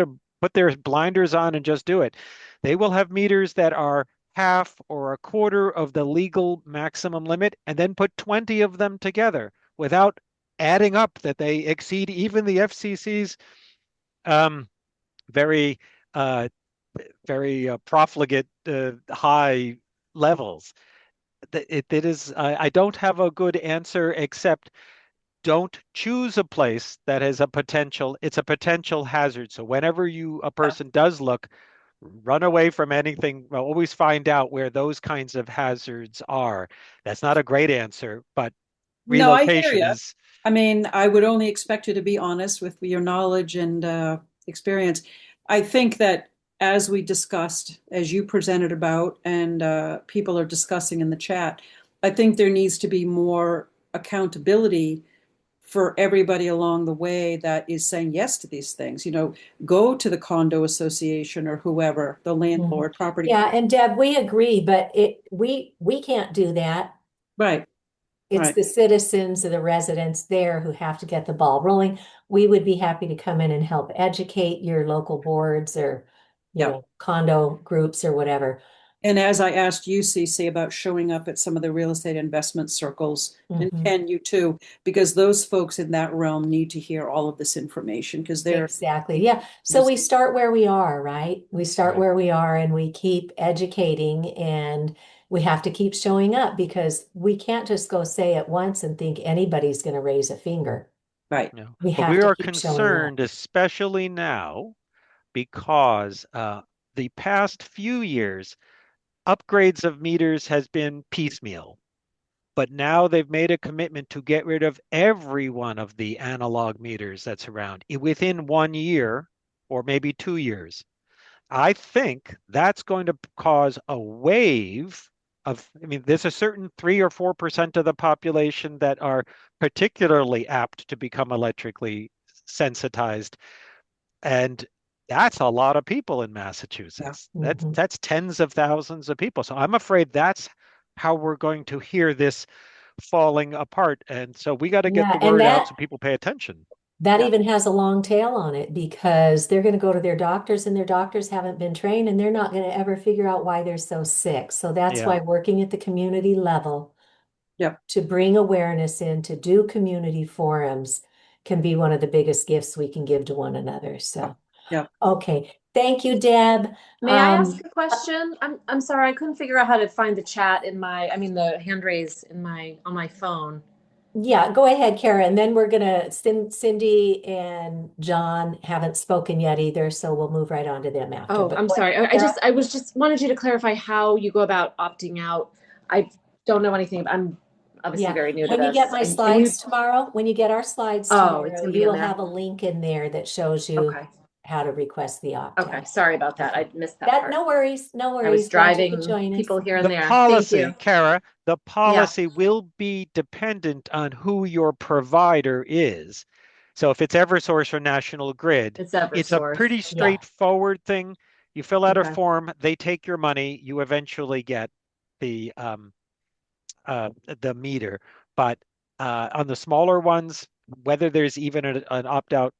their blinders on and just do it. They will have meters that are half or a quarter of the legal maximum limit and then put 20 of them together without adding up that they exceed even the FCC's um, very uh, very profligate high levels. It is, I don't have a good answer except don't choose a place that has it's a potential hazard. So whenever a person does look, run away from anything. Well, always find out where those kinds of hazards are. That's not a great answer, but
No, I hear
relocation
you.
is,
I mean, I would only expect you to be honest with your knowledge and experience. I think that as we discussed, as you presented about, and people are discussing in the chat, I think there needs to be more accountability for everybody along the way that is saying yes to these things. Go to the condo association or whoever, the landlord, property.
Yeah, and Deb, we agree, but we can't do that.
Right,
It's
right.
the citizens or the residents there who have to get the ball rolling. We would be happy to come in and help educate your local boards or,
Yeah.
condo groups or whatever.
And as I asked you, Cece, about showing up at some of the real estate investment circles, and Ken, you too, because those folks in that realm need to hear all of this information because they're
Exactly. Yeah. So we start where we are, right? We start
Right.
where we are and we keep educating and we have to keep showing up because we can't just go say it once and think anybody's going to raise a finger.
right.
no.
We
But
have
we
to
are
keep showing up.
concerned, especially now, because the past few years, upgrades of meters has been piecemeal. But now they've made a commitment to get rid of every one of the analog meters that's around within 1 year or maybe 2 years. I think that's going to cause a wave of, I mean, there's a certain 3 or 4% of the population that are particularly apt to become electrically sensitized. And that's a lot of people in
Yeah.
Massachusetts. That's tens of thousands of people. So I'm afraid that's how we're going to hear this falling apart. And so we got to get
Yeah,
the
and
word out
that
so people pay attention.
that
Yeah.
even has a long tail on it because they're going to go to their doctors and their doctors haven't been trained and they're not going to ever figure out why they're so sick. So that's
Yeah.
why working at the community level
Yep.
to bring awareness in, to do community forums can be one of the biggest gifts we can give to one another. So,
Yeah.
okay. Thank you, Deb.
May I ask a question? I'm sorry, I couldn't figure out how to find the chat the hand raise on my phone.
Yeah, go ahead, Kara. And then we're gonna Cindy and John haven't spoken yet either, so we'll move right on to them after.
Oh,
But
I'm
go
sorry.
ahead,
I
Kara.
just I was just wanted you to clarify how you go about opting out. I don't know anything. I'm obviously
Yeah,
very new to
when you get
this.
my
And you
slides tomorrow, when you get our slides
Oh, it's
tomorrow,
gonna
you
be in
will
there.
have a link in there that shows you
Okay.
how to request the
Okay.
opt-out.
Sorry about that.
Okay.
I missed that part.
No worries, no
I was
worries. Glad you could
driving
join us.
people here and
The
there. Thank you.
policy, Kara, the
Yeah.
policy will be dependent on who your provider is. So if it's Eversource or National Grid,
It's
it's a
Eversource.
pretty
Yeah.
straightforward thing. You fill out a
Okay.
form, they take your money, you eventually get the um, the meter. But on the smaller ones, whether there's even an opt-out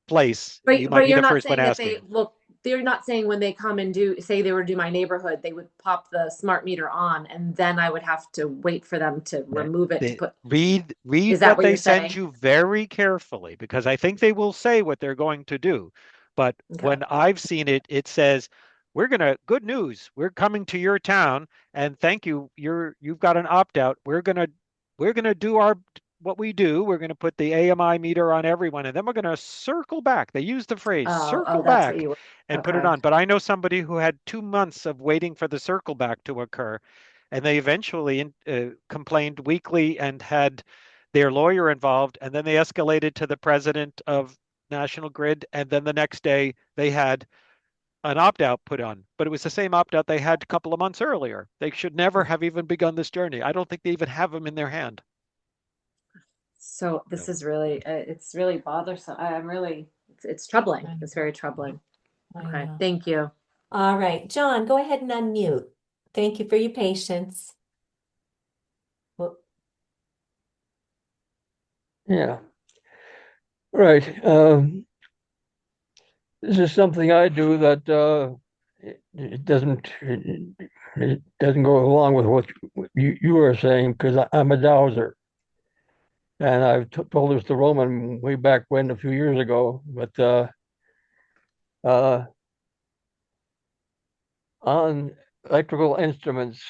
place, you might
But
be
you're
the
not
first one
saying that
asking.
they're not saying when they come and say they were do my neighborhood, they would pop the smart meter on and then I would have to wait for them to remove it to
They
put.
read
Is that
what
what
they
you're
send
saying?
you very carefully because I think they will say what they're going to do. But
Okay.
when I've seen it, it says, good news, we're coming to your town and thank you. You've got an opt-out. We're gonna do what we do. We're gonna put the AMI meter on everyone, and then we're gonna circle back. They use the phrase
Oh,
circle
that's what
back
you were.
and put it
Okay.
on. But I know somebody who had 2 months of waiting for the circle back to occur and they eventually complained weekly and had their lawyer involved, and then they escalated to the president of National Grid, and then the next day they had an opt-out put on, but it was the same opt-out they had a couple of months earlier. They should never have even begun this journey. I don't think they even have them in their hand.
So this
No.
is really, it's really bothersome. It's troubling. It's very troubling.
I
Okay.
know.
Thank you.
All right, John, go ahead and unmute. Thank you for your patience. Well,
Yeah. Right. This is something I do that it doesn't go along with what you are saying because I'm a dowser. And I've told this to Roman way back when a few years ago, but uh, on electrical instruments,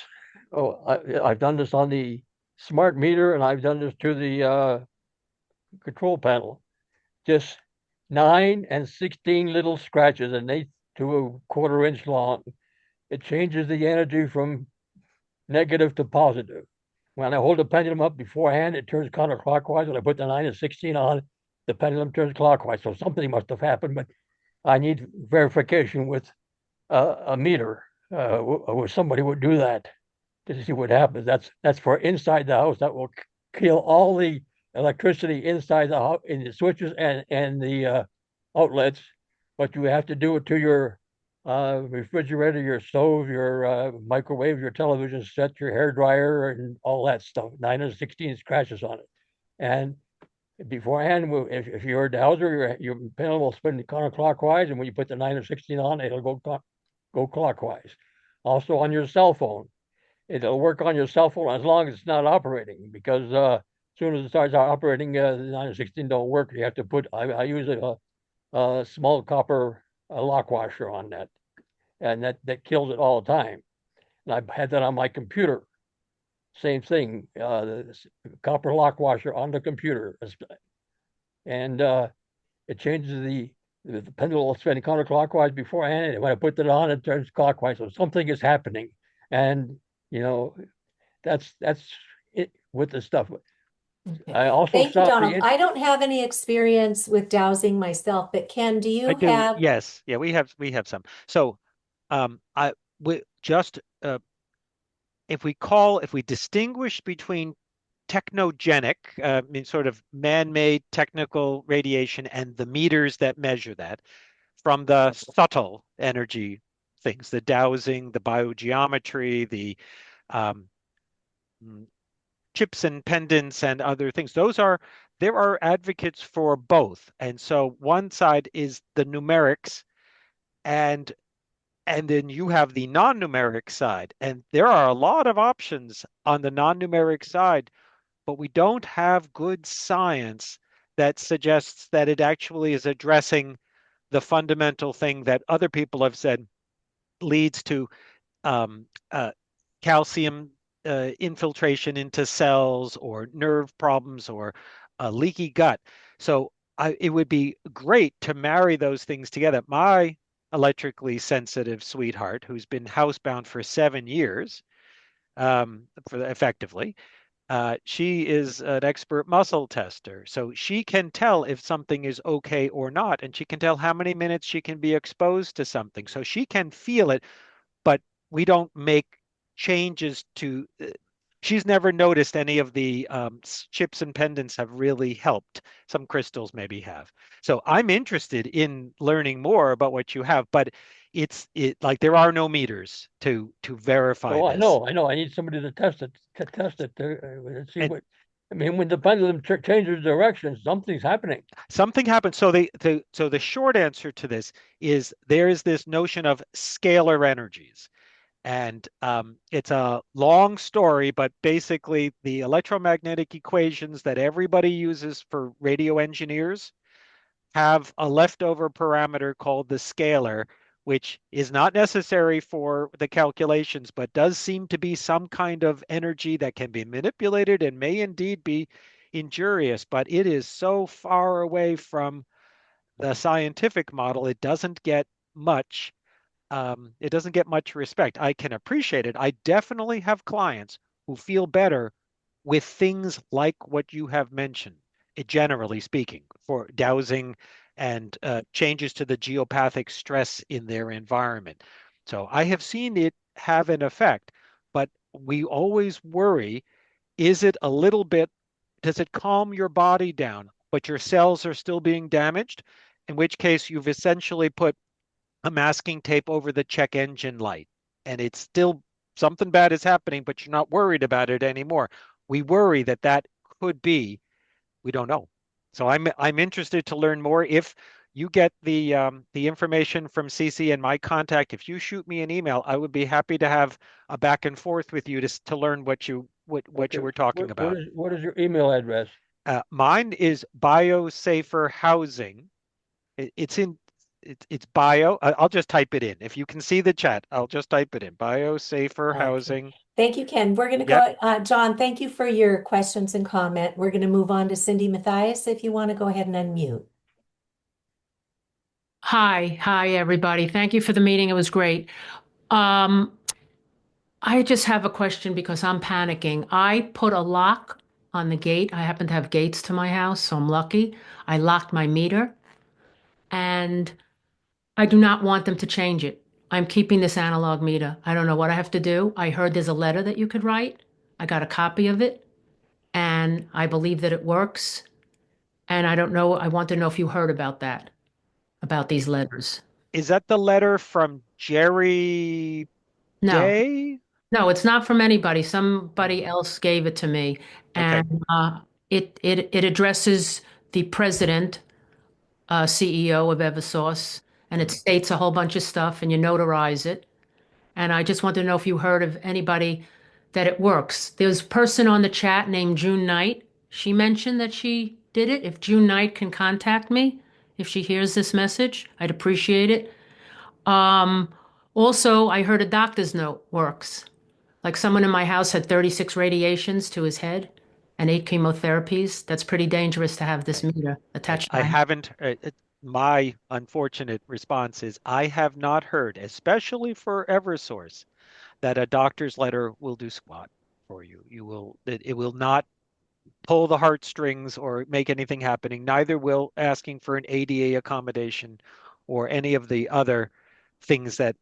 I've done this on the smart meter and I've done this to the control panel. Just 9 and 16 little scratches, and to a quarter-inch long. It changes the energy from negative to positive. When I hold the pendulum up beforehand, it turns counterclockwise. When I put the 9 and 16 on, the pendulum turns clockwise. So something must have happened, but I need verification with a meter. Where somebody would do that to see what happens. That's for inside the house. That will kill all the electricity inside the house, in the switches and the outlets. But you have to do it to your refrigerator, your stove, your microwave, your television set, your hair dryer, and all that stuff. 9 and 16 scratches on it. And beforehand, if you're a dowser, your pendulum will spin counterclockwise, and when you put the 9 or 16 on, it'll go clockwise. Also on your cell phone, it'll work on your cell phone as long as it's not operating, because as soon as it starts operating, the 9 or 16 don't work. You have to put, I use a small copper lock washer on that, and that kills it all the time. And I've had that on my computer. Same thing, the copper lock washer on the computer, and it changes the pendulum will spin counterclockwise beforehand, and when I put it on, it turns clockwise. So something is happening, and that's it with the stuff.
Okay.
I also
Thank you,
stopped
Donald. I don't have any experience with dowsing myself, but Ken, do
I
you
do.
have?
Yes. Yeah, we have some. So, we just if we distinguish between technogenic, I mean, sort of man-made technical radiation and the meters that measure that, from the subtle energy things, the dowsing, the biogeometry, the um, chips and pendants and other things. There are advocates for both. And so one side is the numerics, and then you have the non-numeric side. And there are a lot of options on the non-numeric side, but we don't have good science that suggests that it actually is addressing the fundamental thing that other people have said leads to um, calcium infiltration into cells, or nerve problems, or a leaky gut. So it would be great to marry those things together. My electrically sensitive sweetheart, who's been housebound for 7 years, effectively, she is an expert muscle tester. So she can tell if something is okay or not, and she can tell how many minutes she can be exposed to something. So she can feel it, but we don't make changes to. She's never noticed any of the chips and pendants have really helped. Some crystals maybe have. So I'm interested in learning more about what you have, but it's like there are no meters to verify
Oh,
this.
I know. I need somebody to test it, to see
And
what. I mean, when the pendulum changes direction, something's happening.
something happens. So the short answer to this is there is this notion of scalar energies. And it's a long story, but basically the electromagnetic equations that everybody uses for radio engineers have a leftover parameter called the scalar, which is not necessary for the calculations, but does seem to be some kind of energy that can be manipulated and may indeed be injurious. But it is so far away from the scientific model, much it doesn't get much respect. I can appreciate it. I definitely have clients who feel better with things like what you have mentioned, generally speaking, for dowsing and changes to the geopathic stress in their environment. So I have seen it have an effect, but we always worry, is it a little bit, does it calm your body down, but your cells are still being damaged? In which case, you've essentially put a masking tape over the check engine light, and it's still something bad is happening, but you're not worried about it anymore. We worry that that could be, we don't know. So I'm interested to learn more. If you get the information from Cece and my contact, if you shoot me an email, I would be happy to have a back and forth with you to learn what you were talking about.
What is your email address?
Mine is biosafer housing. It's in it's bio. I'll just type it in. If you can see the chat, I'll just type it in. Biosafer
Okay.
housing.
Thank you, Ken. We're going to
Yep.
go, John, thank you for your questions and comment. We're going to move on to Cindy Matthias if you want to go ahead and unmute.
Hi, everybody. Thank you for the meeting. It was great. Um, I just have a question because I'm panicking. I put a lock on the gate. I happen to have gates to my house, so I'm lucky. I locked my meter and I do not want them to change it. I'm keeping this analog meter. I don't know what I have to do. I heard there's a letter that you could write. I got a copy of it and I believe that it works. And I don't know, I want to know if you heard about that, about these letters.
Is that the letter from Jerry
No.
Day?
No, it's not from anybody. Somebody else gave it to me,
Okay.
and it addresses the president, CEO of Eversource, and it
Mhm.
states a whole bunch of stuff, and you notarize it. And I just want to know if you heard of anybody that it works. There's a person on the chat named June Knight. She mentioned that she did it. If June Knight can contact me, if she hears this message, I'd appreciate it. Um, Also, I heard a doctor's note works. Like someone in my house had 36 radiations to his head and 8 chemotherapies. That's pretty dangerous to have this meter attached to
I
my house.
haven't, my unfortunate response is I have not heard, especially for Eversource, that a doctor's letter will do squat for you. It will not pull the heartstrings or make anything happening. Neither will asking for an ADA accommodation or any of the other things that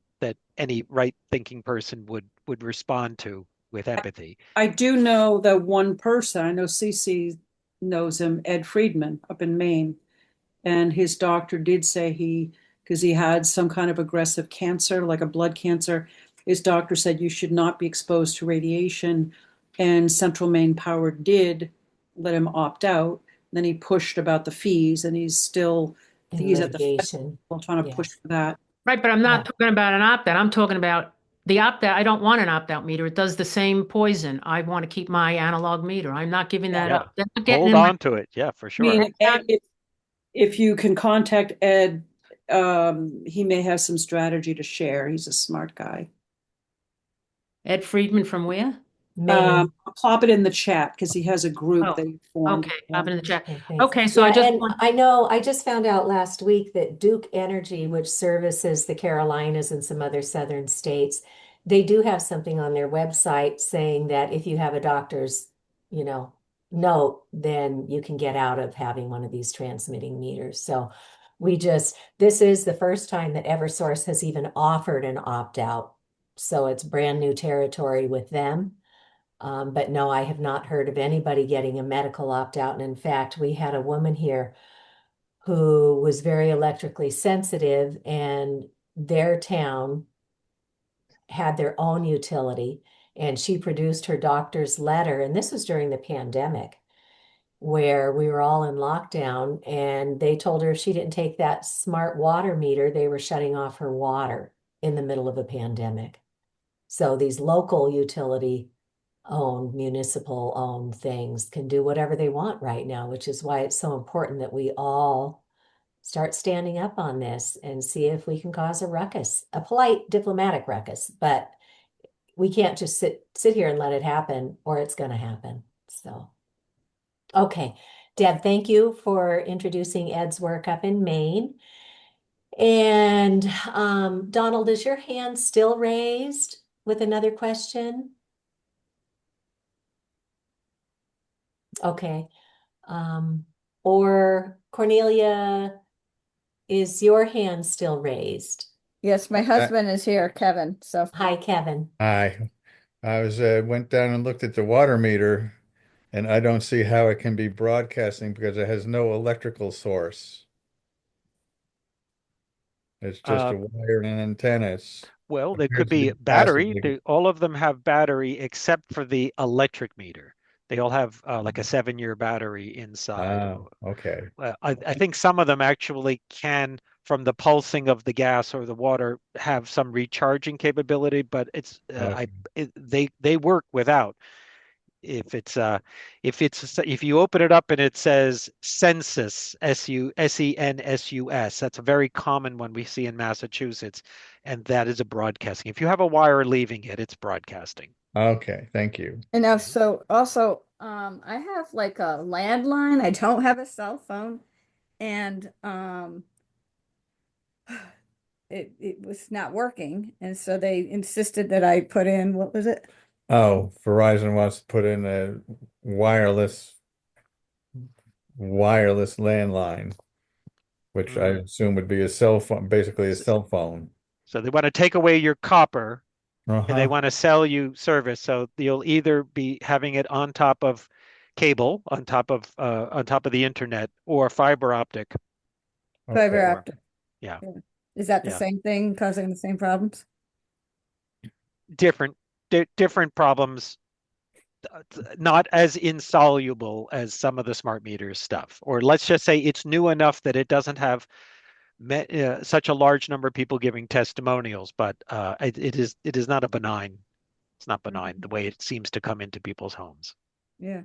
any right-thinking person would respond to with empathy.
I do know that one person, I know Cece knows him, Ed Friedman up in Maine. And his doctor did say because he had some kind of aggressive cancer, like a blood cancer, his doctor said you should not be exposed to radiation. And Central Maine Power did let him opt out. Then he pushed about the fees, and I think
In
he's at the
litigation.
federal trying to push
Yes.
for that.
Right, but I'm
Yeah.
not talking about an opt-out. I'm talking about the opt-out. I don't want an opt-out meter. It does the same poison. I want to keep my analog meter. I'm not giving that
Yeah.
Yeah,
up. They're not getting
hold
in my.
on to it. Yeah, for
I
sure.
mean, Ed, if you can contact Ed, he may have some strategy to share. He's a smart guy.
Ed Friedman from where?
Maine.
I'll pop it in the chat because he has a group
Oh,
that he formed.
okay. Pop it in the chat.
Okay, thanks.
Okay, so I
Yeah,
just
and
want.
I know I just found out last week that Duke Energy, which services the Carolinas and some other southern states, they do have something on their website saying that if you have a doctor's, you know, note, then you can get out of having one of these transmitting meters. So this is the first time that Eversource has even offered an opt-out. So it's brand new territory with them. But no, I have not heard of anybody getting a medical opt-out. And in fact, we had a woman here who was very electrically sensitive, and their town had their own utility, and she produced her doctor's letter. And this was during the pandemic where we were all in lockdown, and they told her if she didn't take that smart water meter, they were shutting off her water in the middle of a pandemic. So these local utility owned, municipal owned things can do whatever they want right now, which is why it's so important that we all start standing up on this and see if we can cause a ruckus, a polite diplomatic ruckus, but we can't just sit here and let it happen or it's going to happen. So, okay. Deb, thank you for introducing Ed's work up in Maine. And Donald, is your hand still raised with another question? Okay. Um, or Cornelia, is your hand still raised?
Yes, my husband is here, Kevin. So
Hi, Kevin.
Hi, went down and looked at the water meter, and I don't see how it can be broadcasting because it has no electrical source. It's just
Uh,
a wire and an antenna.
well, there could
Appears to be
be battery.
capacity.
All of them have battery except for the electric meter. They all have like a 7-year battery inside.
Ah, okay.
I think some of them actually can, from the pulsing of the gas or the water, have some recharging capability, but
Okay.
they work without. If you open it up and it says census, Sensus, that's a very common one we see in Massachusetts, and that is a broadcasting. If you have a wire leaving it, it's broadcasting.
Okay, thank you.
and now, so also, I have like a landline. I don't have a cell phone, and
it was not working. And so they insisted that I put in, what was it?
Oh, Verizon wants to put in a wireless landline, which I assume would be a cell phone, basically a cell phone.
So they want to take away your copper and they
Uh-huh.
want to sell you service. So you'll either be having it on top of cable, on top of the internet, or fiber optic.
Fiber
Okay.
optic.
Yeah.
Is that the
Yeah.
same thing causing the same problems?
Different problems, not as insoluble as some of the smart meters stuff. Or let's just say it's new enough that it doesn't have such a large number of people giving testimonials, but it is not a benign. It's not benign the way it seems to come into people's homes.
Yeah.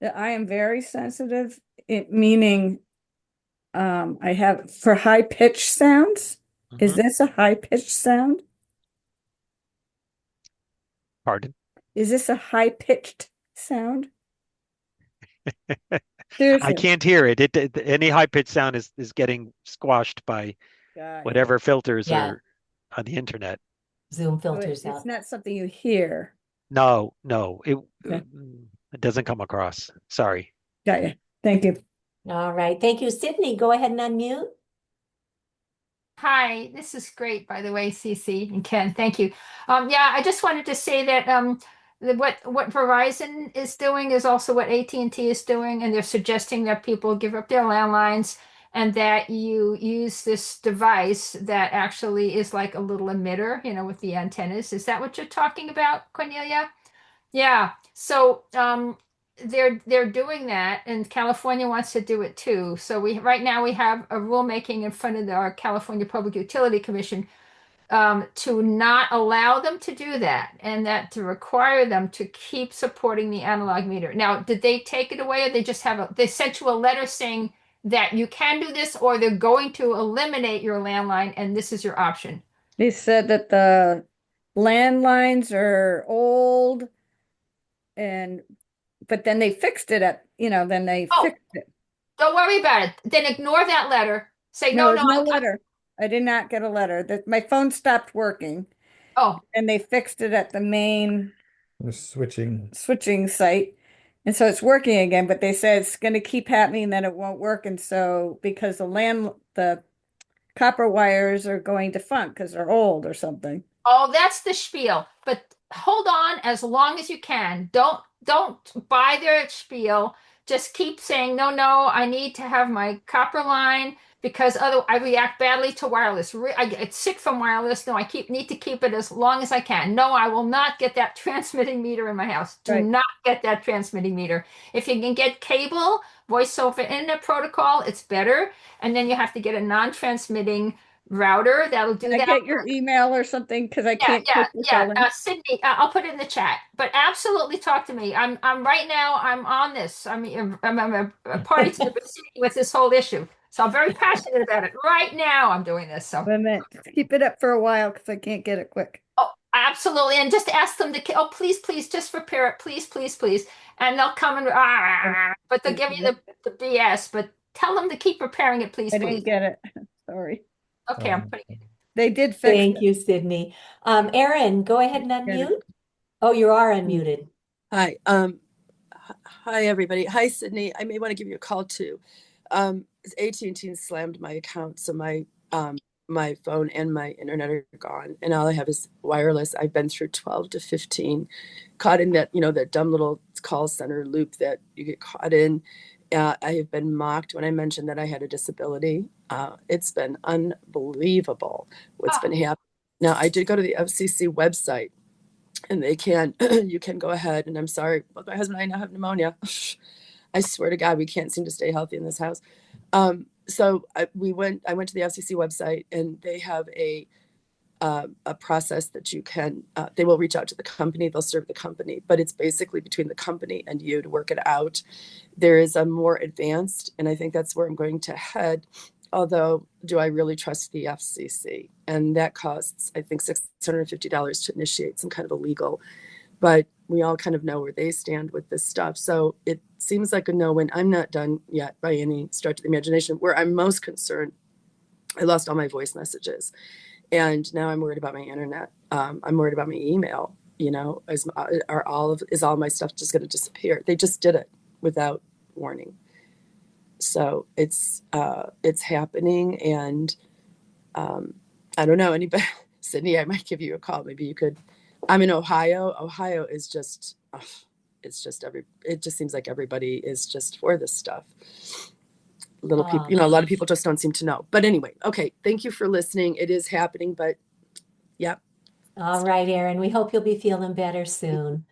I am very sensitive, meaning I have for high pitched sounds. Is this a high pitched sound?
Pardon?
Is this a high pitched sound?
I
Seriously.
can't hear it. Any high pitched sound is getting squashed by whatever filters are on the internet.
Zoom
So
filters
it's
out.
not something you hear.
No, it
Okay.
it doesn't come across. Sorry.
Got you. Thank you.
All right. Thank you, Sydney. Go ahead and unmute.
Hi, this is great, by the way, Cece and Ken. Thank you. Yeah, I just wanted to say that what Verizon is doing is also what AT&T is doing, and they're suggesting that people give up their landlines and that you use this device that actually is like a little emitter, with the antennas. Is that what you're talking about, Cornelia? Yeah. So they're doing that, and California wants to do it too. So right now we have a rulemaking in front of our California Public Utility Commission to not allow them to do that, and that to require them to keep supporting the analog meter. Now, did they take it away, or they sent you a letter saying that you can do this, or they're going to eliminate your landline and this is your option?
They said that the landlines are old, but then they fixed it fixed it.
Don't worry about it. Then ignore that letter. Say
No,
no,
there's no letter. I did not get a letter. My phone stopped working.
Oh.
And they fixed it at the main
switching
site. And so it's working again, but they said it's going to keep happening, then it won't work. And so because the copper wires are going defunct because they're old or something.
Oh, that's the spiel. But hold on as long as you can. Don't buy their spiel. Just keep saying, no, I need to have my copper line because otherwise I react badly to wireless. I get sick from wireless. No, need to keep it as long as I can. No, I will not get that transmitting meter in my house. Do not get that transmitting meter. If you can get cable, voice over internet protocol, it's better. And then you have to get a non-transmitting router that'll do that.
Can I get your email or something? Because I can't click this all in.
Sydney, I'll put it in the chat. But absolutely talk to me. I'm right now. I'm on this. I'm a party to the proceeding with this whole issue. So I'm very passionate about it. Right now, I'm doing this. So
keep it up for a while because I can't get it quick.
Oh, absolutely. And just ask them to. Oh, please, just repair it, please, and they'll come and but they'll give you the BS. But tell them to keep repairing it, please.
I didn't get it. Sorry.
Okay, I'm putting it.
They did fix
Thank you, Sydney. Erin, go ahead and unmute. Oh, you are unmuted.
Hi. Hi, everybody. Hi, Sydney. I may want to give you a call too. AT&T slammed my account, so my phone and my internet are gone, and all I have is wireless. I've been through 12 to 15, caught in that that dumb little call center loop that you get caught in. I have been mocked when I mentioned that I had a disability. It's been unbelievable what's been happening. Now, I did go to the FCC website, and you can go ahead, and I'm sorry, but my husband and I now have pneumonia. I swear to God, we can't seem to stay healthy in this house. So I went to the FCC website, and they have a process that you can, they will reach out to the company, they'll serve the company, but it's basically between the company and you to work it out. There is a more advanced, and I think that's where I'm going to head. Although, do I really trust the FCC? And that costs, I think, $650 to initiate some kind of a legal, but we all kind of know where they stand with this stuff. So it seems like a no-win. I'm not done yet by any stretch of the imagination. Where I'm most concerned, I lost all my voice messages. And now I'm worried about my internet. I'm worried about my email. You know, is all my stuff just going to disappear? They just did it without warning. So it's happening, and I don't know anybody. Sydney, I might give you a call. Maybe you could. I'm in Ohio. Ohio is just, it just seems like everybody is just for this stuff. Little people, a lot of people just don't seem to know. But anyway, okay. Thank you for listening. It is happening, but yep.
All right, Erin, we hope you'll be feeling better soon.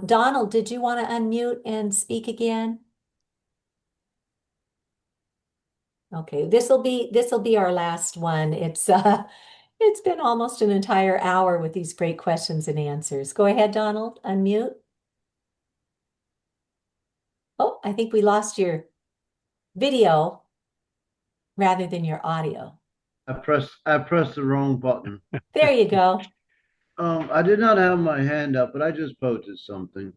Donald, did you want to unmute and speak again? Okay, this will be our last one. It's been almost an entire hour with these great questions and answers. Go ahead, Donald, unmute. Oh, I think we lost your video rather than your audio.
I pressed the wrong button.
There you go.
I did not have my hand up, but I just posted something.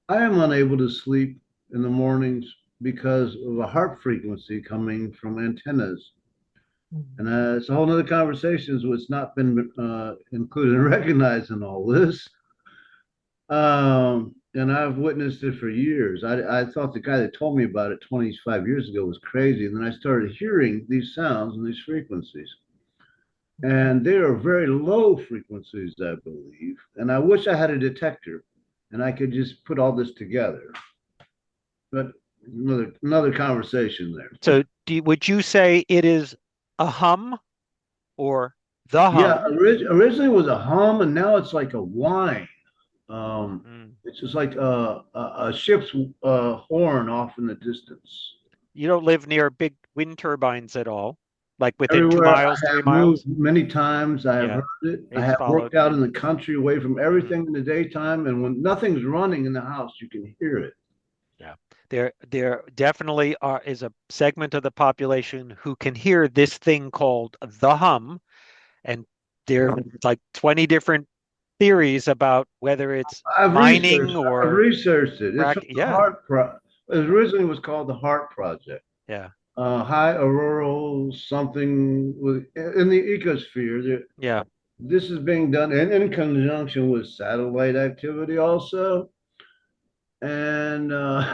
I am unable to sleep in the mornings because of a heart frequency coming from antennas. And it's a whole nother conversation, so it's not been included and recognized in all this. And I've witnessed it for years. I thought the guy that told me about it 25 years ago was crazy. And then I started hearing these sounds and these frequencies. And they are very low frequencies, I believe. And I wish I had a detector and I could just put all this together. But another conversation there.
So would you say it is a hum or the hum?
Yeah, originally it was a hum, and now it's like a whine. It's just like a ship's horn off in the distance.
You don't live near big wind turbines at all, like within
Everywhere
2 miles,
I
3
have
miles?
moved many times. I have heard it. I have worked out in the country away from everything in the daytime, and when nothing's running in the house, you can hear it.
Yeah, there definitely is a segment of the population who can hear this thing called the hum, and there are like 20 different theories about whether it's mining or
I've researched it. It's from the
yeah.
Heart It originally was called the Heart Project.
Yeah.
High auroral something in the ecosphere.
Yeah.
This is being done in conjunction with satellite activity also. And
well,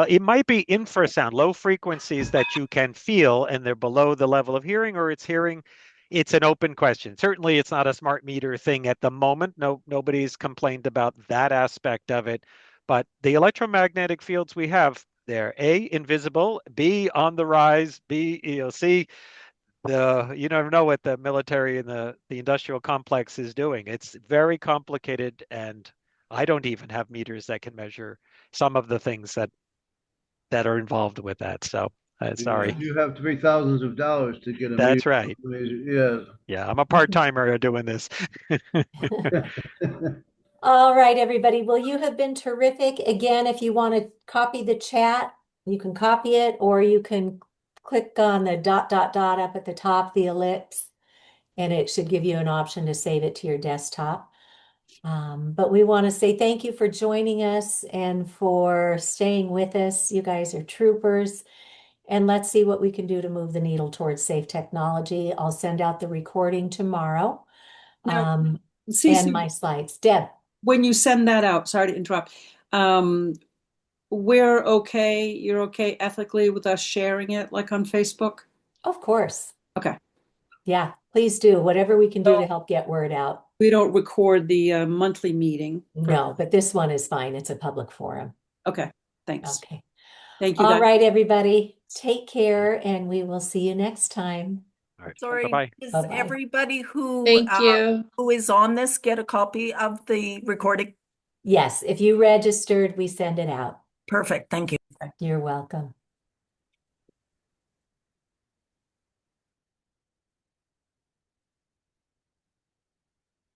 it might be infrasound, low frequencies that you can feel, and they're below the level of hearing, or it's hearing. It's an open question. Certainly, it's not a smart meter thing at the moment. Nobody's complained about that aspect of it. But the electromagnetic fields we have, they're A, invisible, B, on the rise, B, C, you never know what the military and the industrial complex is doing. It's very complicated, and I don't even have meters that can measure some of the things that are involved with that. So sorry.
You have to pay thousands of dollars to get a meter.
That's right.
Yes.
Yeah, I'm a part-timer doing this.
All right, everybody. Well, you have been terrific. Again, if you want to copy the chat, you can copy it, or you can click on the ... up at the top, the ellipse, and it should give you an option to save it to your desktop. But we want to say thank you for joining us and for staying with us. You guys are troopers. And let's see what we can do to move the needle towards safe technology. I'll send out the recording tomorrow.
Now,
Cece, and my slides. Deb.
When you send that out, sorry to interrupt, you're okay ethically with us sharing it, like on Facebook?
Of course.
Okay.
Yeah, please do whatever we can do to help get word out.
We don't record the monthly meeting.
No, but this one is fine. It's a public forum.
Okay, thanks.
Okay.
Thank you,
All
guys.
right, everybody. Take care, and we will see you next time.
All right.
Sorry,
Bye-bye.
does
Bye-bye.
everybody who is on this get a copy of the recording?
Yes, if you registered, we send it out.
Perfect. Thank you.
You're welcome.